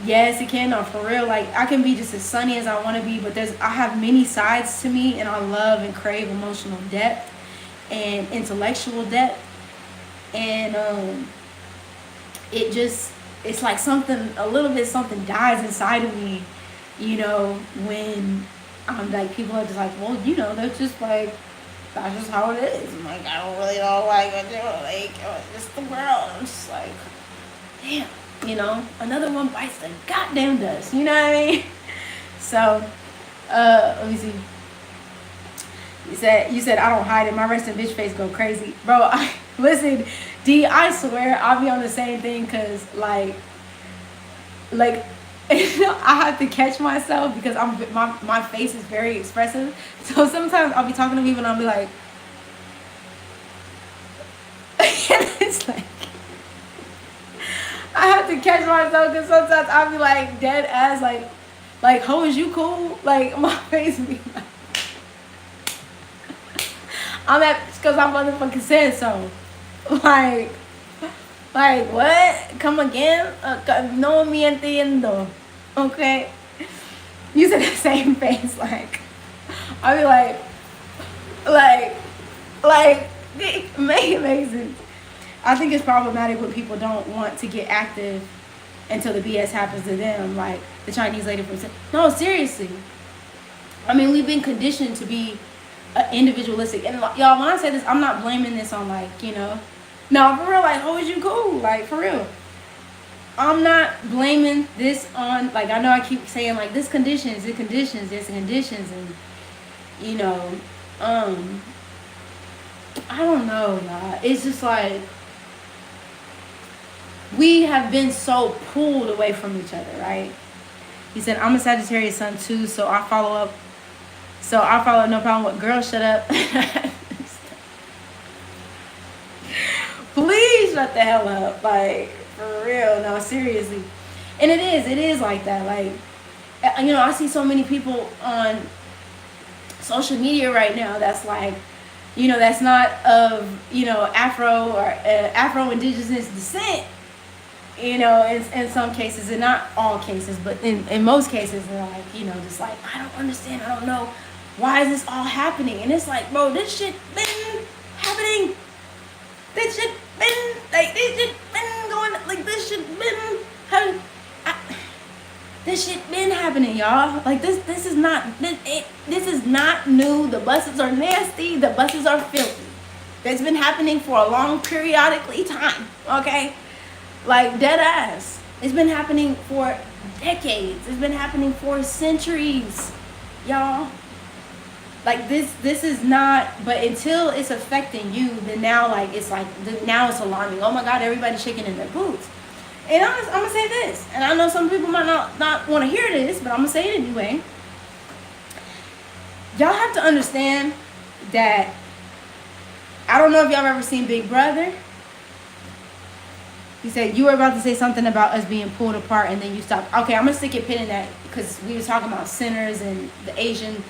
Yes, it can, no, for real. Like, I can be just as sunny as I want to be, but I have many sides to me, and I love and crave emotional depth and intellectual depth. And it's like a little bit something dies inside of me, you know, when I'm like, people are just like, well, you know, that's just like, that's just how it is. I'm like, I don't really know, like it's the world. I'm just like, damn, you know, another one bites the goddamn dust, you know what I mean? So, let me see. You said I don't hide it. My resting bitch face go crazy, bro. Listen, D, I swear I'll be on the same thing, cause like I have to catch myself because my face is very expressive. So sometimes I'll be talking to people and I'll be like, it's like I have to catch myself because sometimes I'll be like dead ass like, ho, is you cool? Like my face be like. I'm at, because I motherfucking said so. Like what? Come again? No me entiendo. Okay? You said the same face. Like, I'll be like, like make it make sense. I think it's problematic when people don't want to get active until the BS happens to them, like the Chinese lady from. No, seriously. I mean, we've been conditioned to be individualistic, and y'all, when I say this, I'm not blaming this on like, you know, no, for real, like, oh, is you cool, like, for real. I'm not blaming this on, like, I know I keep saying like this conditions, it conditions, there's conditions, and you know, I don't know, y'all. It's just like we have been so pulled away from each other, right? He said, I'm a Sagittarius sun too, so I follow up no problem with girl, shut up. Please shut the hell up. Like, for real, no, seriously. And it is like that. Like, you know, I see so many people on social media right now that's like, you know, that's not of, you know, Afro or Afro-Indigenous descent, you know, in some cases, and not all cases, but in most cases, they're like, you know, just like, I don't understand, I don't know, why is this all happening? And it's like, bro, this shit been happening. This shit been, like, this shit been going, like, this shit been happening. This shit been happening, y'all. Like, this is not new. The buses are nasty. The buses are filthy. It's been happening for a long periodically time, okay? Like, dead ass. It's been happening for decades. It's been happening for centuries, y'all. Like, this is not, but until it's affecting you, then now, like, it's alarming. Oh my God, everybody's shaking in their boots. And I'm gonna say this, and I know some people might not want to hear this, but I'm gonna say it anyway. Y'all have to understand that, I don't know if y'all ever seen Big Brother. He said, you were about to say something about us being pulled apart, and then you stopped. Okay, I'm gonna stick a pin in that, because we were talking about sinners and the Asian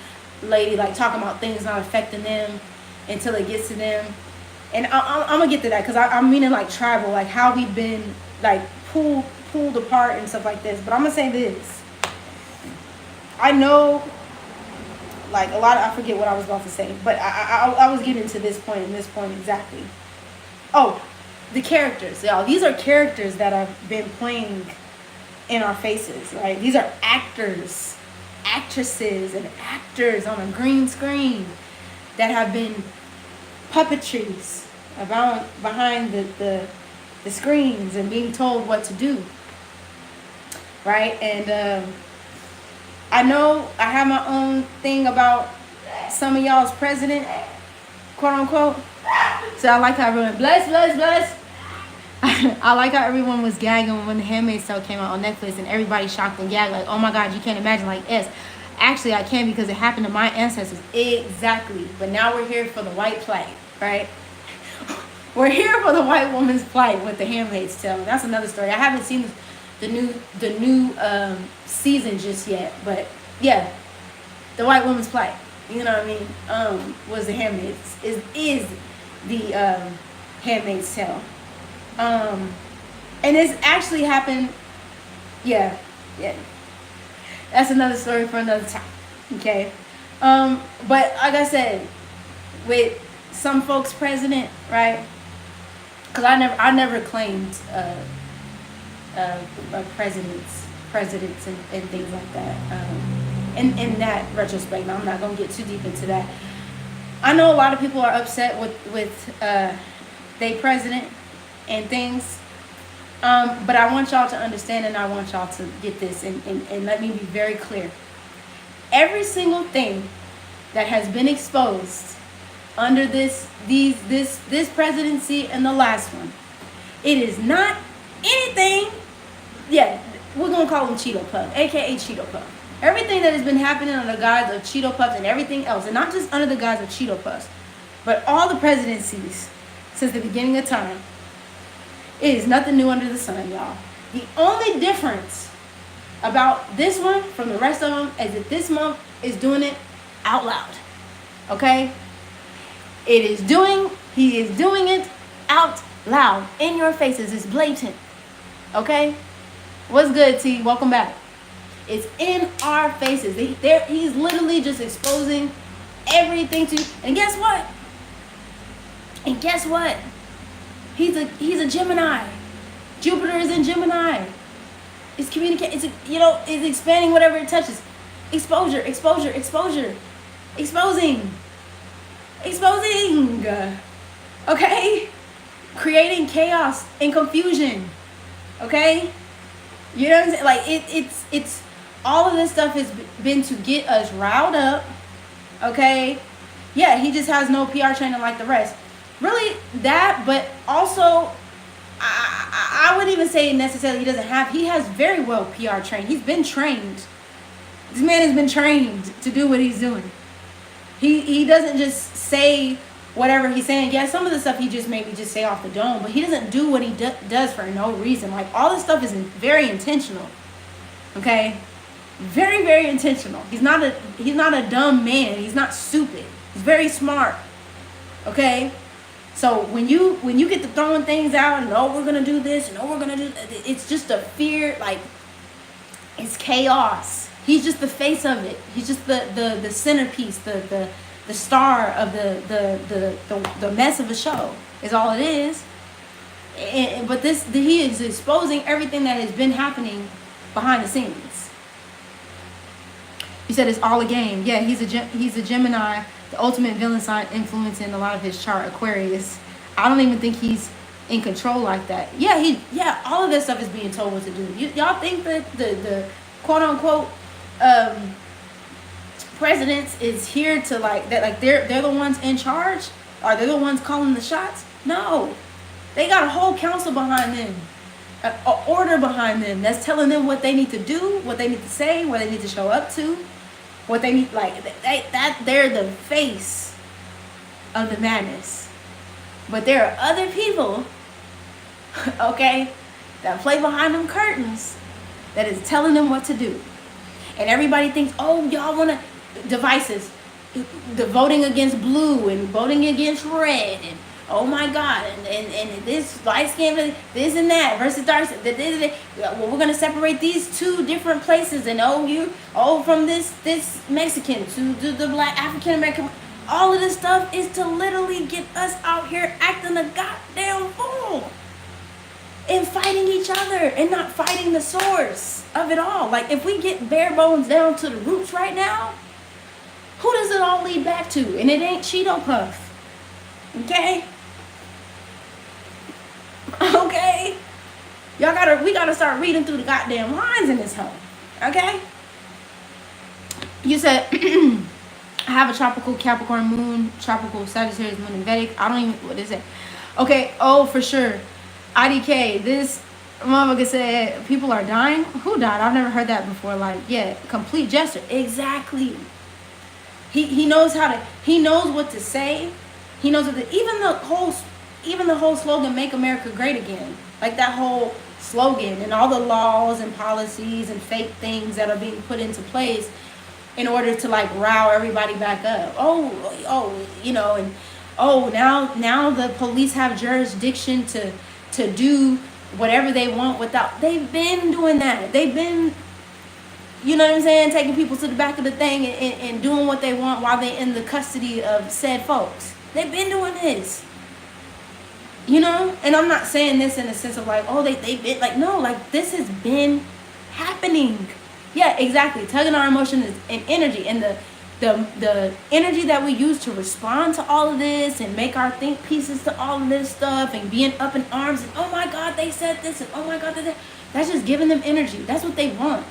lady, like, talking about things not affecting them until it gets to them. And I'm gonna get to that, because I'm meaning like tribal, like how we've been like pulled apart and stuff like this. But I'm gonna say this. I know, like, a lot of, I forget what I was about to say, but I was getting to this point and this point exactly. Oh, the characters, y'all. These are characters that have been playing in our faces, right? These are actors, actresses, and actors on a green screen that have been puppetries behind the screens and being told what to do, right? And I know I have my own thing about some of y'all's president, quote unquote. So I like how everyone bless. I like how everyone was gagging when The Handmaid's Tale came out on Netflix, and everybody shocked and gagged like, oh my God, you can't imagine. Like, yes, actually I can, because it happened to my ancestors. Exactly. But now we're here for the white plight, right? We're here for the white woman's plight with The Handmaid's Tale. That's another story. I haven't seen the new season just yet, but yeah, the white woman's plight. You know what I mean? Was the Handmaid's is the Handmaid's Tale. And it's actually happened. Yeah. That's another story for another time. Okay. But like I said, with some folks president, right? Because I never claimed presidents and things like that. In that retrospect, now I'm not gonna get too deep into that. I know a lot of people are upset with they president and things, but I want y'all to understand, and I want y'all to get this, and let me be very clear. Every single thing that has been exposed under this presidency and the last one, it is not anything. Yeah, we're gonna call them Cheeto Puff, aka Cheeto Puff. Everything that has been happening under the guise of Cheeto Puffs and everything else, and not just under the guise of Cheeto Puffs, but all the presidencies since the beginning of time, it is nothing new under the sun, y'all. The only difference about this one from the rest of them is that this month is doing it out loud. Okay? He is doing it out loud, in your faces. It's blatant. Okay? What's good, T? Welcome back. It's in our faces. He's literally just exposing everything to you. And guess what? He's a Gemini. Jupiter is in Gemini. It's communicating. It's expanding whatever it touches. Exposure. Exposing. Okay? Creating chaos and confusion. Okay? You know what I'm saying? Like it's all of this stuff has been to get us riled up. Okay? Yeah, he just has no PR training like the rest. Really that, but also I wouldn't even say necessarily he has very well PR trained. He's been trained. This man has been trained to do what he's doing. He doesn't just say whatever he's saying. Yeah, some of the stuff he just maybe just say off the dome, but he doesn't do what he does for no reason. Like all this stuff is very intentional. Okay? Very, very intentional. He's not a dumb man. He's not stupid. He's very smart. Okay? So when you get to throwing things out and we're gonna do this and we're gonna do that, it's just a fear, like it's chaos. He's just the face of it. He's just the centerpiece, the star of the mess of a show is all it is. But he is exposing everything that has been happening behind the scenes. You said it's all a game. Yeah, he's a Gemini. The ultimate villain sign influencing a lot of his chart, Aquarius. I don't even think he's in control like that. Yeah, all of that stuff is being told what to do. Y'all think that the quote unquote presidents is here to they're the ones in charge? Are they the ones calling the shots? No. They got a whole council behind them. An order behind them that's telling them what they need to do, what they need to say, what they need to show up to. What they need, they're the face of the madness. But there are other people, okay, that play behind them curtains that is telling them what to do. And everybody thinks, oh, y'all want to, devices, the voting against blue and voting against red and oh my God, and this light skin, this and that versus dark skin. Well, we're gonna separate these two different places, and from this Mexican to the black African American. All of this stuff is to literally get us out here acting a goddamn fool and fighting each other and not fighting the source of it all. Like if we get bare bones down to the roots right now, who does it all lead back to? And it ain't Cheeto Puff. Okay? Okay? We gotta start reading through the goddamn lines in this home. Okay? You said I have a tropical Capricorn moon, tropical Sagittarius moon in Vedic. I don't even, what is it? Okay, oh for sure. IDK, this motherfucker said people are dying. Who died? I've never heard that before. Like, yeah, complete gesture. Exactly. He knows he knows what to say. He knows what even the whole slogan, make America great again. Like that whole slogan and all the laws and policies and fake things that are being put into place in order to rile everybody back up. Now the police have jurisdiction to do whatever they want they've been doing that. They've been, you know what I'm saying, taking people to the back of the thing and doing what they want while they're in the custody of said folks. They've been doing this. And I'm not saying this in a sense of they've been no, this has been happening. Yeah, exactly. Tugging our emotions and energy, and the energy that we use to respond to all of this and make our think pieces to all of this stuff and being up in arms and oh my God, they said this and oh my God, that's just giving them energy. That's what they want.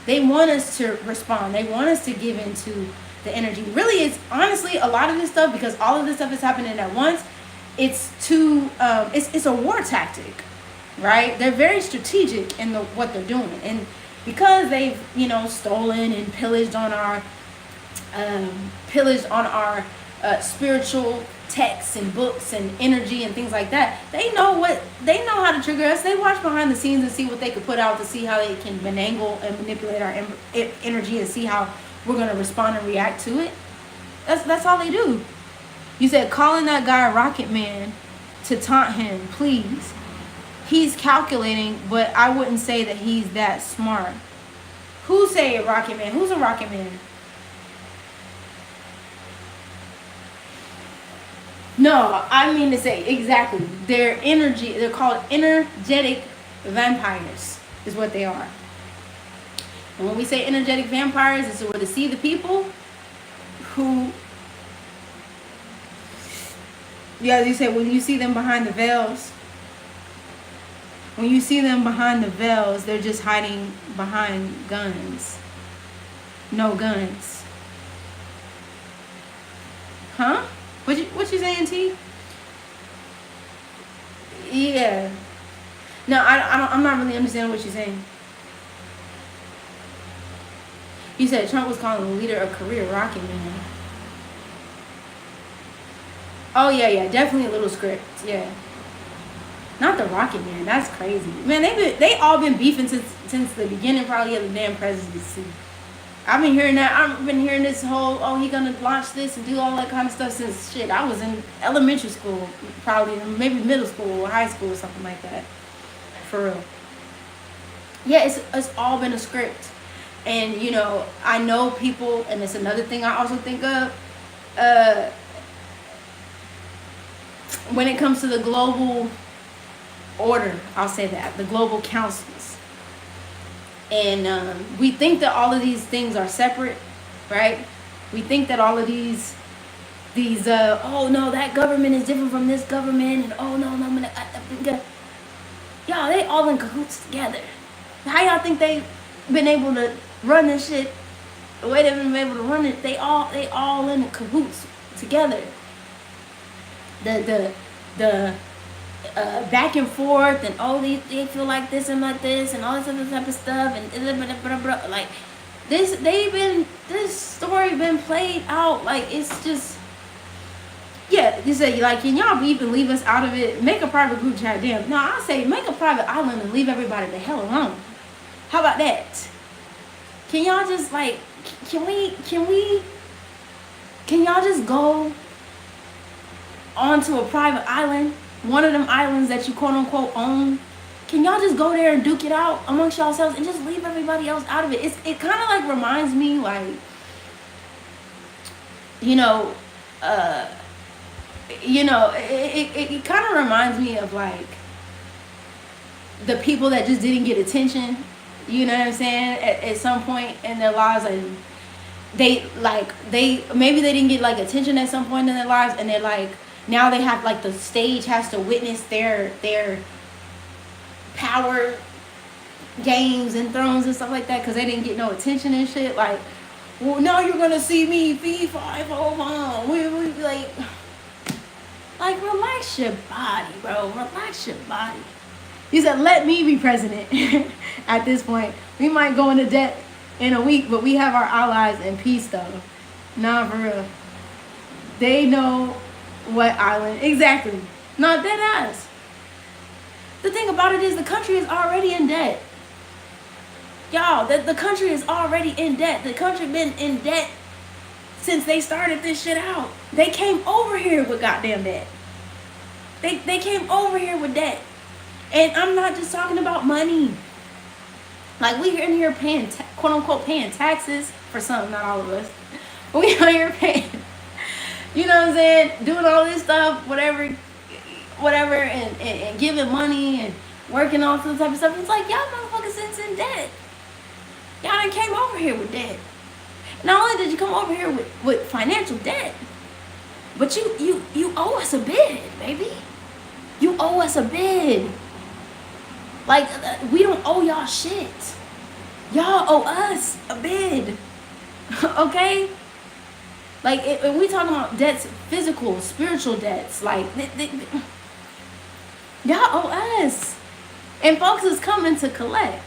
They want us to respond. They want us to give into the energy. Really, it's honestly a lot of this stuff, because all of this stuff is happening at once. It's it's a war tactic, right? They're very strategic in what they're doing, and because they've stolen and pillaged on our spiritual texts and books and energy and things like that. They know how to trigger us. They watch behind the scenes and see what they could put out to see how they can finagle and manipulate our energy and see how we're going to respond and react to it. That's all they do. You said calling that guy Rocket Man to taunt him, please. He's calculating, but I wouldn't say that he's that smart. Who say a Rocket Man? Who's a Rocket Man? No, I mean to say exactly. Their energy, they're called energetic vampires, is what they are. And when we say energetic vampires, it's where to see the people who, yeah, you say when you see them behind the veils, when you see them behind the veils, they're just hiding behind guns. No guns. Huh? What you saying, T? Yeah. No, I'm not really understanding what you're saying. You said Trump was calling the leader a career rocket man. Oh yeah, definitely a little script. Yeah. Not the Rocket Man. That's crazy, man. They all been beefing since the beginning, probably, of the damn presidency. I've been hearing that. I've been hearing this whole, oh, he gonna launch this and do all that kind of stuff since shit. I was in elementary school, probably maybe middle school or high school or something like that. For real. Yeah, it's all been a script, and you know, I know people, and it's another thing I also think of. When it comes to the global order, I'll say that, the global councils, and we think that all of these things are separate, right? We think that all of these oh no, that government is different from this government, and oh no, y'all, they all in cahoots together. How y'all think they been able to run this shit the way they've been able to run it? They all in cahoots together. The back and forth, and oh, they feel like this and like this and all this other type of stuff, and like this story been played out. Like, it's just, yeah, you say, like, can y'all even leave us out of it? Make a private group chat. Damn, no, I say make a private island and leave everybody the hell alone. How about that? Can y'all just, like, can y'all just go onto a private island, one of them islands that you quote unquote own? Can y'all just go there and duke it out amongst yourselves and just leave everybody else out of it? It kind of like reminds me, like, it kind of reminds me of, like, the people that just didn't get attention, you know what I'm saying, at some point in their lives. And maybe they didn't get, like, attention at some point in their lives, and they're like, now they have, like, the stage has to witness their power games and thrones and stuff like that, because they didn't get no attention and shit. Like, well, now you're gonna see me fee 501. We like, relax your body, bro. Relax your body. He said, let me be president. At this point, we might go into debt in a week, but we have our allies in peace, though. Nah, for real. They know what island exactly. Not dead ass. The thing about it is, the country is already in debt. Y'all, the country is already in debt. The country been in debt since they started this shit out. They came over here with goddamn debt. They came over here with debt. And I'm not just talking about money. Like, we in here paying, quote unquote, paying taxes for some, not all of us. But we out here paying, you know what I'm saying, doing all this stuff, whatever, and giving money and working on some type of stuff. It's like, y'all motherfuckers since in debt. Y'all done came over here with debt. Not only did you come over here with financial debt, but you owe us a bid, baby. You owe us a bid. Like, we don't owe y'all shit. Y'all owe us a bid. Okay? Like, when we talking about debts, physical, spiritual debts, like, y'all owe us. And folks is coming to collect.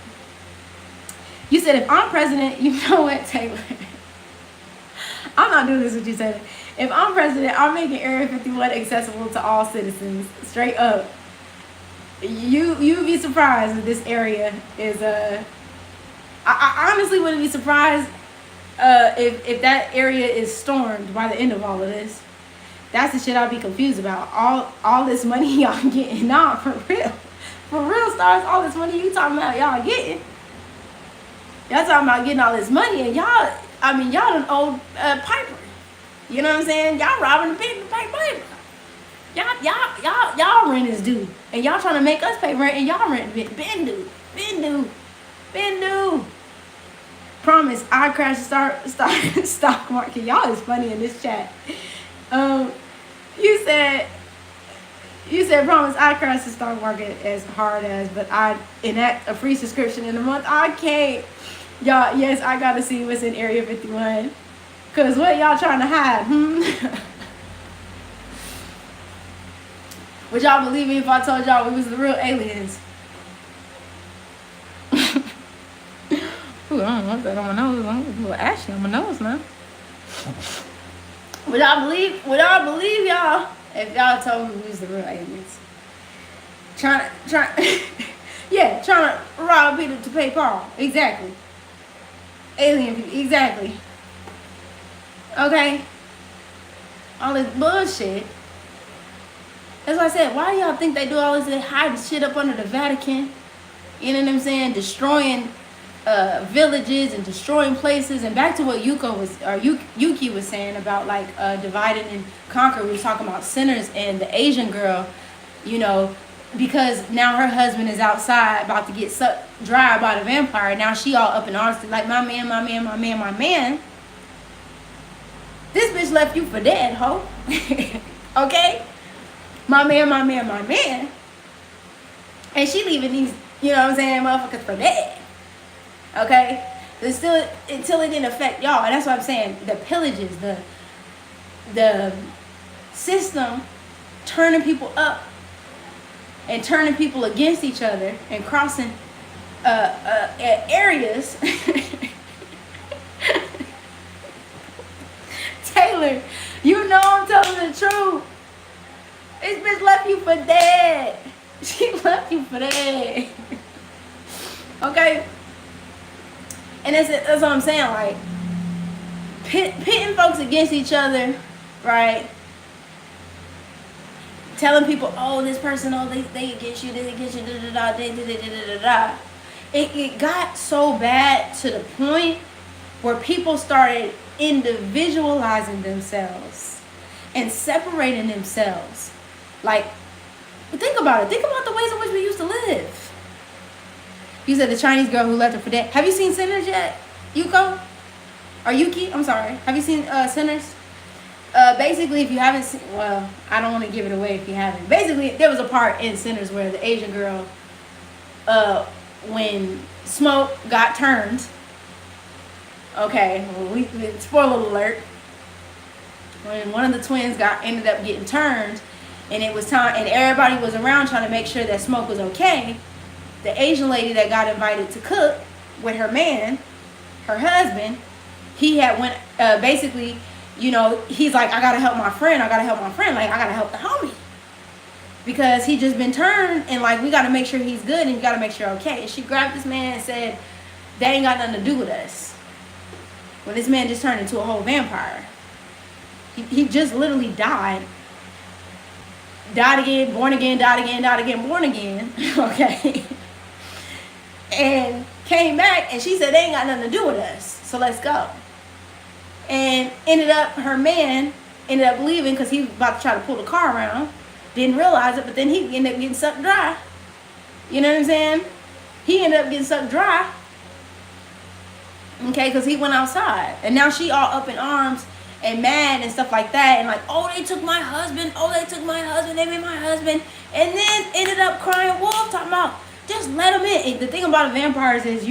You said, if I'm president, you know what, Taylor? I'm not doing this what you said. If I'm president, I'm making Area 51 accessible to all citizens. Straight up. You'd be surprised that this area is I honestly wouldn't be surprised if that area is stormed by the end of all of this. That's the shit I'd be confused about. All this money y'all getting. Nah, for real, stars, all this money you talking about y'all getting. Y'all talking about getting all this money, and y'all done owe Piper. You know what I'm saying? Y'all robbing the bank to pay Piper. Y'all rent is due, and y'all trying to make us pay rent, and y'all rent been due. Promise, I crash the stock market. Y'all is funny in this chat. You said, promise, I crash the stock market as hard as, but I enact a free subscription in a month. I can't. Y'all, yes, I gotta see what's in Area 51. Cause what y'all trying to hide? Would y'all believe me if I told y'all we was the real aliens? Ooh, I don't want that on my nose. I'm a little ashy on my nose now. Would y'all believe y'all if y'all told me we was the real aliens? Trying to rob Peter to pay Paul. Exactly. Alien people, exactly. Okay? All this bullshit. That's why I said, why do y'all think they do all this? They hide shit up under the Vatican. You know what I'm saying? Destroying villages and destroying places. And back to what Yuki was saying about like divided and conquer. We were talking about sinners and the Asian girl, you know, because now her husband is outside about to get sucked dry by the vampire. Now she all up in arms like, my man. This bitch left you for dead, ho. Okay? My man. And she leaving these, you know what I'm saying, motherfuckers for dead. Okay? But still, until it didn't affect y'all. And that's what I'm saying. The pillages, the system turning people up and turning people against each other and crossing areas. Taylor, you know I'm telling the truth. This bitch left you for dead. She left you for dead. Okay? And that's what I'm saying. Like, pitting folks against each other, right? Telling people, oh, this person, oh, they against you, they against you, da-da-da. It got so bad to the point where people started individualizing themselves and separating themselves. Like, think about it. Think about the ways in which we used to live. You said the Chinese girl who left her for dead. Have you seen Sinners yet, Yuko? Or Yuki? I'm sorry. Have you seen Sinners? Basically, if you haven't seen, well, I don't want to give it away if you haven't. Basically, there was a part in Sinners where the Asian girl, when Smoke got turned, okay, well, spoiler alert, when one of the twins ended up getting turned, and it was time, and everybody was around trying to make sure that Smoke was okay, the Asian lady that got invited to cook with her man, her husband, he had went, basically, you know, he's like, I gotta help my friend, like, I gotta help the homie. Because he just been turned, and like, we gotta make sure he's good, and you gotta make sure okay. And she grabbed this man and said, that ain't got nothing to do with us. Well, this man just turned into a whole vampire. He just literally died. Died again, born again, died again, born again. Okay. And came back, and she said, they ain't got nothing to do with us, so let's go. And her man ended up leaving because he was about to try to pull the car around. Didn't realize it, but then he ended up getting sucked dry. You know what I'm saying? He ended up getting sucked dry. Okay, because he went outside. And now she all up in arms and mad and stuff like that. And like, oh, they took my husband. They made my husband. And then ended up crying wolf, talking about, just let him in. And the thing about vampires is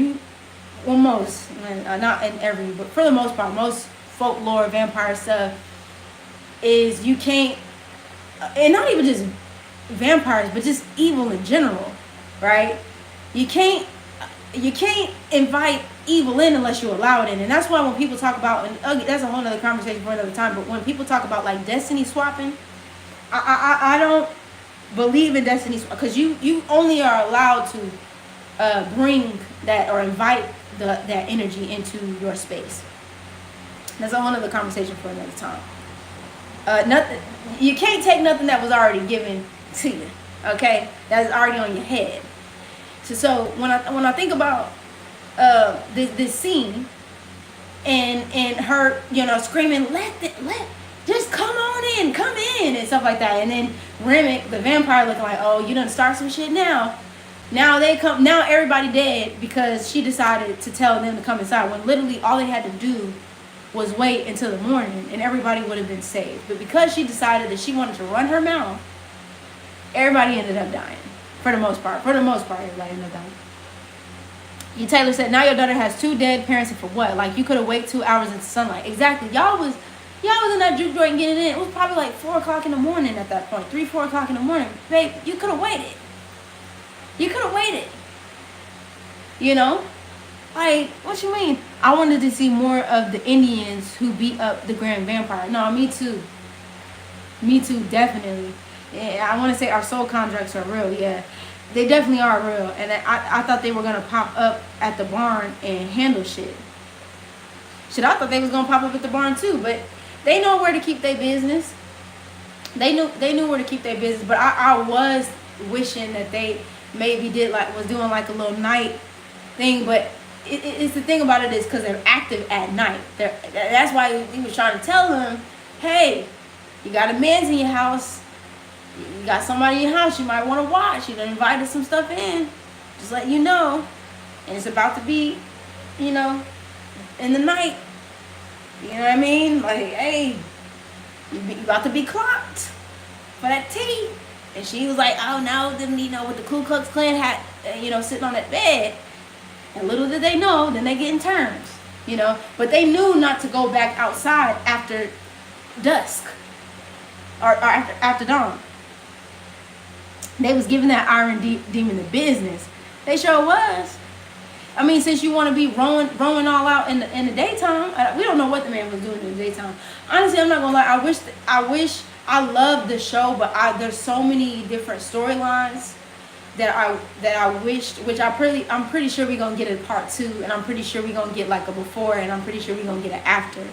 most, not in every, but for the most part, most folklore vampire stuff is you can't, and not even just vampires, but just evil in general, right? You can't invite evil in unless you allow it in. And that's why when people talk about, and that's a whole other conversation for another time, but when people talk about like destiny swapping, I don't believe in destiny swap, because you only are allowed to bring that or invite that energy into your space. That's a whole other conversation for another time. Nothing, you can't take nothing that was already given to you, okay? That's already on your head. So when I think about this scene and her, you know, screaming, just come on come in, and stuff like that. And then Remick, the vampire, looking like, oh, you done start some shit now. Now they come, now everybody dead because she decided to tell them to come inside, when literally all they had to do was wait until the morning and everybody would have been saved. But because she decided that she wanted to run her mouth, everybody ended up dying. For the most part, everybody ended up dying. Taylor said, now your daughter has 2 dead parents, and for what? Like, you could have waited 2 hours into sunlight. Exactly. Y'all was in that juke joint getting in. It was probably like 4 o'clock in the morning at that point. 3, 4 o'clock in the morning. Babe, you could have waited. You know? Like, what you mean? I wanted to see more of the Indians who beat up the Grand Vampire. No, me too. Me too, definitely. Yeah, I want to say our soul contracts are real, yeah. They definitely are real. And I thought they were going to pop up at the barn and handle shit. I thought they was going to pop up at the barn too. But they know where to keep their business. They knew where to keep their business. But I was wishing that they maybe was doing like a little night thing. But it's the thing about it is because they're active at night. That's why he was trying to tell them, hey, you got a man's in your house. You got somebody in your house you might want to watch. You done invited some stuff in. Just let you know. And it's about to be, in the night. You know what I mean? Like, hey, you about to be clocked for that tea. And she was like, oh no, them, with the Ku Klux Klan hat, sitting on that bed. And little did they know, then they get in terms, But they knew not to go back outside after dusk. Or after dawn. They was giving that iron demon the business. They sure was. I mean, since you want to be rowing all out in the daytime, we don't know what the man was doing in the daytime. Honestly, I'm not gonna lie. I love the show, but there's so many different storylines that I wished, which I'm pretty sure we're gonna get a part 2, and I'm pretty sure we're gonna get like a before, and I'm pretty sure we're gonna get an after.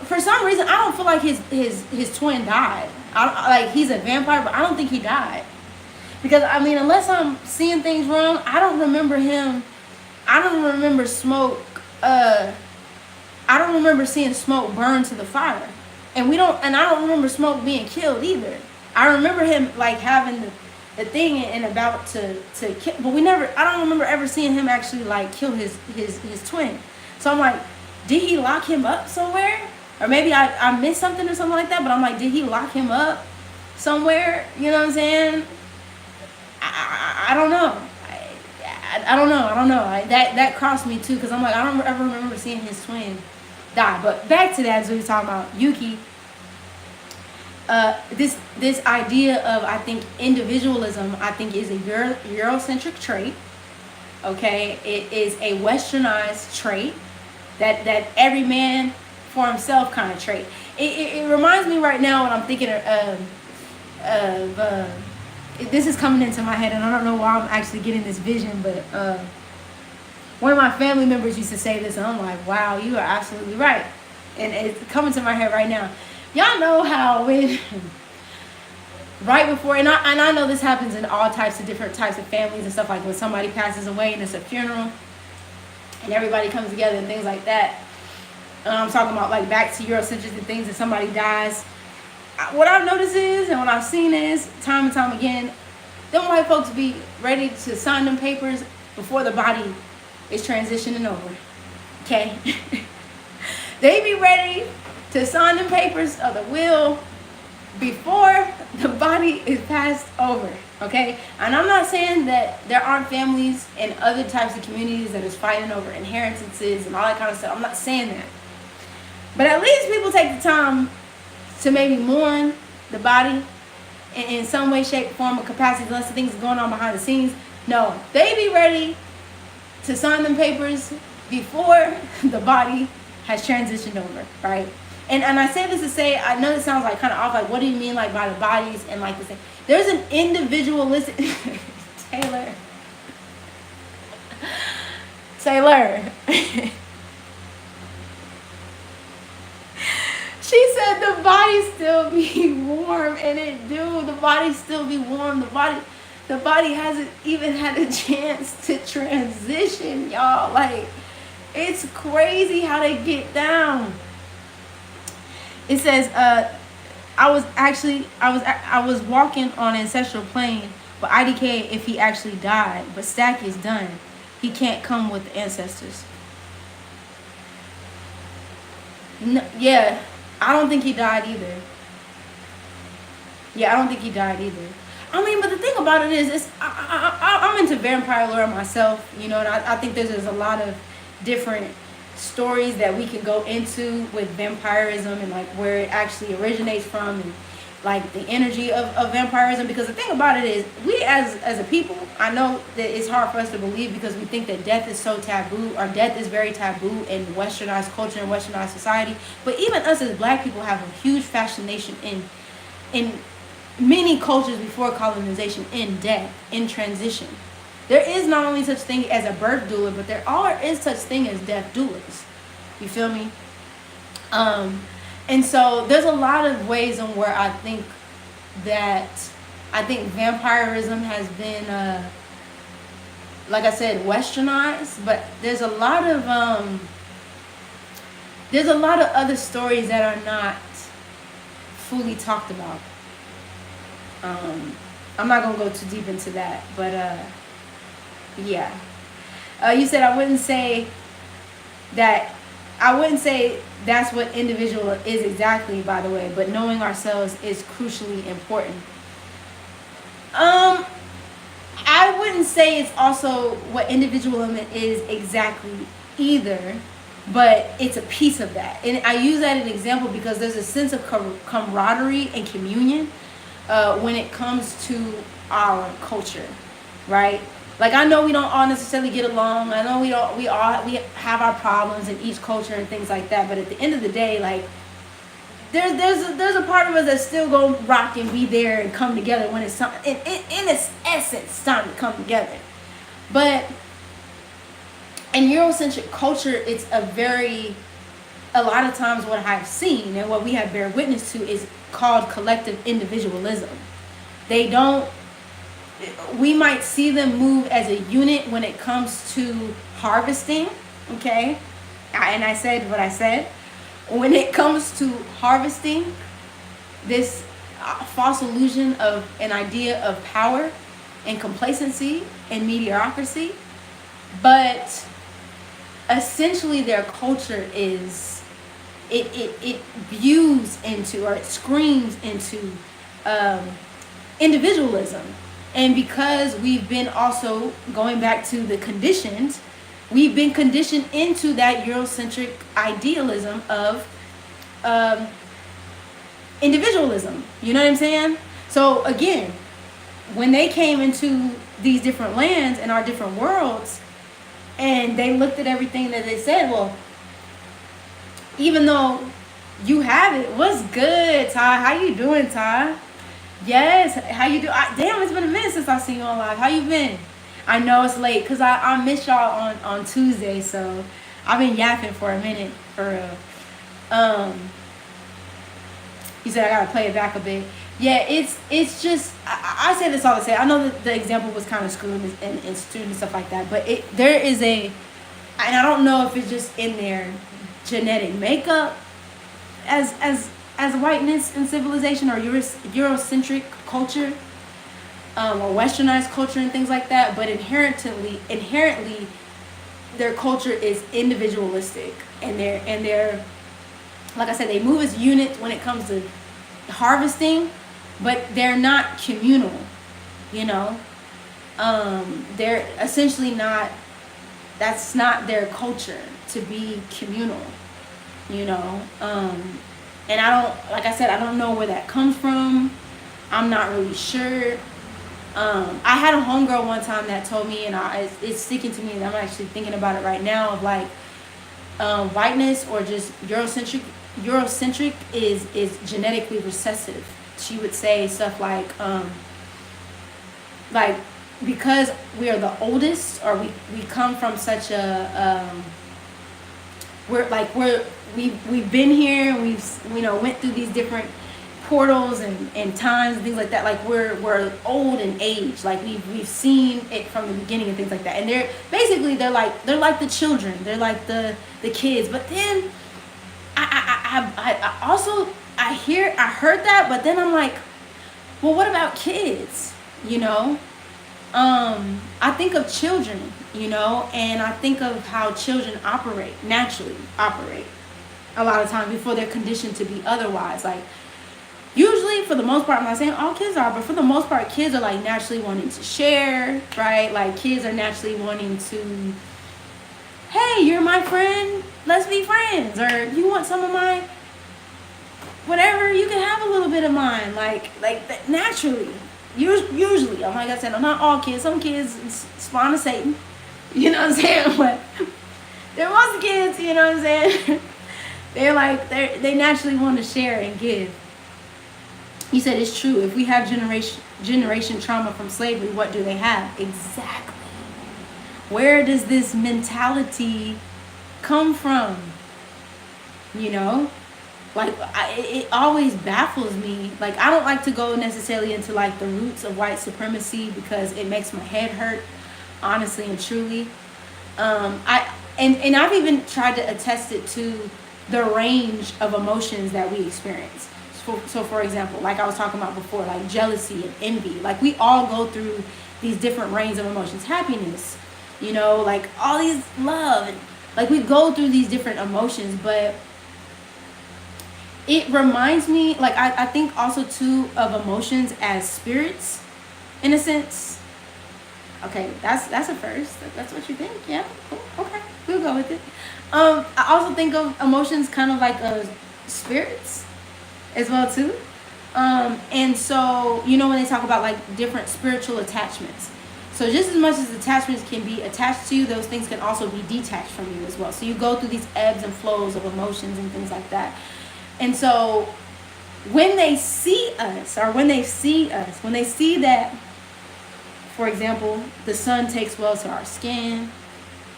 For some reason, I don't feel like his twin died. Like, he's a vampire, but I don't think he died. Because, I mean, unless I'm seeing things wrong, I don't remember Smoke, I don't remember seeing Smoke burn to the fire. And I don't remember Smoke being killed either. I remember him, like, having the thing and about to kill, but I don't remember ever seeing him actually, like, kill his twin. So I'm like, did he lock him up somewhere? Or maybe I missed something or something like that, but I'm like, did he lock him up somewhere? You know what I'm saying? I don't know. I don't know. That crossed me too, because I'm like, I don't ever remember seeing his twin die. But back to that, as we were talking about Yuki, this idea of, I think, individualism, I think, is a Eurocentric trait. Okay, it is a westernized trait that every man for himself kind of trait. It reminds me right now when I'm thinking of this is coming into my head, and I don't know why I'm actually getting this vision, but one of my family members used to say this, and I'm like, wow, you are absolutely right. And it's coming to my head right now. Y'all know how when right before, and I know this happens in all types of different types of families and stuff, like when somebody passes away and it's a funeral and everybody comes together and things like that. I'm talking about, like, back to Eurocentric and things, and somebody dies. What I've noticed is, and what I've seen is, time and time again, them white folks be ready to sign them papers before the body is transitioning over. Okay? They be ready to sign them papers of the will before the body is passed over. Okay? And I'm not saying that there aren't families and other types of communities that is fighting over inheritances and all that kind of stuff. I'm not saying that. But at least people take the time to maybe mourn the body in some way, shape, form, or capacity, unless the things are going on behind the scenes. No, they be ready to sign them papers before the body has transitioned over, right? And I say this to say, I know it sounds like kind of off, like, what do you mean, like, by the bodies and like this thing? There's an individualistic Taylor. She said the body still be warm, and it do. The body still be warm. The body hasn't even had a chance to transition, y'all. Like, it's crazy how they get down. It says, I was walking on ancestral plane, but IDK if he actually died, but Stack is done. He can't come with the ancestors. No, yeah, I don't think he died either. Yeah, I don't think he died either. I mean, but the thing about it is, I'm into vampire lore myself, you know, and I think there's a lot of different stories that we can go into with vampirism and like where it actually originates from and like the energy of vampirism. Because the thing about it is, we as a people, I know that it's hard for us to believe because we think that death is so taboo, or death is very taboo in westernized culture and westernized society. But even us as black people have a huge fascination in many cultures before colonization in death, in transition. There is not only such thing as a birth doula, but there is such thing as death doulas. You feel me? And so there's a lot of ways in where I think vampirism has been, like I said, westernized. But there's a lot of other stories that are not fully talked about. I'm not gonna go too deep into that, but yeah. You said I wouldn't say that's what individual is exactly, by the way, but knowing ourselves is crucially important. I wouldn't say it's also what individualism is exactly either, but it's a piece of that. And I use that as an example because there's a sense of camaraderie and communion when it comes to our culture, right? Like, I know we don't all necessarily get along. I know we have our problems in each culture and things like that. But at the end of the day, like, there's a part of us that still go rock and be there and come together when it's time. In its essence, it's time to come together. But in Eurocentric culture, it's a lot of times what I've seen and what we have bear witness to is called collective individualism. We might see them move as a unit when it comes to harvesting, okay? And I said what I said. When it comes to harvesting, this false illusion of an idea of power and complacency and mediocrity, but essentially their culture is, it views into, or it screams into individualism. And because we've been also going back to the conditions, we've been conditioned into that Eurocentric idealism of individualism. You know what I'm saying? So again, when they came into these different lands and our different worlds, and they looked at everything that they said, well, even though you have it, what's good, Ty? How you doing, Ty? Yes, how you do? Damn, it's been a minute since I've seen you on live. How you been? I know it's late because I missed y'all on Tuesday, so I've been yapping for a minute, for real. You said I gotta play it back a bit. Yeah, it's just, I say this all the time. I know that the example was kind of screwed in student and stuff like that, but there is and I don't know if it's just in their genetic makeup as whiteness and civilization, or Eurocentric culture, or westernized culture and things like that, but inherently their culture is individualistic, and they're like I said, they move as units when it comes to harvesting, but they're not communal, you know. They're essentially not, that's not their culture to be communal, you know. And I don't, like I said, I don't know where that comes from. I'm not really sure. I had a homegirl one time that told me, and it's sticking to me, and I'm actually thinking about it right now, of like, whiteness or just Eurocentric is genetically recessive. She would say stuff like because we are the oldest, or we come from such a we've been here, and we've went through these different portals and times and things like that. Like we're old in age. Like we've seen it from the beginning and things like that. And they're like the children. They're like the kids. But then I I also, I heard that, but then I'm like, well, what about kids? You know, I think of children, you know, and I think of how children naturally operate a lot of times before they're conditioned to be otherwise. Like, usually, for the most part, I'm not saying all kids are, but for the most part, kids are like naturally wanting to share, right? Like, kids are naturally wanting to, hey, you're my friend, let's be friends. Or you want some of my whatever, you can have a little bit of mine. Like naturally. Usually, like I said, I'm not all kids. Some kids spawn of Satan. You know what I'm saying? But there was kids, you know what I'm saying? They naturally want to share and give. You said it's true. If we have generation trauma from slavery, what do they have? Exactly. Where does this mentality come from? You know? Like, it always baffles me. Like, I don't like to go necessarily into like the roots of white supremacy because it makes my head hurt, honestly and truly. And I've even tried to attest it to the range of emotions that we experience. So for example, like I was talking about before, like jealousy and envy. Like, we all go through these different ranges of emotions. Happiness, you know, like all these love. And like, we go through these different emotions, but it reminds me, like, I think also too of emotions as spirits, in a sense. Okay, that's a first. That's what you think? Yeah, cool. Okay, we'll go with it. I also think of emotions kind of like spirits as well too. And so, you know, when they talk about like different spiritual attachments, so just as much as attachments can be attached to you, those things can also be detached from you as well. So you go through these ebbs and flows of emotions and things like that. And so when they see us, when they see that, for example, the sun takes well to our skin,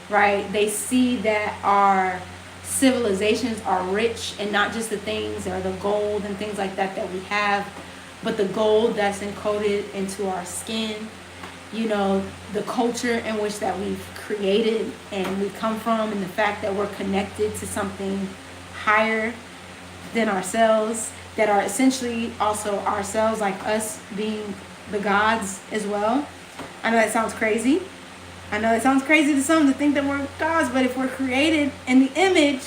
right? They see that our civilizations are rich, and not just the things or the gold and things like that we have, but the gold that's encoded into our skin, you know, the culture in which that we've created and we come from, and the fact that we're connected to something higher than ourselves, that are essentially also ourselves, like us being the gods as well. I know that sounds crazy. I know it sounds crazy to some to think that we're gods, but if we're created in the image,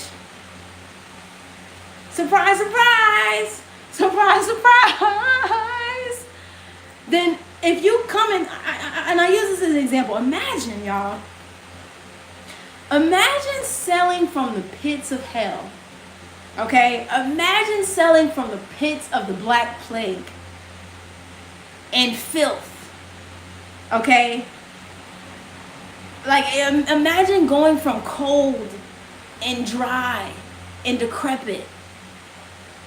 surprise, surprise, surprise, surprise, then if you come in, and I use this as an example, imagine, y'all, imagine selling from the pits of hell. Okay, imagine selling from the pits of the Black Plague and filth. Okay, like imagine going from cold and dry and decrepit.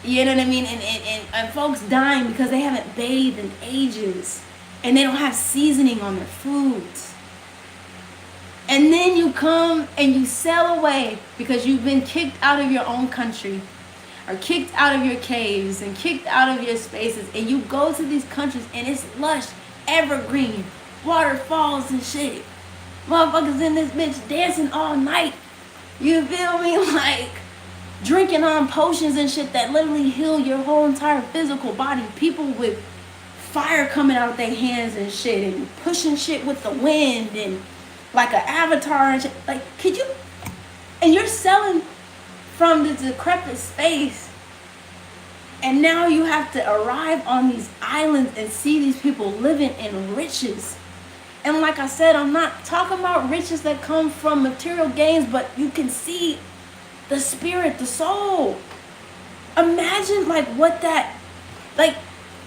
You know what I mean? And folks dying because they haven't bathed in ages and they don't have seasoning on their foods. And then you come and you sail away because you've been kicked out of your own country, or kicked out of your caves and kicked out of your spaces, and you go to these countries and it's lush, evergreen, waterfalls and shit. Motherfuckers in this bitch dancing all night. You feel me? Like drinking on potions and shit that literally heal your whole entire physical body. People with fire coming out of their hands and shit, and pushing shit with the wind, and like an avatar and shit. Like, could you? And you're selling from the decrepit space, and now you have to arrive on these islands and see these people living in riches. And like I said, I'm not talking about riches that come from material gains, but you can see the spirit, the soul. Imagine like what that, like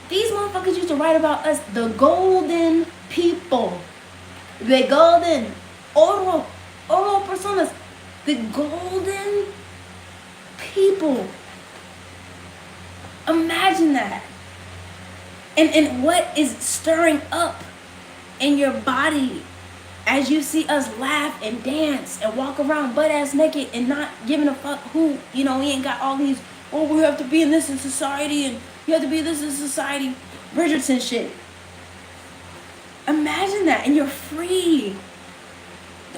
these motherfuckers used to write about us, the golden people. The golden, oro personas, the golden people. Imagine that. And what is stirring up in your body as you see us laugh and dance and walk around butt ass naked and not giving a fuck who, you know, we ain't got all these, oh, we have to be in this in society and you have to be this in society, Bridgerton shit. Imagine that, and you're free.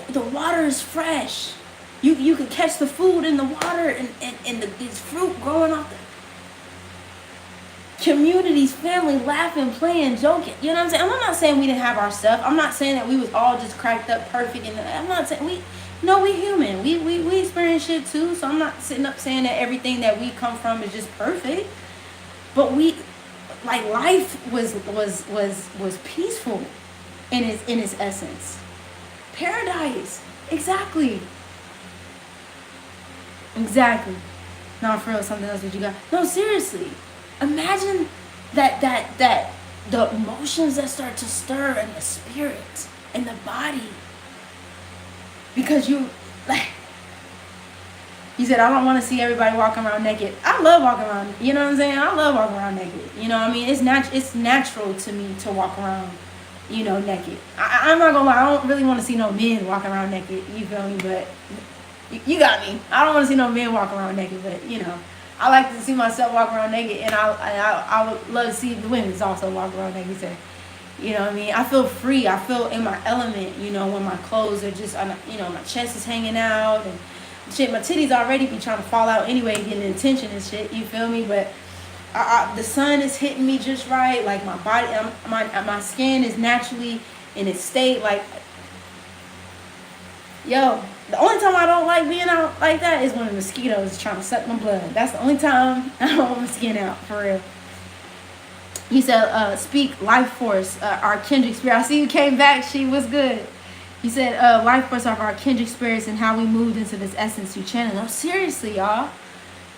The water is fresh. You could catch the food in the water and these fruit growing off the communities, family, laughing, playing, joking. You know what I'm saying? I'm not saying we didn't have our stuff. I'm not saying that we was all just cracked up perfect. And I'm not saying we human. We experience shit too. So I'm not sitting up saying that everything that we come from is just perfect. But life was peaceful in its essence. Paradise. Exactly. No, for real, something else that you got. No, seriously. Imagine that the emotions that start to stir in the spirit, in the body. Because you said, I don't want to see everybody walking around naked. I love walking around, you know what I'm saying? I love walking around naked. You know what I mean? It's natural to me to walk around, naked. I'm not gonna lie, I don't really want to see no men walking around naked, you feel me? But you got me. I don't want to see no men walking around naked, but I like to see myself walk around naked, and I would love to see the women also walk around naked too. You know what I mean? I feel free. I feel in my element, when my clothes are just, my chest is hanging out and shit. My titties already be trying to fall out anyway, getting attention and shit. You feel me? But the sun is hitting me just right. Like my body, my skin is naturally in its state. Like, yo, the only time I don't like being out like that is when the mosquitoes is trying to suck my blood. That's the only time I don't want my skin out, for real. He said, speak life force, our kindred spirit. I see you came back. She was good. He said, life force of our kindred spirits and how we moved into this essence you channel. No, seriously, y'all.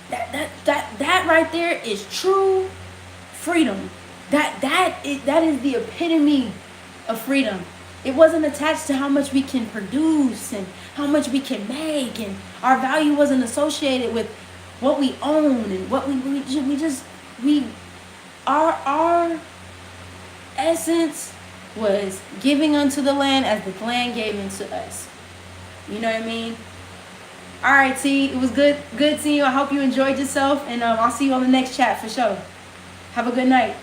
That right there is true freedom. That is the epitome of freedom. It wasn't attached to how much we can produce and how much we can make, and our value wasn't associated with what we own and what our essence was giving unto the land as the land gave into us. You know what I mean? All right, T, it was good seeing you. I hope you enjoyed yourself, and I'll see you on the next chat for sure. Have a good night.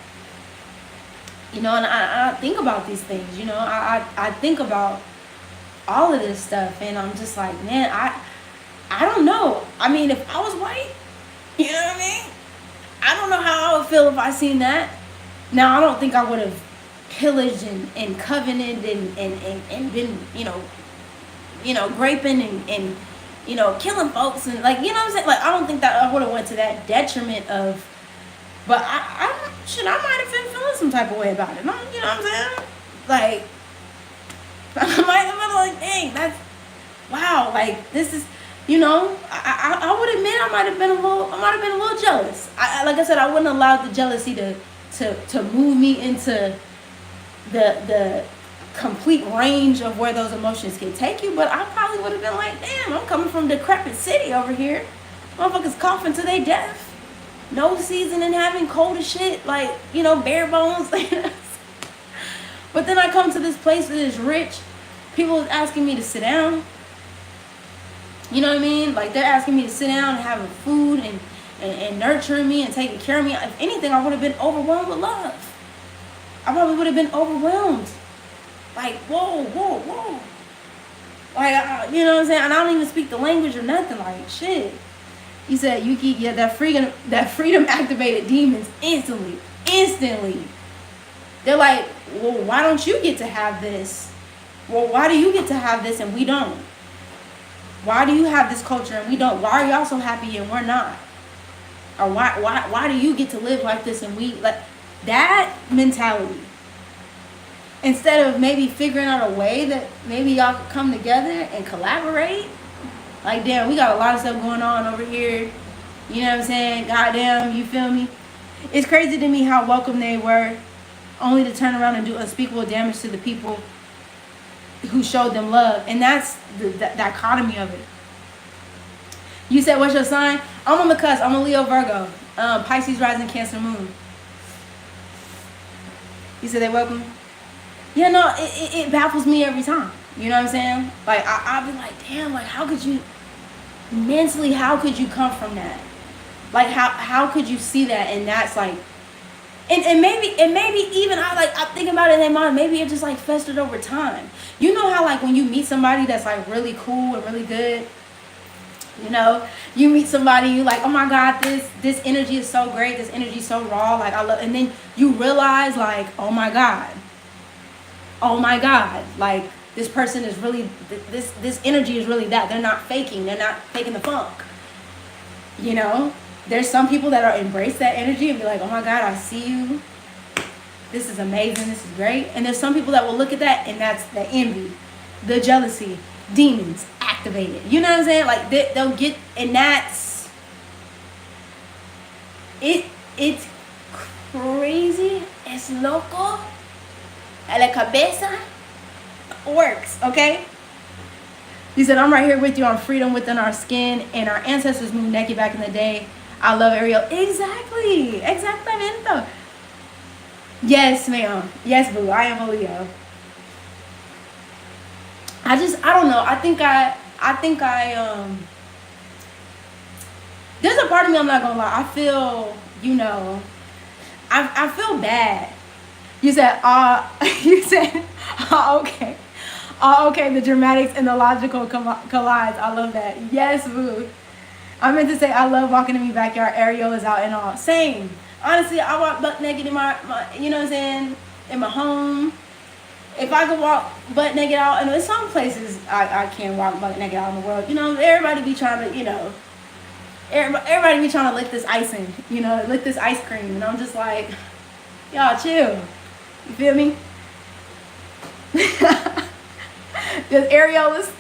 And I think about these things, I think about all of this stuff, and I'm just like, man, I don't know. I mean, if I was white, you know what I mean? I don't know how I would feel if I seen that. Now, I don't think I would have pillaged and covenanted and been, raping and killing folks and what I'm saying? Like, I don't think that I would have went to that detriment of, but I might have been feeling some type of way about it. You know what I'm saying? Like, I might have been like, dang, that's, wow, like, this is, I would admit I might have been a little jealous. Like I said, I wouldn't allow the jealousy to move me into the complete range of where those emotions can take you, but I probably would have been like, damn, I'm coming from decrepit city over here. Motherfuckers coughing to their death. No seasoning, having cold as shit, like, bare bones. But then I come to this place that is rich. People asking me to sit down. You know what I mean? Like, they're asking me to sit down and having food and nurturing me and taking care of me. If anything, I would have been overwhelmed with love. I probably would have been overwhelmed. Like, whoa. Like, you know what I'm saying? And I don't even speak the language or nothing. Like, shit. He said, Yuki, yeah, that freedom activated demons instantly. They're like, well, why don't you get to have this? Well, why do you get to have this and we don't? Why do you have this culture and we don't? Why are y'all so happy and we're not? Or why do you get to live like this and we, like, that mentality? Instead of maybe figuring out a way that maybe y'all could come together and collaborate. Like, damn, we got a lot of stuff going on over here. You know what I'm saying? Goddamn, you feel me? It's crazy to me how welcome they were, only to turn around and do unspeakable damage to the people who showed them love. And that's the dichotomy of it. You said, what's your sign? I'm on the cusp. I'm a Leo Virgo. Pisces rising, Cancer moon. You said they welcome? Yeah, no, it baffles me every time. You know what I'm saying? Like, I'll be like, damn, like, how could you, mentally, how could you come from that? Like, how could you see that? And that's like, and maybe even I'm thinking about it in their mind, maybe it just like festered over time. You know how like when you meet somebody that's like really cool and really good, You know, you meet somebody, you like, oh my God, this energy is so great, this energy is so raw, like I love, and then you realize like, oh my God, like this person is really, this energy is really that. They're not faking the funk. You know, there's some people that are embrace that energy and be like, oh my God, I see you. This is amazing, this is great. And there's some people that will look at that and that's the envy, the jealousy, demons activated. You know what I'm saying? Like they'll get, and that's it. It's crazy. Es loco. A la cabeza works. Okay. He said, I'm right here with you on freedom within our skin, and our ancestors moved naked back in the day. I love Ariel. Exactly. Exactamente. Yes, ma'am. Yes, boo. I am a Leo. I don't know. I think there's a part of me, I'm not gonna lie, I feel, you know, I feel bad. You said, okay. Okay, the dramatics and the logical collides. I love that. Yes, boo. I meant to say, I love walking in my backyard. Ariel is out and all. Same. Honestly, I walk butt naked in my, you know what I'm saying, in my home. If I could walk butt naked out, and there's some places I can't walk butt naked out in the world. You know, everybody be trying to, you know, everybody be trying to lick this icing, you know, lick this ice cream. And I'm just like, y'all chill. You feel me? Because Ariel is,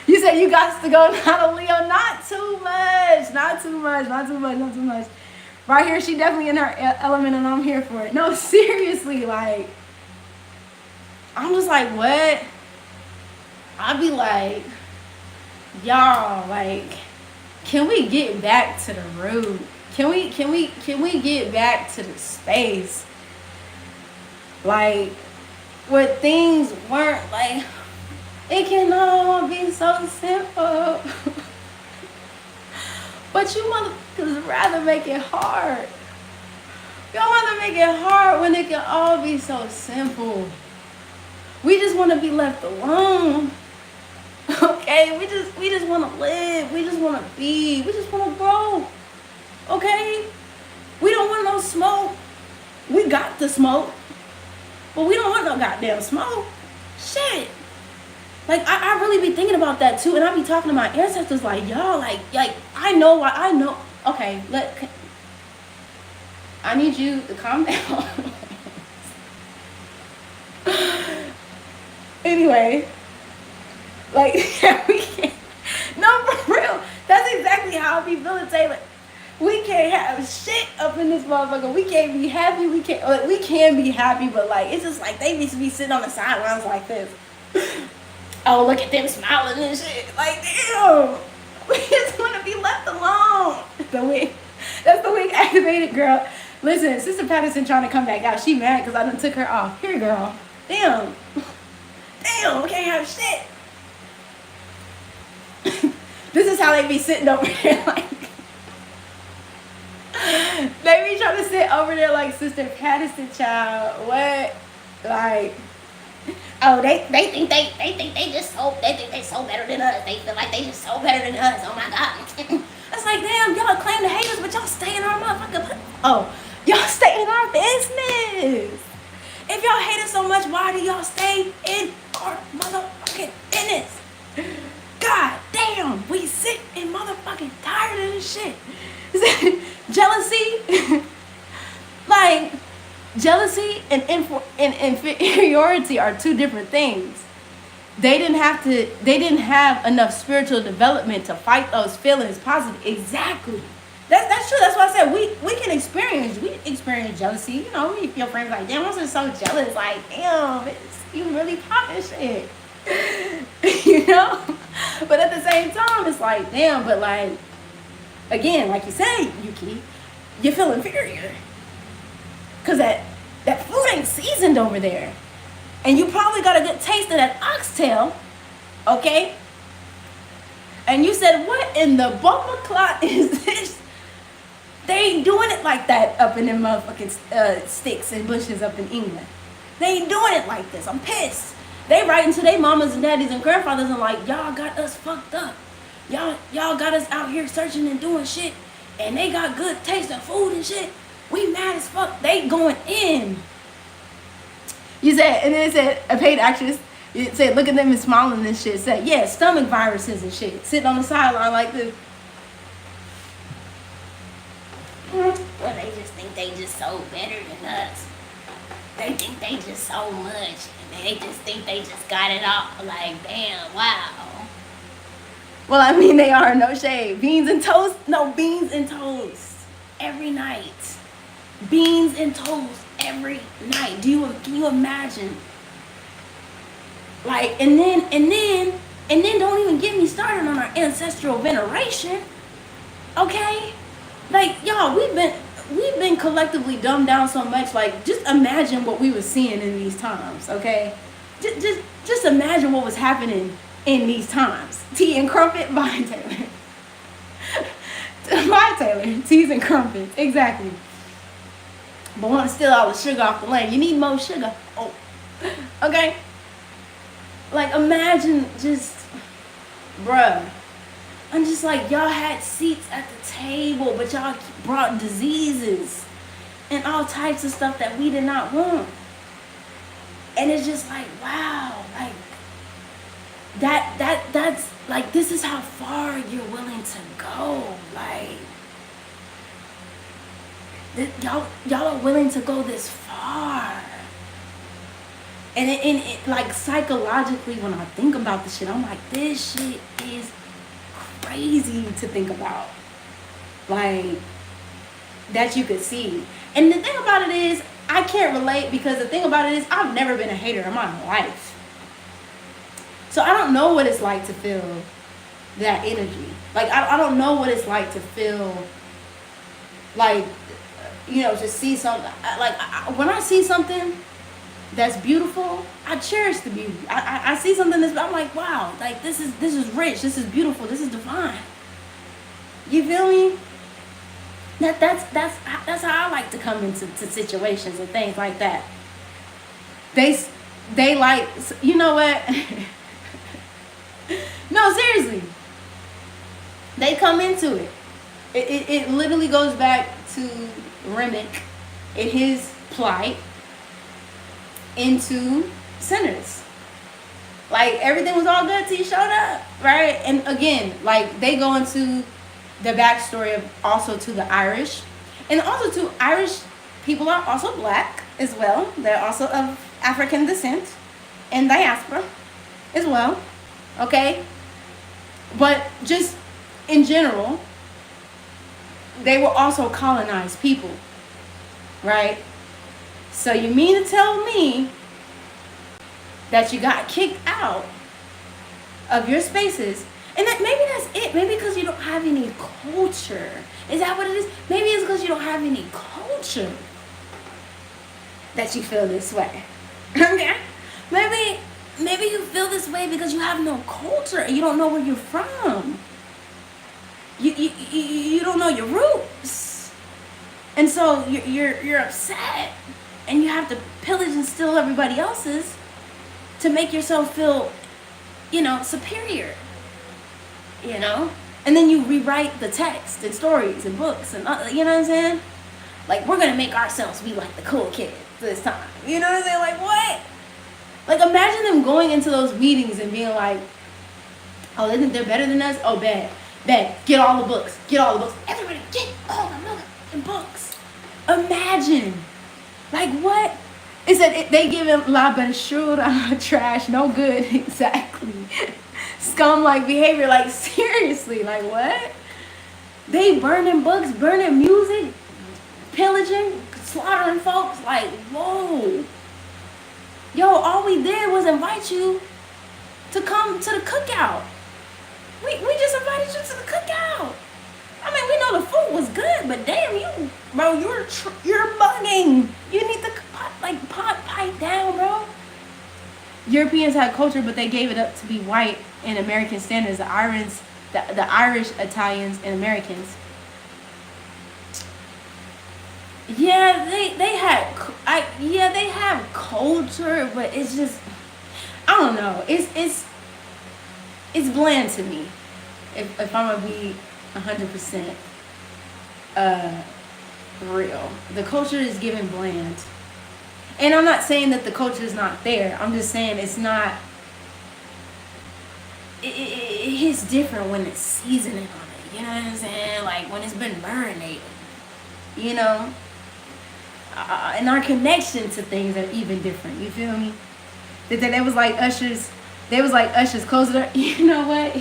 you said you got to go, not a Leo, not too much. Right here, she definitely in her element, and I'm here for it. No, seriously, like, I'm just like, what? I'd be like, y'all, like, can we get back to the root? Can we get back to the space? Like, where things weren't like, it can all be so simple. But you motherfuckers rather make it hard. Y'all rather make it hard when it can all be so simple. We just want to be left alone. Okay? We just want to live. We just want to be. We just want to grow. Okay? We don't want no smoke. We got the smoke. But we don't want no goddamn smoke. Shit. Like, I really be thinking about that too. And I be talking to my ancestors like, y'all, like I know. Okay, I need you to calm down. Anyway, like, we can't. No, for real. That's exactly how I be feeling, Taylor. We can't have shit up in this motherfucker. We can't be happy. We can be happy, but like, it's just like they need to be sitting on the sidelines like this. Oh, look at them smiling and shit. Like, damn. We just want to be left alone. That's the wig activated, girl. Listen, Sister Patterson trying to come back out. She mad because I done took her off. Here, girl. Damn. Damn, we can't have shit. This is how they be sitting over there, like. They be trying to sit over there like Sister Patterson, child. What? Like, oh, they think they just so, they think they so better than us. They feel like they just so better than us. Oh my God. It's like, damn, y'all claim to hate us, but y'all stay in our motherfucking, y'all stay in our business. If y'all hate us so much, why do y'all stay in our motherfucking business? God damn, we sick and motherfucking tired of this shit. Jealousy, like, jealousy and inferiority are two different things. They didn't have enough spiritual development to fight those feelings positive. Exactly. That's true. That's why I said we experience jealousy. You know, if your friends like, damn, I'm just so jealous. Like, damn, you really popping shit. You know? But at the same time, it's like, damn, but like, again, like you say, Yuki, you feel inferior. Because that food ain't seasoned over there. And you probably got a good taste of that oxtail, okay? And you said, what in the bumper clot is this? They ain't doing it like that up in them motherfucking sticks and bushes up in England. They ain't doing it like this. I'm pissed. They writing to their mamas and daddies and grandfathers and like, y'all got us fucked up. Y'all got us out here searching and doing shit, and they got good taste of food and shit. We mad as fuck. They going in. You said, and then it said, a paid actress, it said, look at them and smiling and shit. It said, yeah, stomach viruses and shit. Sitting on the sideline like this. Well, they just think they just so better than us. They think they just so much. And they just think they just got it all. Like, damn, wow. Well, I mean, they are, no shade. Beans and toast? No, beans and toast. Every night. Beans and toast every night. Can you imagine? Like, and then don't even get me started on our ancestral veneration. Okay? Like, y'all, we've been collectively dumbed down so much. Like, just imagine what we were seeing in these times, okay? Just imagine what was happening in these times. Tea and crumpet, bye Taylor. Bye Taylor. Teas and crumpets, exactly. But want to steal all the sugar off the land. You need more sugar. Oh, okay. Like, imagine just, bruh. I'm just like, y'all had seats at the table, but y'all brought diseases and all types of stuff that we did not want. And it's just like, wow, like that's like, this is how far you're willing to go. Like, y'all are willing to go this far. And it like, psychologically, when I think about this shit, I'm like, this shit is crazy to think about. Like, that you could see. And the thing about it is, I can't relate, because the thing about it is, I've never been a hater in my life. So I don't know what it's like to feel that energy. Like, I don't know what it's like to feel like, you know, to see something. Like, when I see something that's beautiful, I cherish the beauty. I see something that's, I'm like, wow, like, this is rich, this is beautiful, this is divine. You feel me? That's how I like to come into situations and things like that. They like, you know what? No, seriously. They come into it. It literally goes back to Remick in his plight into sinners. Like, everything was all good till he showed up, right? And again, like, they go into the backstory of also to the Irish, and also to Irish people are also black as well. They're also of African descent and diaspora as well. Okay, but just in general, they were also colonized people, right? So you mean to tell me that you got kicked out of your spaces, and that maybe that's it? Maybe because you don't have any culture. Is that what it is? Maybe it's because you don't have any culture that you feel this way. Okay, maybe you feel this way because you have no culture and you don't know where you're from. You don't know your roots, and so you're upset, and you have to pillage and steal everybody else's to make yourself feel, you know, superior. You know, and then you rewrite the text and stories and books and you know what I'm saying? Like, we're gonna make ourselves be like the cool kid this time. You know what I'm saying? Like, what? Like, imagine them going into those meetings and being like, oh, they think they're better than us? Oh, bad. Get all the books. Everybody get all the motherfucking books. Imagine. Like, what? It said they give him la basura, trash, no good. Exactly. Scum-like behavior. Like, seriously. Like, what? They burning books, burning music, pillaging, slaughtering folks. Like, whoa. Yo, all we did was invite you to come to the cookout. We just invited you to the cookout. I mean, we know the food was good, but damn, you, bro, you're bugging. You need to pipe down, bro. Europeans had culture, but they gave it up to be white and American standards. The Irish, Italians, and Americans. Yeah, they have culture, but it's just, I don't know. It's bland to me. if I'm gonna be 100% real, the culture is given bland. And I'm not saying that the culture is not there. I'm just saying it's not. It's different when it's seasoning on it. You know what I'm saying? Like when it's been marinated. You know. And our connection to things are even different. You feel me? That was like Usher's. They was like Usher's close it. You know what?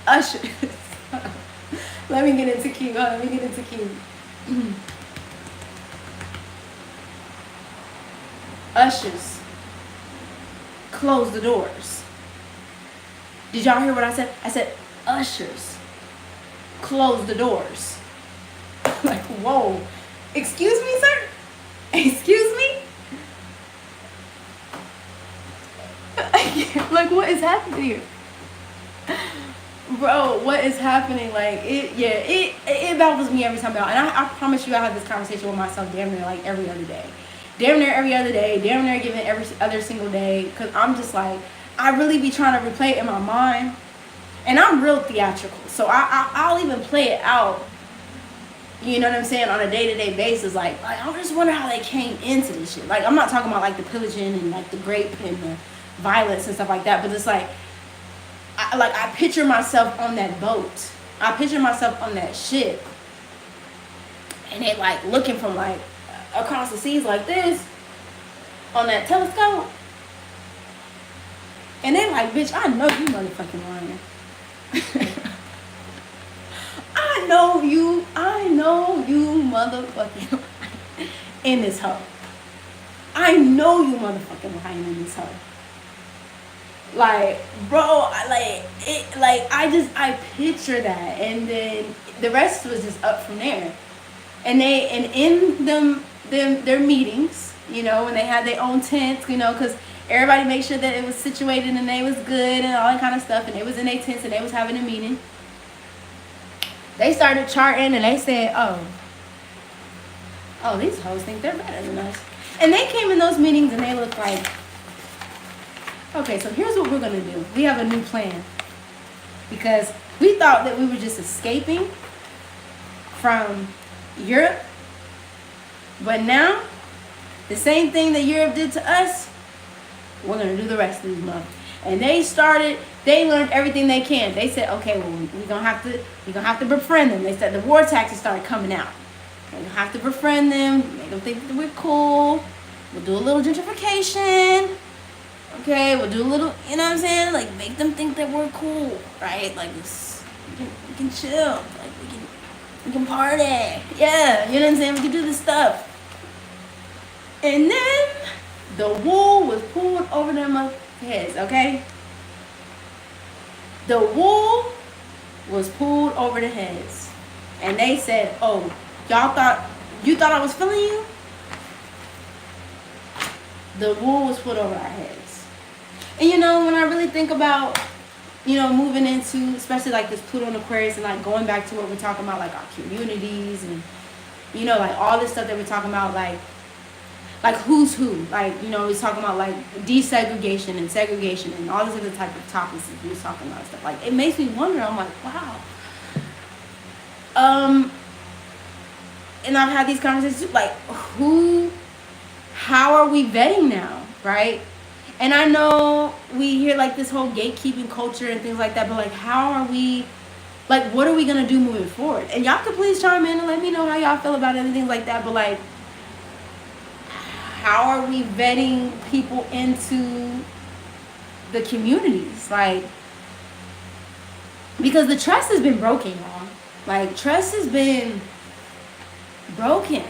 Usher. Let me get into Q. Let me get into Q. Ushers, close the doors. Did y'all hear what I said? I said, ushers, close the doors. Like, whoa. Excuse me, sir? Excuse me? Like, what is happening here? Bro, what is happening? Like, it baffles me every time out. And I promise you I have this conversation with myself damn near like every other day. Damn near every other day. Damn near giving every other single day. Because I'm just like, I really be trying to replay it in my mind. And I'm real theatrical. So I'll even play it out. You know what I'm saying? On a day-to-day basis. Like I just wonder how they came into this shit. Like, I'm not talking about like the pillaging and like the rape and the violence and stuff like that. But it's like, I picture myself on that boat. I picture myself on that ship. And they like looking from like across the seas like this on that telescope. And they like, bitch, I know you motherfucking lying. I know you motherfucking lying in this hoe. I know you motherfucking lying in this hoe. Like, bro, I picture that, and then the rest was just up from there. And in their meetings, you know, when they had their own tents, you know, because everybody made sure that it was situated and they was good and all that kind of stuff, and they was in their tents and they was having a meeting. They started charting and they said, oh, these hoes think they're better than us. And they came in those meetings and they looked like, okay, so here's what we're going to do. We have a new plan. Because we thought that we were just escaping from Europe. But now, the same thing that Europe did to us, we're going to do the rest of these months. And they learned everything they can. They said, okay, well, we're going to have to befriend them. They said the war taxes started coming out. We're going to have to befriend them, make them think that we're cool. We'll do a little gentrification. Okay, we'll do a little, you know what I'm saying? Like, make them think that we're cool, right? Like, we can chill. Like, we can party. Yeah, you know what I'm saying? We can do this stuff. And then the wool was pulled over them heads, okay? The wool was pulled over the heads. And they said, oh, you thought I was feeling you? The wool was put over our heads. And you know, when I really think about, you know, moving into, especially like this Pluto and Aquarius, and like going back to what we're talking about, like our communities and, you know, like all this stuff that we're talking about, like who's who, like, you know, we're talking about like desegregation and segregation and all this other type of topics that we were talking about stuff. Like, it makes me wonder. I'm like, wow. And I've had these conversations like, how are we vetting now, right? And I know we hear like this whole gatekeeping culture and things like that, but like, how are we, like, what are we going to do moving forward? And y'all can please chime in and let me know how y'all feel about it and things like that. But like, how are we vetting people into the communities? Like, because the trust has been broken, y'all. Like, trust has been broken.